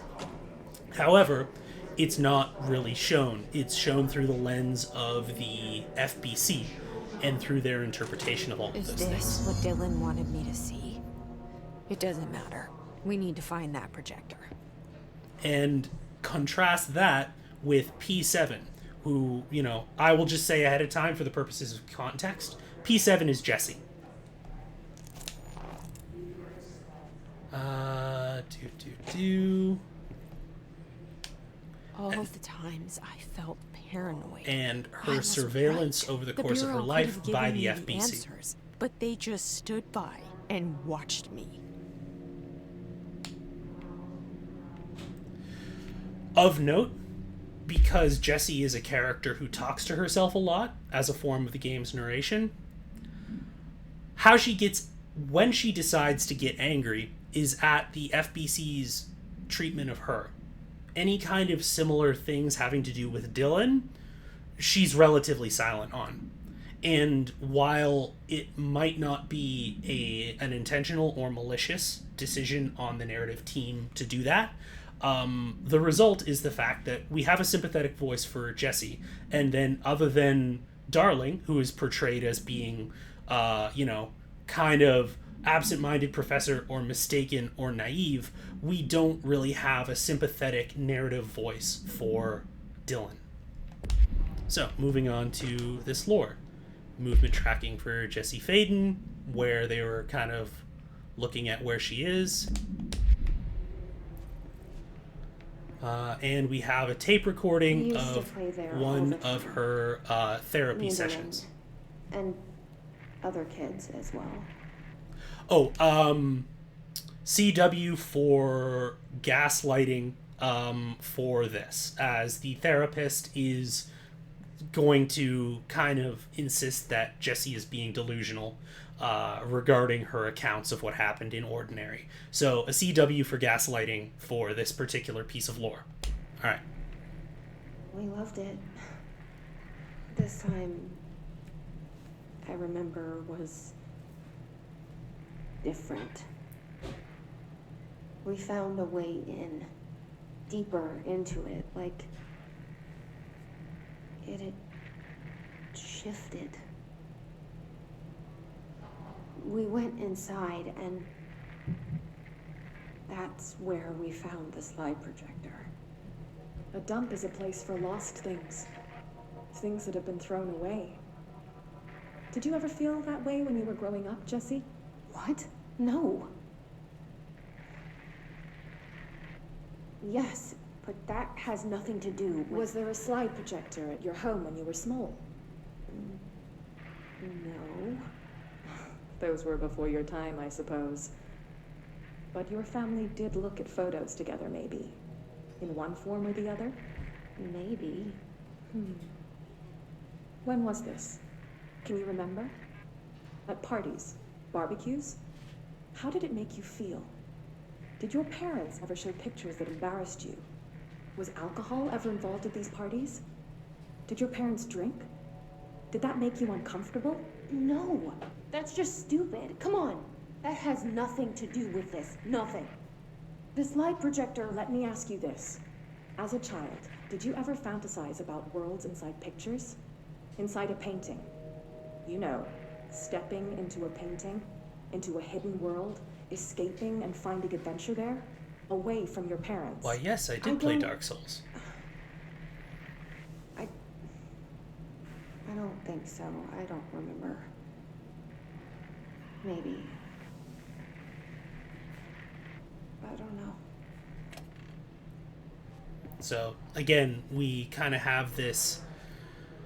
However, it's not really shown. It's shown through the lens of the FBC and through their interpretation of all of those things. Is this what Dylan wanted me to see? It doesn't matter. We need to find that projector. And contrast that with P7, who, I will just say ahead of time for the purposes of context, P7 is Jessie. All of the times I felt paranoid. And her surveillance over the course of her life by the FBC. Answers, but they just stood by and watched me. Of note, because Jessie is a character who talks to herself a lot as a form of the game's narration, how she gets, when she decides to get angry, is at the FBC's treatment of her. Any kind of similar things having to do with Dylan, she's relatively silent on. And while it might not be an intentional or malicious decision on the narrative team to do that, the result is the fact that we have a sympathetic voice for Jessie, and then other than Darling, who is portrayed as being, kind of absent-minded professor or mistaken or naive, we don't really have a sympathetic narrative voice for Dylan. So, moving on to this lore. Movement tracking for Jessie Faden, where they were kind of looking at where she is. And we have a tape recording of one of her therapy sessions. And other kids as well. Oh, CW for gaslighting for this, as the therapist is going to kind of insist that Jessie is being delusional regarding her accounts of what happened in Ordinary. So a CW for gaslighting for this particular piece of lore. All right. We loved it. This time, I remember, was different. We found a way in, deeper into it, like it had shifted. We went inside, and that's where we found the slide projector. A dump is a place for lost things. Things that have been thrown away. Did you ever feel that way when you were growing up, Jessie? What? No. Yes, but that has nothing to do with... Was there a slide projector at your home when you were small? No. Those were before your time, I suppose. But your family did look at photos together, maybe. In one form or the other? Maybe. When was this? Can you remember? At parties? Barbecues? How did it make you feel? Did your parents ever show pictures that embarrassed you? Was alcohol ever involved at these parties? Did your parents drink? Did that make you uncomfortable? No, that's just stupid. Come on. That has nothing to do with this. Nothing. The slide projector, let me ask you this. As a child, did you ever fantasize about worlds inside pictures? Inside a painting? You know, stepping into a painting, into a hidden world, escaping and finding adventure there, away from your parents. Why, yes, I did play Dark Souls. I don't think so. I don't remember. Maybe. I don't know. So, again, we kind of have this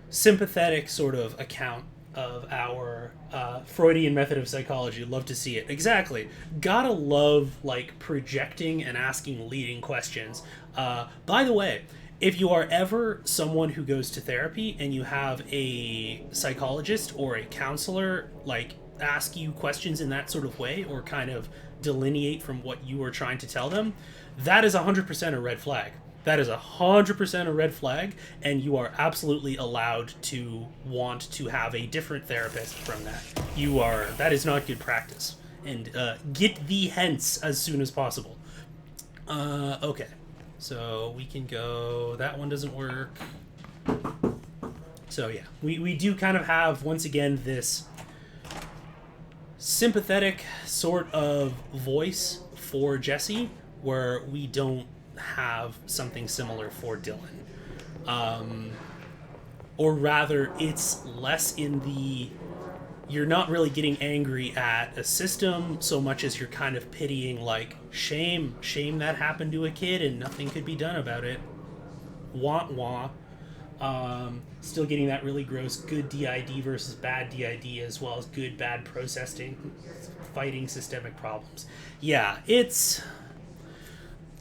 sympathetic sort of account of our Freudian method of psychology. Love to see it. Exactly. Gotta love, like, projecting and asking leading questions. By the way, if you are ever someone who goes to therapy and you have a psychologist or a counselor, like, ask you questions in that sort of way or kind of delineate from what you are trying to tell them, that is 100% a red flag. That is 100% a red flag, and you are absolutely allowed to want to have a different therapist from that. That is not good practice. And get thee hence as soon as possible. Okay. So we can go, that one doesn't work. So yeah, we do kind of have, once again, this sympathetic sort of voice for Jessie, where we don't have something similar for Dylan. Or rather, it's less in the, you're not really getting angry at a system so much as you're kind of pitying, like, shame that happened to a kid and nothing could be done about it. Wah wah. Still getting that really gross good DID versus bad DID, as well as good bad processing, fighting systemic problems. Yeah, it's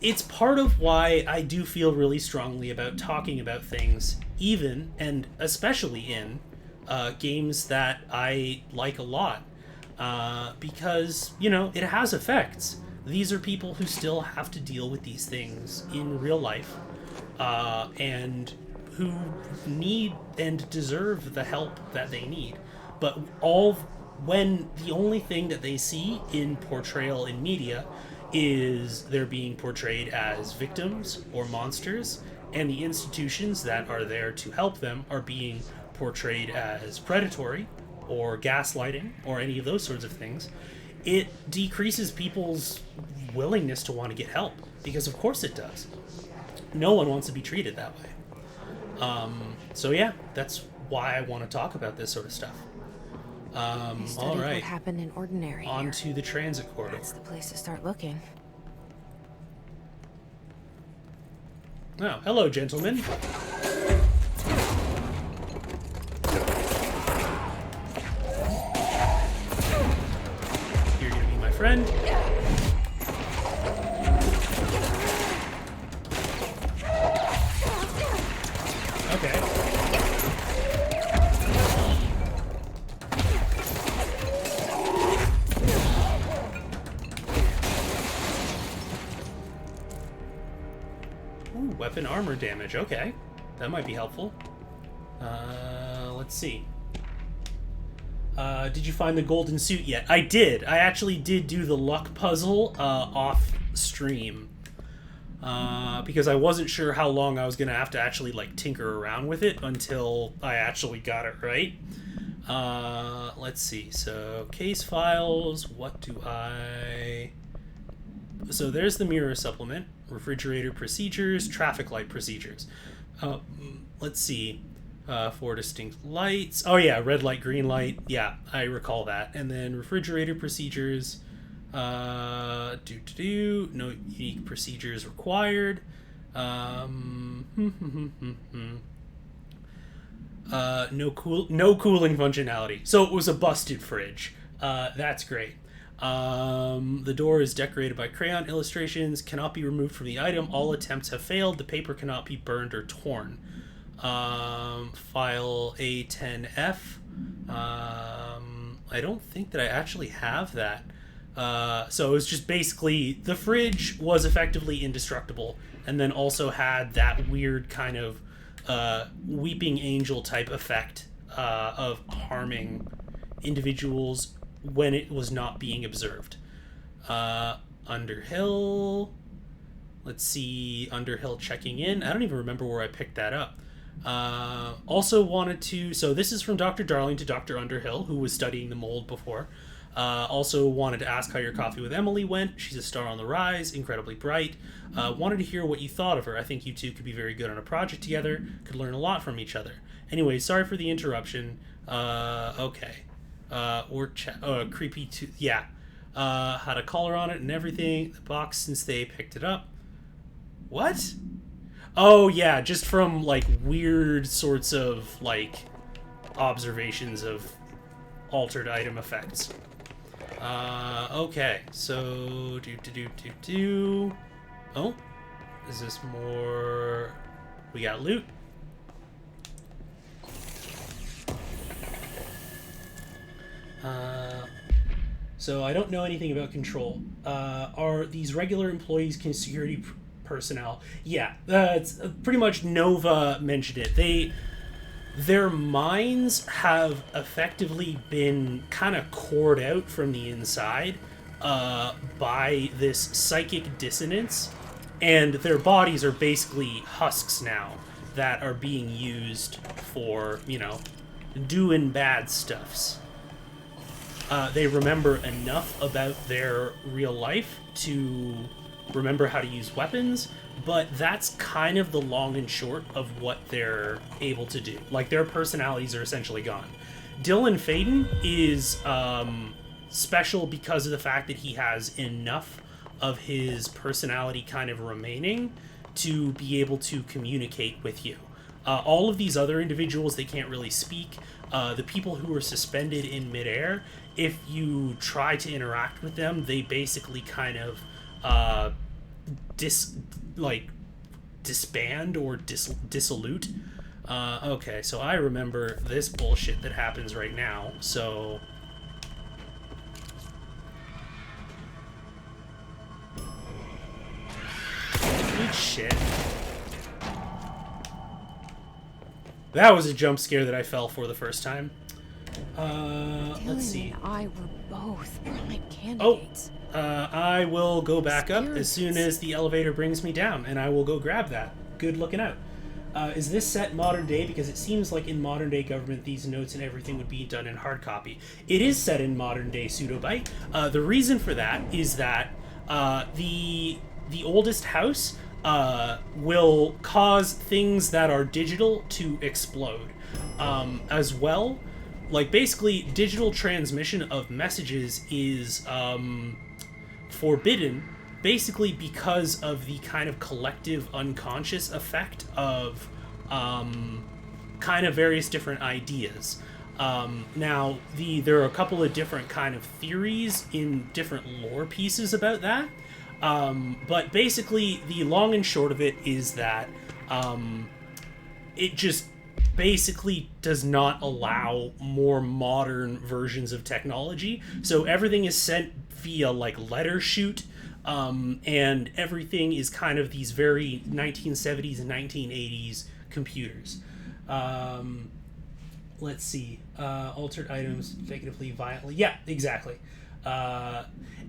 it's part of why I do feel really strongly about talking about things, even and especially in games that I like a lot, because, you know, it has effects. These are people who still have to deal with these things in real life, and who need and deserve the help that they need. But when the only thing that they see in portrayal in media is they're being portrayed as victims or monsters, and the institutions that are there to help them are being portrayed as predatory or gaslighting or any of those sorts of things, it decreases people's willingness to want to get help, because of course it does. No one wants to be treated that way. So yeah, that's why I want to talk about this sort of stuff. All right. What happened in Ordinary? On to the transit corridor. That's the place to start looking. Oh, hello, gentlemen. You're gonna be my friend. Okay. Ooh, weapon armor damage. Okay. That might be helpful. Let's see. Did you find the golden suit yet? I did. I actually did do the luck puzzle off stream. Because I wasn't sure how long I was going to have to actually, like, tinker around with it until I actually got it right. Let's see. So, case files. What do I... So, there's the mirror supplement. Refrigerator procedures. Traffic light procedures. Let's see. 4 distinct lights. Oh, yeah. Red light, green light. Yeah, I recall that. And then refrigerator procedures... no unique procedures required. No cooling functionality. So it was a busted fridge. That's great. The door is decorated by crayon illustrations, cannot be removed from the item. All attempts have failed. The paper cannot be burned or torn. File A10F. I don't think that I actually have that. So it was just basically the fridge was effectively indestructible, and then also had that weird kind of weeping angel type effect of harming individuals when it was not being observed. Underhill. Let's see. Underhill checking in. I don't even remember where I picked that up. Also wanted to... So this is from Dr. Darling to Dr. Underhill, who was studying the mold before. Also wanted to ask how your coffee with Emily went. She's a star on the rise, incredibly bright. Wanted to hear what you thought of her. I think you two could be very good on a project together, could learn a lot from each other. Anyway, sorry for the interruption. Okay. Creepy too. Yeah. Had a collar on it and everything. The box since they picked it up. What? Oh, yeah, just from, like, weird sorts of, like, observations of altered item effects. Okay, so oh, is this more? We got loot. So I don't know anything about control. Are these regular employees security personnel? Yeah, it's pretty much Nova mentioned it. Their minds have effectively been kind of cored out from the inside by this psychic dissonance, and their bodies are basically husks now that are being used for, you know, doing bad stuffs. They remember enough about their real life to remember how to use weapons, but that's kind of the long and short of what they're able to do. Like, their personalities are essentially gone. Dylan Faden is special because of the fact that he has enough of his personality kind of remaining to be able to communicate with you. All of these other individuals, they can't really speak. The people who are suspended in midair, if you try to interact with them, they basically kind of disband or dissolute. Okay, so I remember this bullshit that happens right now, so... Eat shit. That was a jump scare that I fell for the first time. Let's see. Dylan and I were both prime candidates. I will go back up as soon as the elevator brings me down, and I will go grab that. Good looking out. Is this set modern day? Because it seems like in modern day government, these notes and everything would be done in hard copy. It is set in modern day Pseudobyte. The reason for that is that the oldest house will cause things that are digital to explode. As well, like basically digital transmission of messages is forbidden, basically because of the kind of collective unconscious effect of kind of various different ideas. Now, there are a couple of different kind of theories in different lore pieces about that. But basically, the long and short of it is that it just basically does not allow more modern versions of technology. So everything is sent via like letter shoot, and everything is kind of these very 1970s and 1980s computers. Let's see. Altered items, figuratively, violently. Yeah, exactly.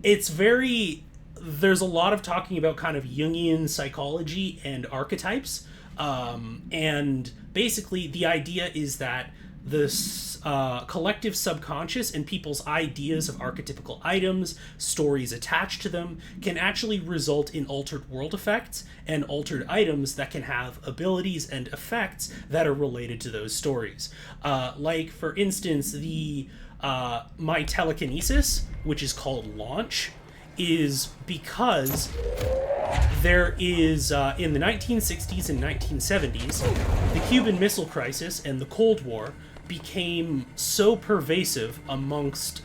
It's very... There's a lot of talking about kind of Jungian psychology and archetypes. And basically the idea is that this collective subconscious and people's ideas of archetypical items, stories attached to them, can actually result in altered world effects and altered items that can have abilities and effects that are related to those stories. Like, for instance, my telekinesis, which is called Launch, is because there is, in the 1960s and 1970s, the Cuban Missile Crisis and the Cold War became so pervasive amongst,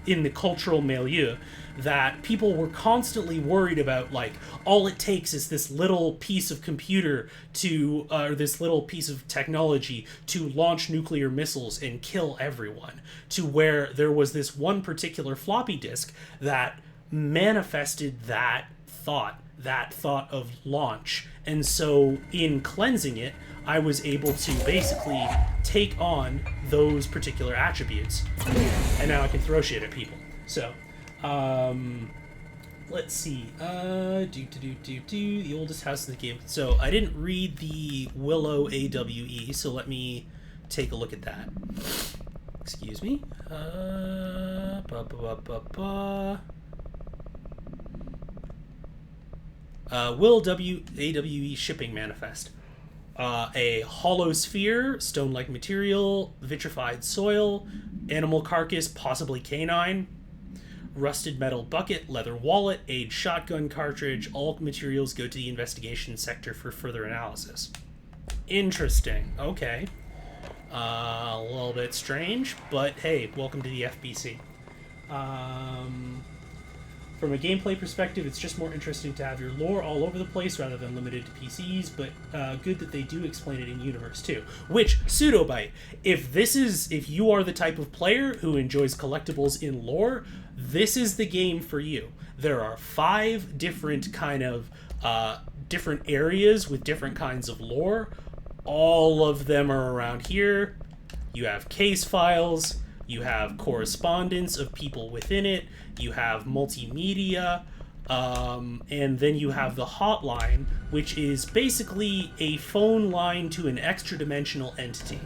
in the cultural milieu, that people were constantly worried about, like, all it takes is this little piece of computer to, or this little piece of technology to launch nuclear missiles and kill everyone, to where there was this one particular floppy disk that manifested that thought of launch. And so in cleansing it, I was able to basically take on those particular attributes, and now I can throw shit at people. So let's see. The oldest house in the game. So I didn't read the Willow AWE, so let me take a look at that. Excuse me. Will AWE shipping manifest. A hollow sphere, stone-like material, vitrified soil, animal carcass, possibly canine, rusted metal bucket, leather wallet, aged shotgun cartridge. All materials go to the investigation sector for further analysis. Interesting. Okay. A little bit strange, but hey, welcome to the FBC. From a gameplay perspective, it's just more interesting to have your lore all over the place rather than limited to PCs, but good that they do explain it in universe too. Which, Pseudobyte, if you are the type of player who enjoys collectibles in lore, this is the game for you. There are 5 different kind of different areas with different kinds of lore. All of them are around here. You have case files. You have correspondence of people within it. You have multimedia. And then you have the hotline, which is basically a phone line to an extra-dimensional entity,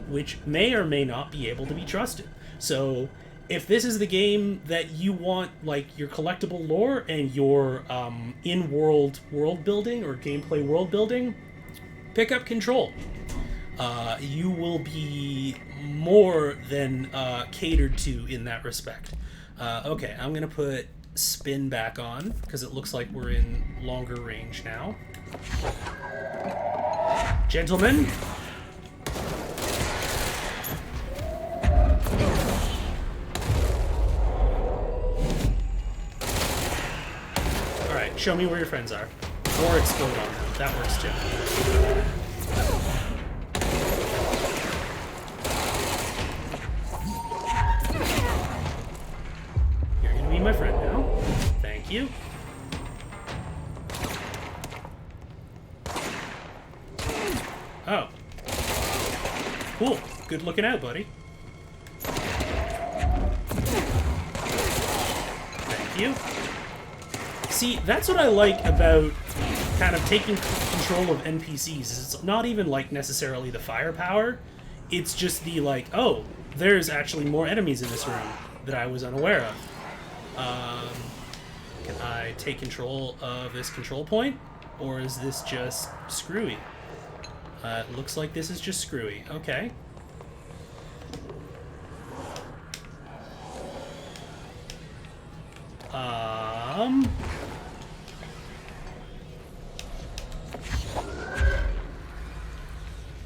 which may or may not be able to be trusted. So if this is the game that you want, like, your collectible lore and your in-world world building or gameplay world building, pick up Control. You will be more than catered to in that respect. Okay, I'm going to put spin back on because it looks like we're in longer range now. Gentlemen. Alright, show me where your friends are. Or explode on them. That works too. You're gonna be my friend now. Thank you. Oh. Cool. Good looking out, buddy. Thank you. See, that's what I like about kind of taking control of NPCs. Is it's not even, like, necessarily the firepower. It's just the, like, oh, there's actually more enemies in this room that I was unaware of. Can I take control of this control point? Or is this just screwy? It looks like this is just screwy. Okay.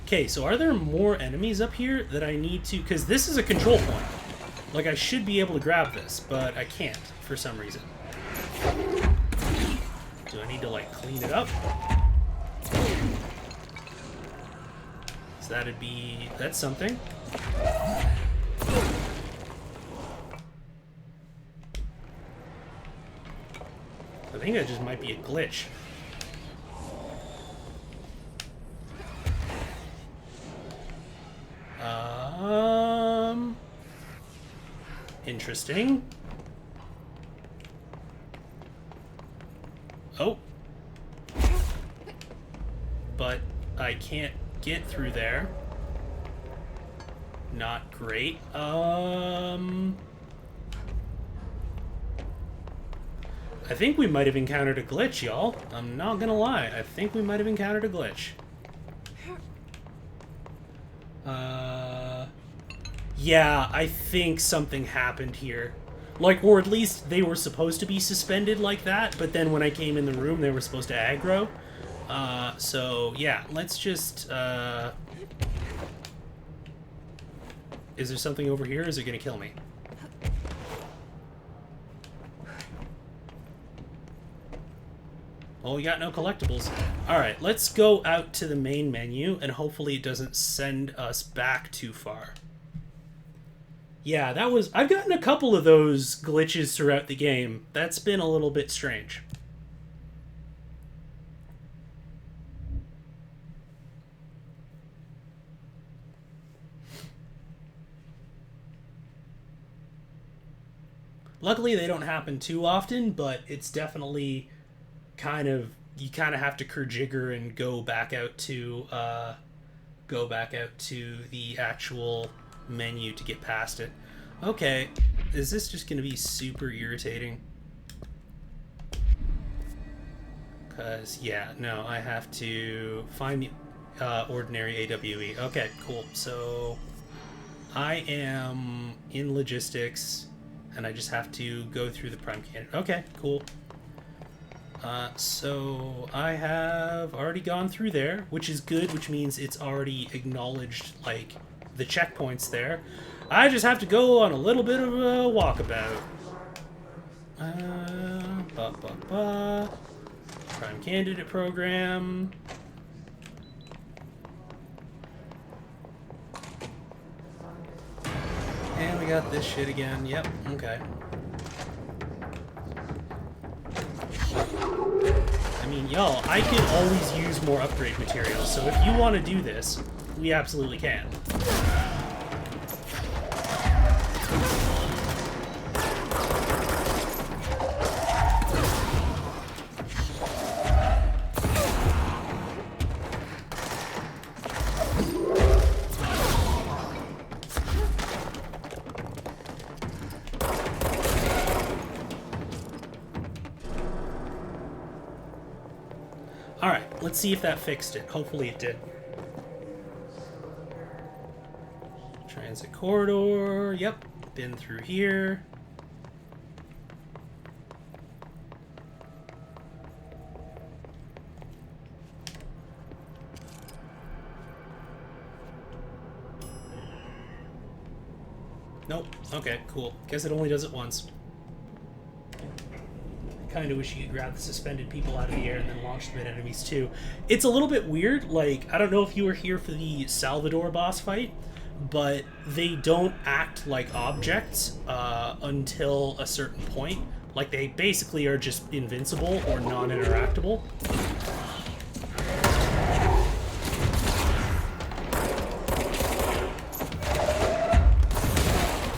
Okay, so are there more enemies up here that I need to... Because this is a control point. Like, I should be able to grab this, but I can't for some reason. Do I need to, like, clean it up? So that'd be... That's something. I think that just might be a glitch. Interesting. Oh. But I can't get through there. Not great. I think we might have encountered a glitch, y'all. I'm not gonna lie. I think we might have encountered a glitch. Yeah, I think something happened here. Like, or at least they were supposed to be suspended like that, but then when I came in the room, they were supposed to aggro. So, yeah, let's just, Is there something over here, or is it gonna kill me? Oh, we got no collectibles. Alright, let's go out to the main menu, and hopefully it doesn't send us back too far. Yeah, that was... I've gotten a couple of those glitches throughout the game. That's been a little bit strange. Luckily, they don't happen too often, but it's definitely kind of... You kind of have to kerjigger and go back out to the actual menu to get past it. Okay, is this just going to be super irritating? Because, yeah, no, I have to find the ordinary AWE. Okay, cool. So, I am in logistics, and I just have to go through the prime candidate. Okay, cool. So I have already gone through there, which is good, which means it's already acknowledged, like, the checkpoints there. I just have to go on a little bit of a walkabout. Prime candidate program. And we got this shit again. Yep, okay. I mean, y'all, I could always use more upgrade materials, so if you want to do this, we absolutely can. Alright, let's see if that fixed it. Hopefully it did. Transit corridor. Yep, been through here. Nope. Okay, cool. Guess it only does it once. kind of wish you could grab the suspended people out of the air and then launch them at enemies too. It's a little bit weird. Like, I don't know if you were here for the Salvador boss fight, but they don't act like objects until a certain point. Like, they basically are just invincible or non-interactable.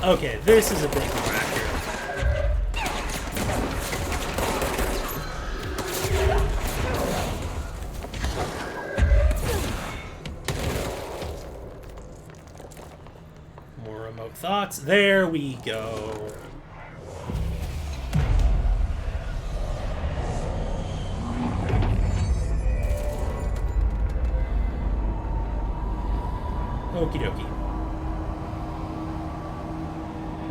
Okay, this is a bit more accurate. More remote thoughts. There we go. Okie dokie.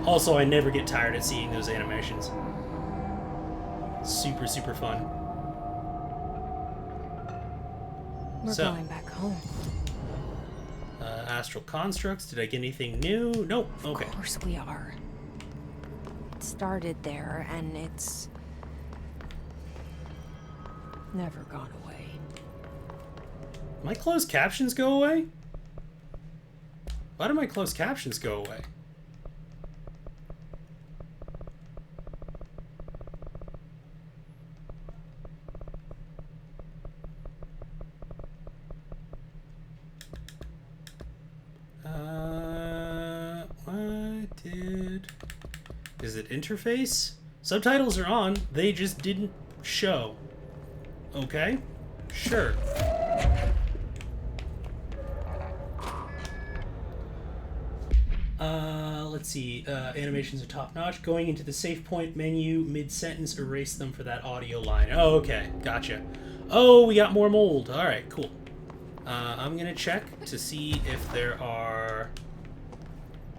Also, I never get tired of seeing those animations. Super, super fun. We're going back home. Astral constructs. Did I get anything new? Nope. Okay. Of course we are. It started there, and it's never gone away. My closed captions go away? Why do my closed captions go away? Is it interface? Subtitles are on, they just didn't show. Okay, sure. Let's see, animations are top-notch. Going into the save point menu, mid-sentence, erase them for that audio line. Oh, okay, gotcha. Oh, we got more mold. Alright, cool. I'm gonna check to see if there are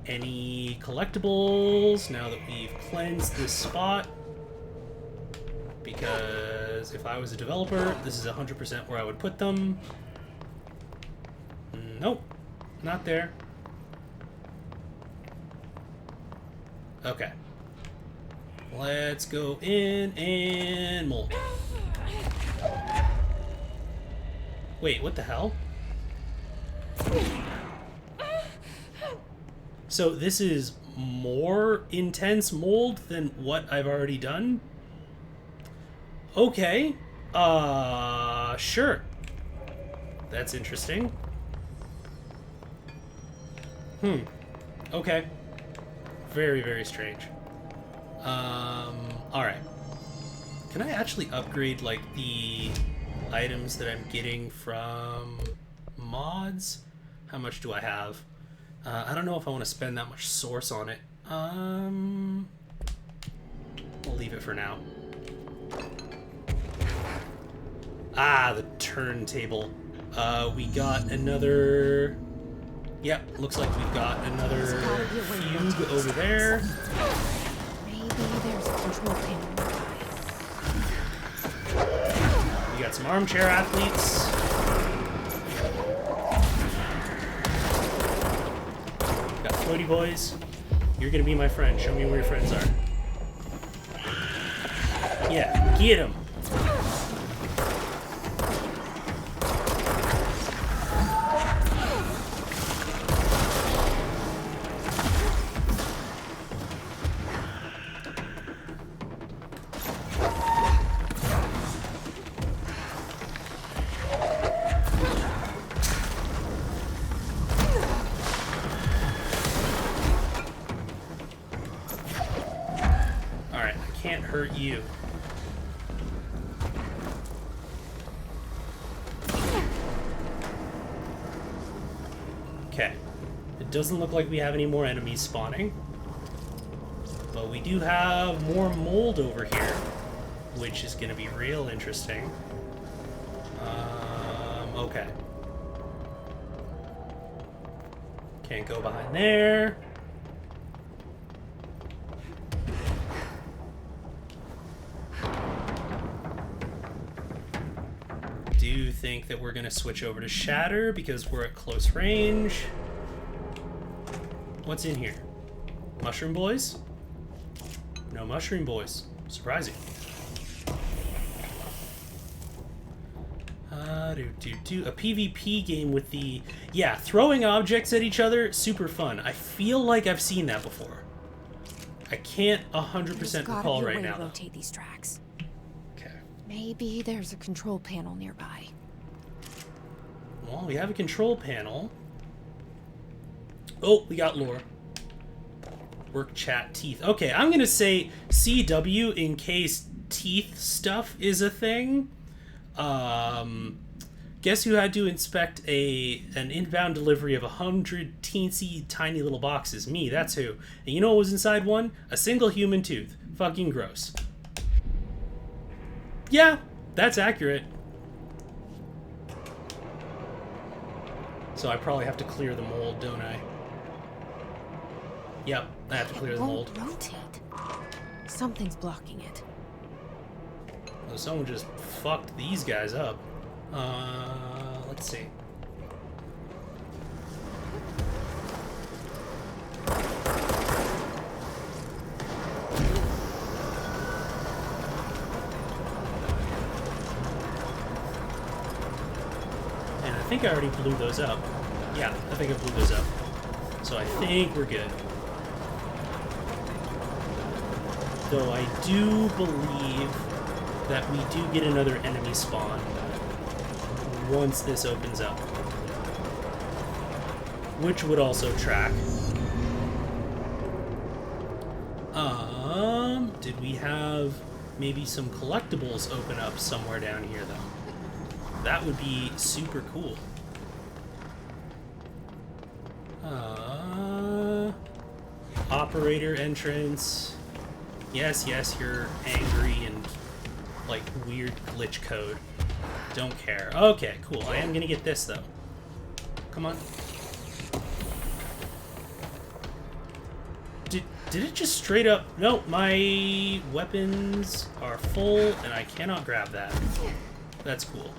any collectibles now that we've cleansed this spot. Because if I was a developer, this is 100% where I would put them. Nope, not there. Okay. Let's go in and mold. Wait, what the hell? So this is more intense mold than what I've already done? Okay. Sure. That's interesting. Okay. Very, very strange. Alright. Can I actually upgrade, like, the items that I'm getting from mods? How much do I have? I don't know if I want to spend that much source on it. We'll leave it for now. Ah, the turntable. We got another... Yep, looks like we've got another fugue over there. Maybe there's a control panel. We got some armchair athletes. Got floaty boys. You're gonna be my friend. Show me where your friends are. Yeah, get them. Hurt you. Okay. It doesn't look like we have any more enemies spawning. But we do have more mold over here, which is going to be real interesting. Okay. Can't go behind there. Do think that we're gonna switch over to Shatter because we're at close range. What's in here? Mushroom boys? No mushroom boys. Surprising. A PvP game with the... Yeah, throwing objects at each other, super fun. I feel like I've seen that before. I can't 100% recall right now, though. Rotate these tracks. Okay. Maybe there's a control panel nearby. Well, we have a control panel. Oh, we got lore. Work, chat, teeth. Okay, I'm gonna say CW in case teeth stuff is a thing. Guess who had to inspect an inbound delivery of 100 teensy tiny little boxes? Me, that's who. And you know what was inside one? A single human tooth. Fucking gross. Yeah, that's accurate. So I probably have to clear the mold, don't I? Yep, I have to clear the mold. It won't rotate. Something's blocking it. Oh, someone just fucked these guys up. Let's see. And I think I already blew those up. Yeah, I think I blew those up. So I think we're good. Though I do believe that we do get another enemy spawn once this opens up. Which would also track. Did we have maybe some collectibles open up somewhere down here, though? That would be super cool. Operator entrance. Yes, you're angry and like weird glitch code. Don't care. Okay, cool. I am gonna get this though. Come on. Did it just straight up... No, my weapons are full and I cannot grab that. That's cool.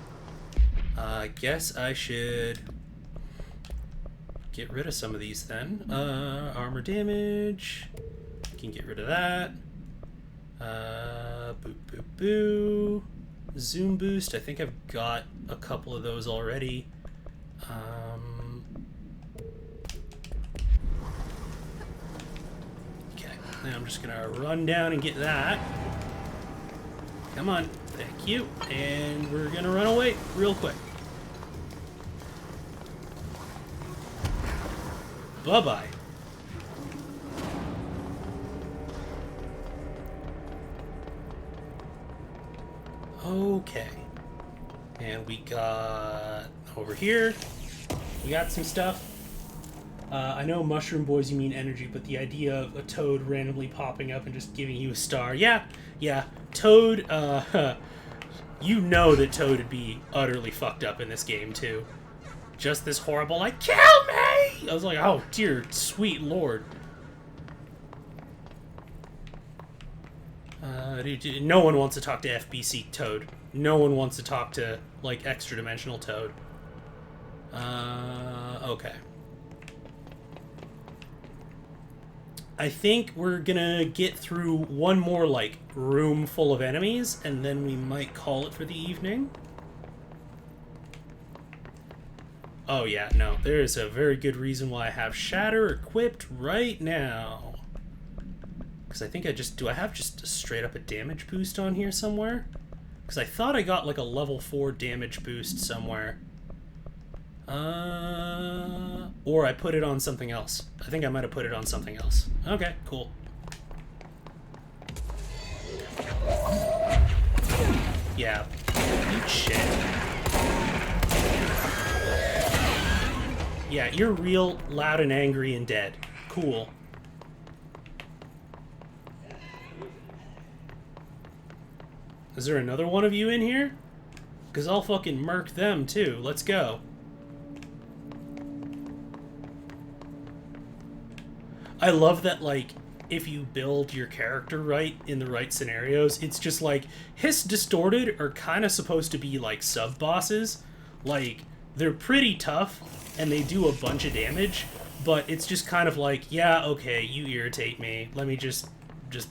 I guess I should get rid of some of these then. Armor damage. Can get rid of that. Boo, boo, boo. Zoom boost. I think I've got a couple of those already. Okay, then I'm just gonna run down and get that. Come on, thank you. And we're gonna run away real quick. Bye-bye. Okay. And we got over here. We got some stuff. I know Mushroom Boys you mean energy, but the idea of a toad randomly popping up and just giving you a star. Yeah. Toad, you know that Toad would be utterly fucked up in this game, too. Just this horrible, like, kill me! I was like, oh, dear sweet lord. No one wants to talk to FBC Toad. No one wants to talk to, like, extra-dimensional Toad. Okay. I think we're gonna get through one more, like, room full of enemies, and then we might call it for the evening. Oh, yeah, no. There is a very good reason why I have Shatter equipped right now. Because I think do I have just straight up a damage boost on here somewhere? Because I thought I got like a level 4 damage boost somewhere. Or I put it on something else. I think I might have put it on something else. Okay, cool. Yeah, eat shit. Yeah, you're real loud and angry and dead. Cool. Is there another one of you in here? Because I'll fucking murk them too. Let's go. I love that, like, if you build your character right in the right scenarios, it's just like, Hiss Distorted are kind of supposed to be like sub-bosses. Like, they're pretty tough and they do a bunch of damage, but it's just kind of like, yeah, okay, you irritate me. Let me just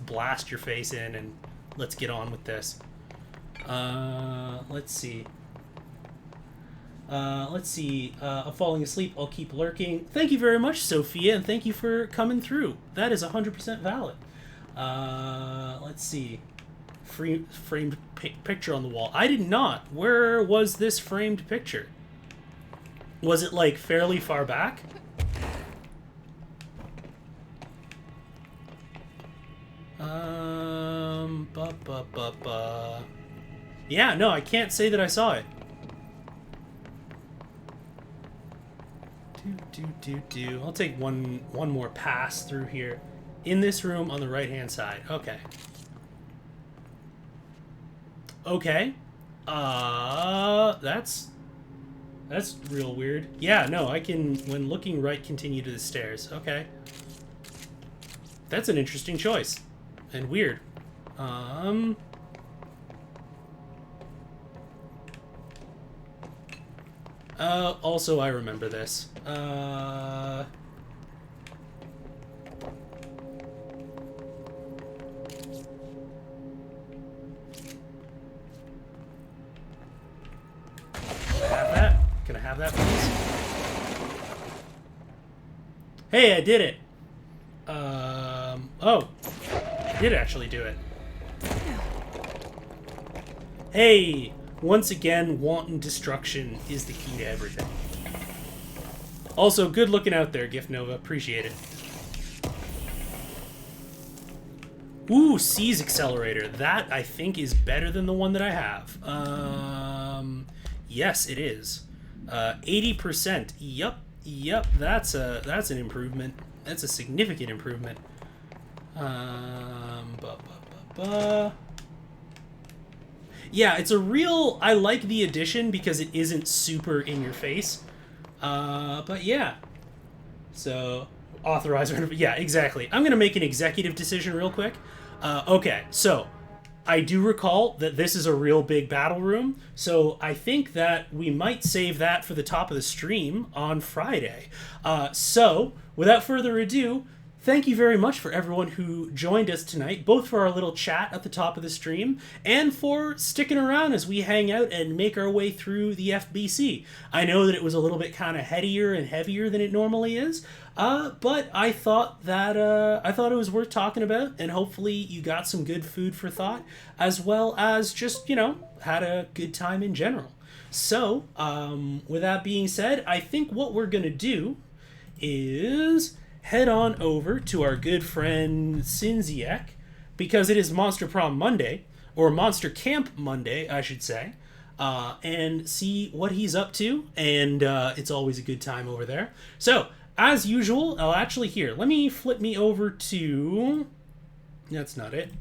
blast your face in and let's get on with this. Let's see. Let's see. I'm falling asleep. I'll keep lurking. Thank you very much, Sophia, and thank you for coming through. That is 100% valid. Let's see. Framed picture on the wall. I did not. Where was this framed picture? Was it, like, fairly far back? Yeah, no, I can't say that I saw it. I'll take one more pass through here. In this room on the right-hand side. Okay. Okay. That's real weird. Yeah, no, I can, when looking right, continue to the stairs. Okay. That's an interesting choice. And weird. Also, I remember this. Can I have that, please? Hey, I did it! Oh. I did actually do it. Hey! Once again, wanton destruction is the key to everything. Also, good looking out there, Gift Nova. Appreciate it. Ooh, C's Accelerator. That, I think, is better than the one that I have. Yes, it is. 80%. Yup. That's an improvement. That's a significant improvement. Yeah, it's a real... I like the addition because it isn't super in your face. But yeah. So, authorizer... Yeah, exactly. I'm going to make an executive decision real quick. Okay, so... I do recall that this is a real big battle room, so I think that we might save that for the top of the stream on Friday. So, without further ado, thank you very much for everyone who joined us tonight, both for our little chat at the top of the stream, and for sticking around as we hang out and make our way through the FBC. I know that it was a little bit kind of headier and heavier than it normally is, but I thought that it was worth talking about, and hopefully you got some good food for thought, as well as just, you know, had a good time in general. So, with that being said, I think what we're gonna do is head on over to our good friend Sinziek, because it is Monster Prom Monday, or Monster Camp Monday, I should say, and see what he's up to, and it's always a good time over there. So, as usual, I'll actually, here, let me flip me over to... That's not it.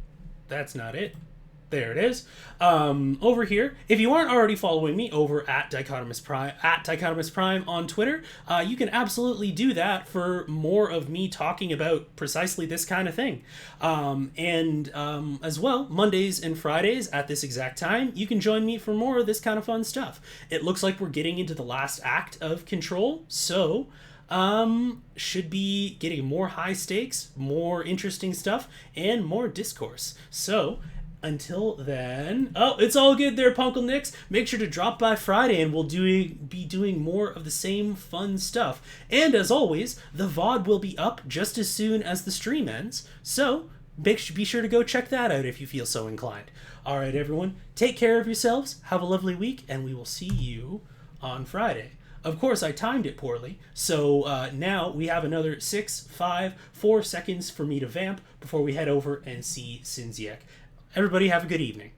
There it is. Over here, if you aren't already following me over at Dichotomous Prime on Twitter, you can absolutely do that for more of me talking about precisely this kind of thing. As well, Mondays and Fridays at this exact time, you can join me for more of this kind of fun stuff. It looks like we're getting into the last act of Control, so... should be getting more high stakes, more interesting stuff, and more discourse. So, until then... Oh, it's all good there, Punkle Nix. Make sure to drop by Friday and we'll be doing more of the same fun stuff. And as always, the VOD will be up just as soon as the stream ends. So, be sure to go check that out if you feel so inclined. Alright, everyone. Take care of yourselves. Have a lovely week, and we will see you on Friday. Of course, I timed it poorly, so now we have another 6, 5, 4 seconds for me to vamp before we head over and see Sinziek. Everybody have a good evening.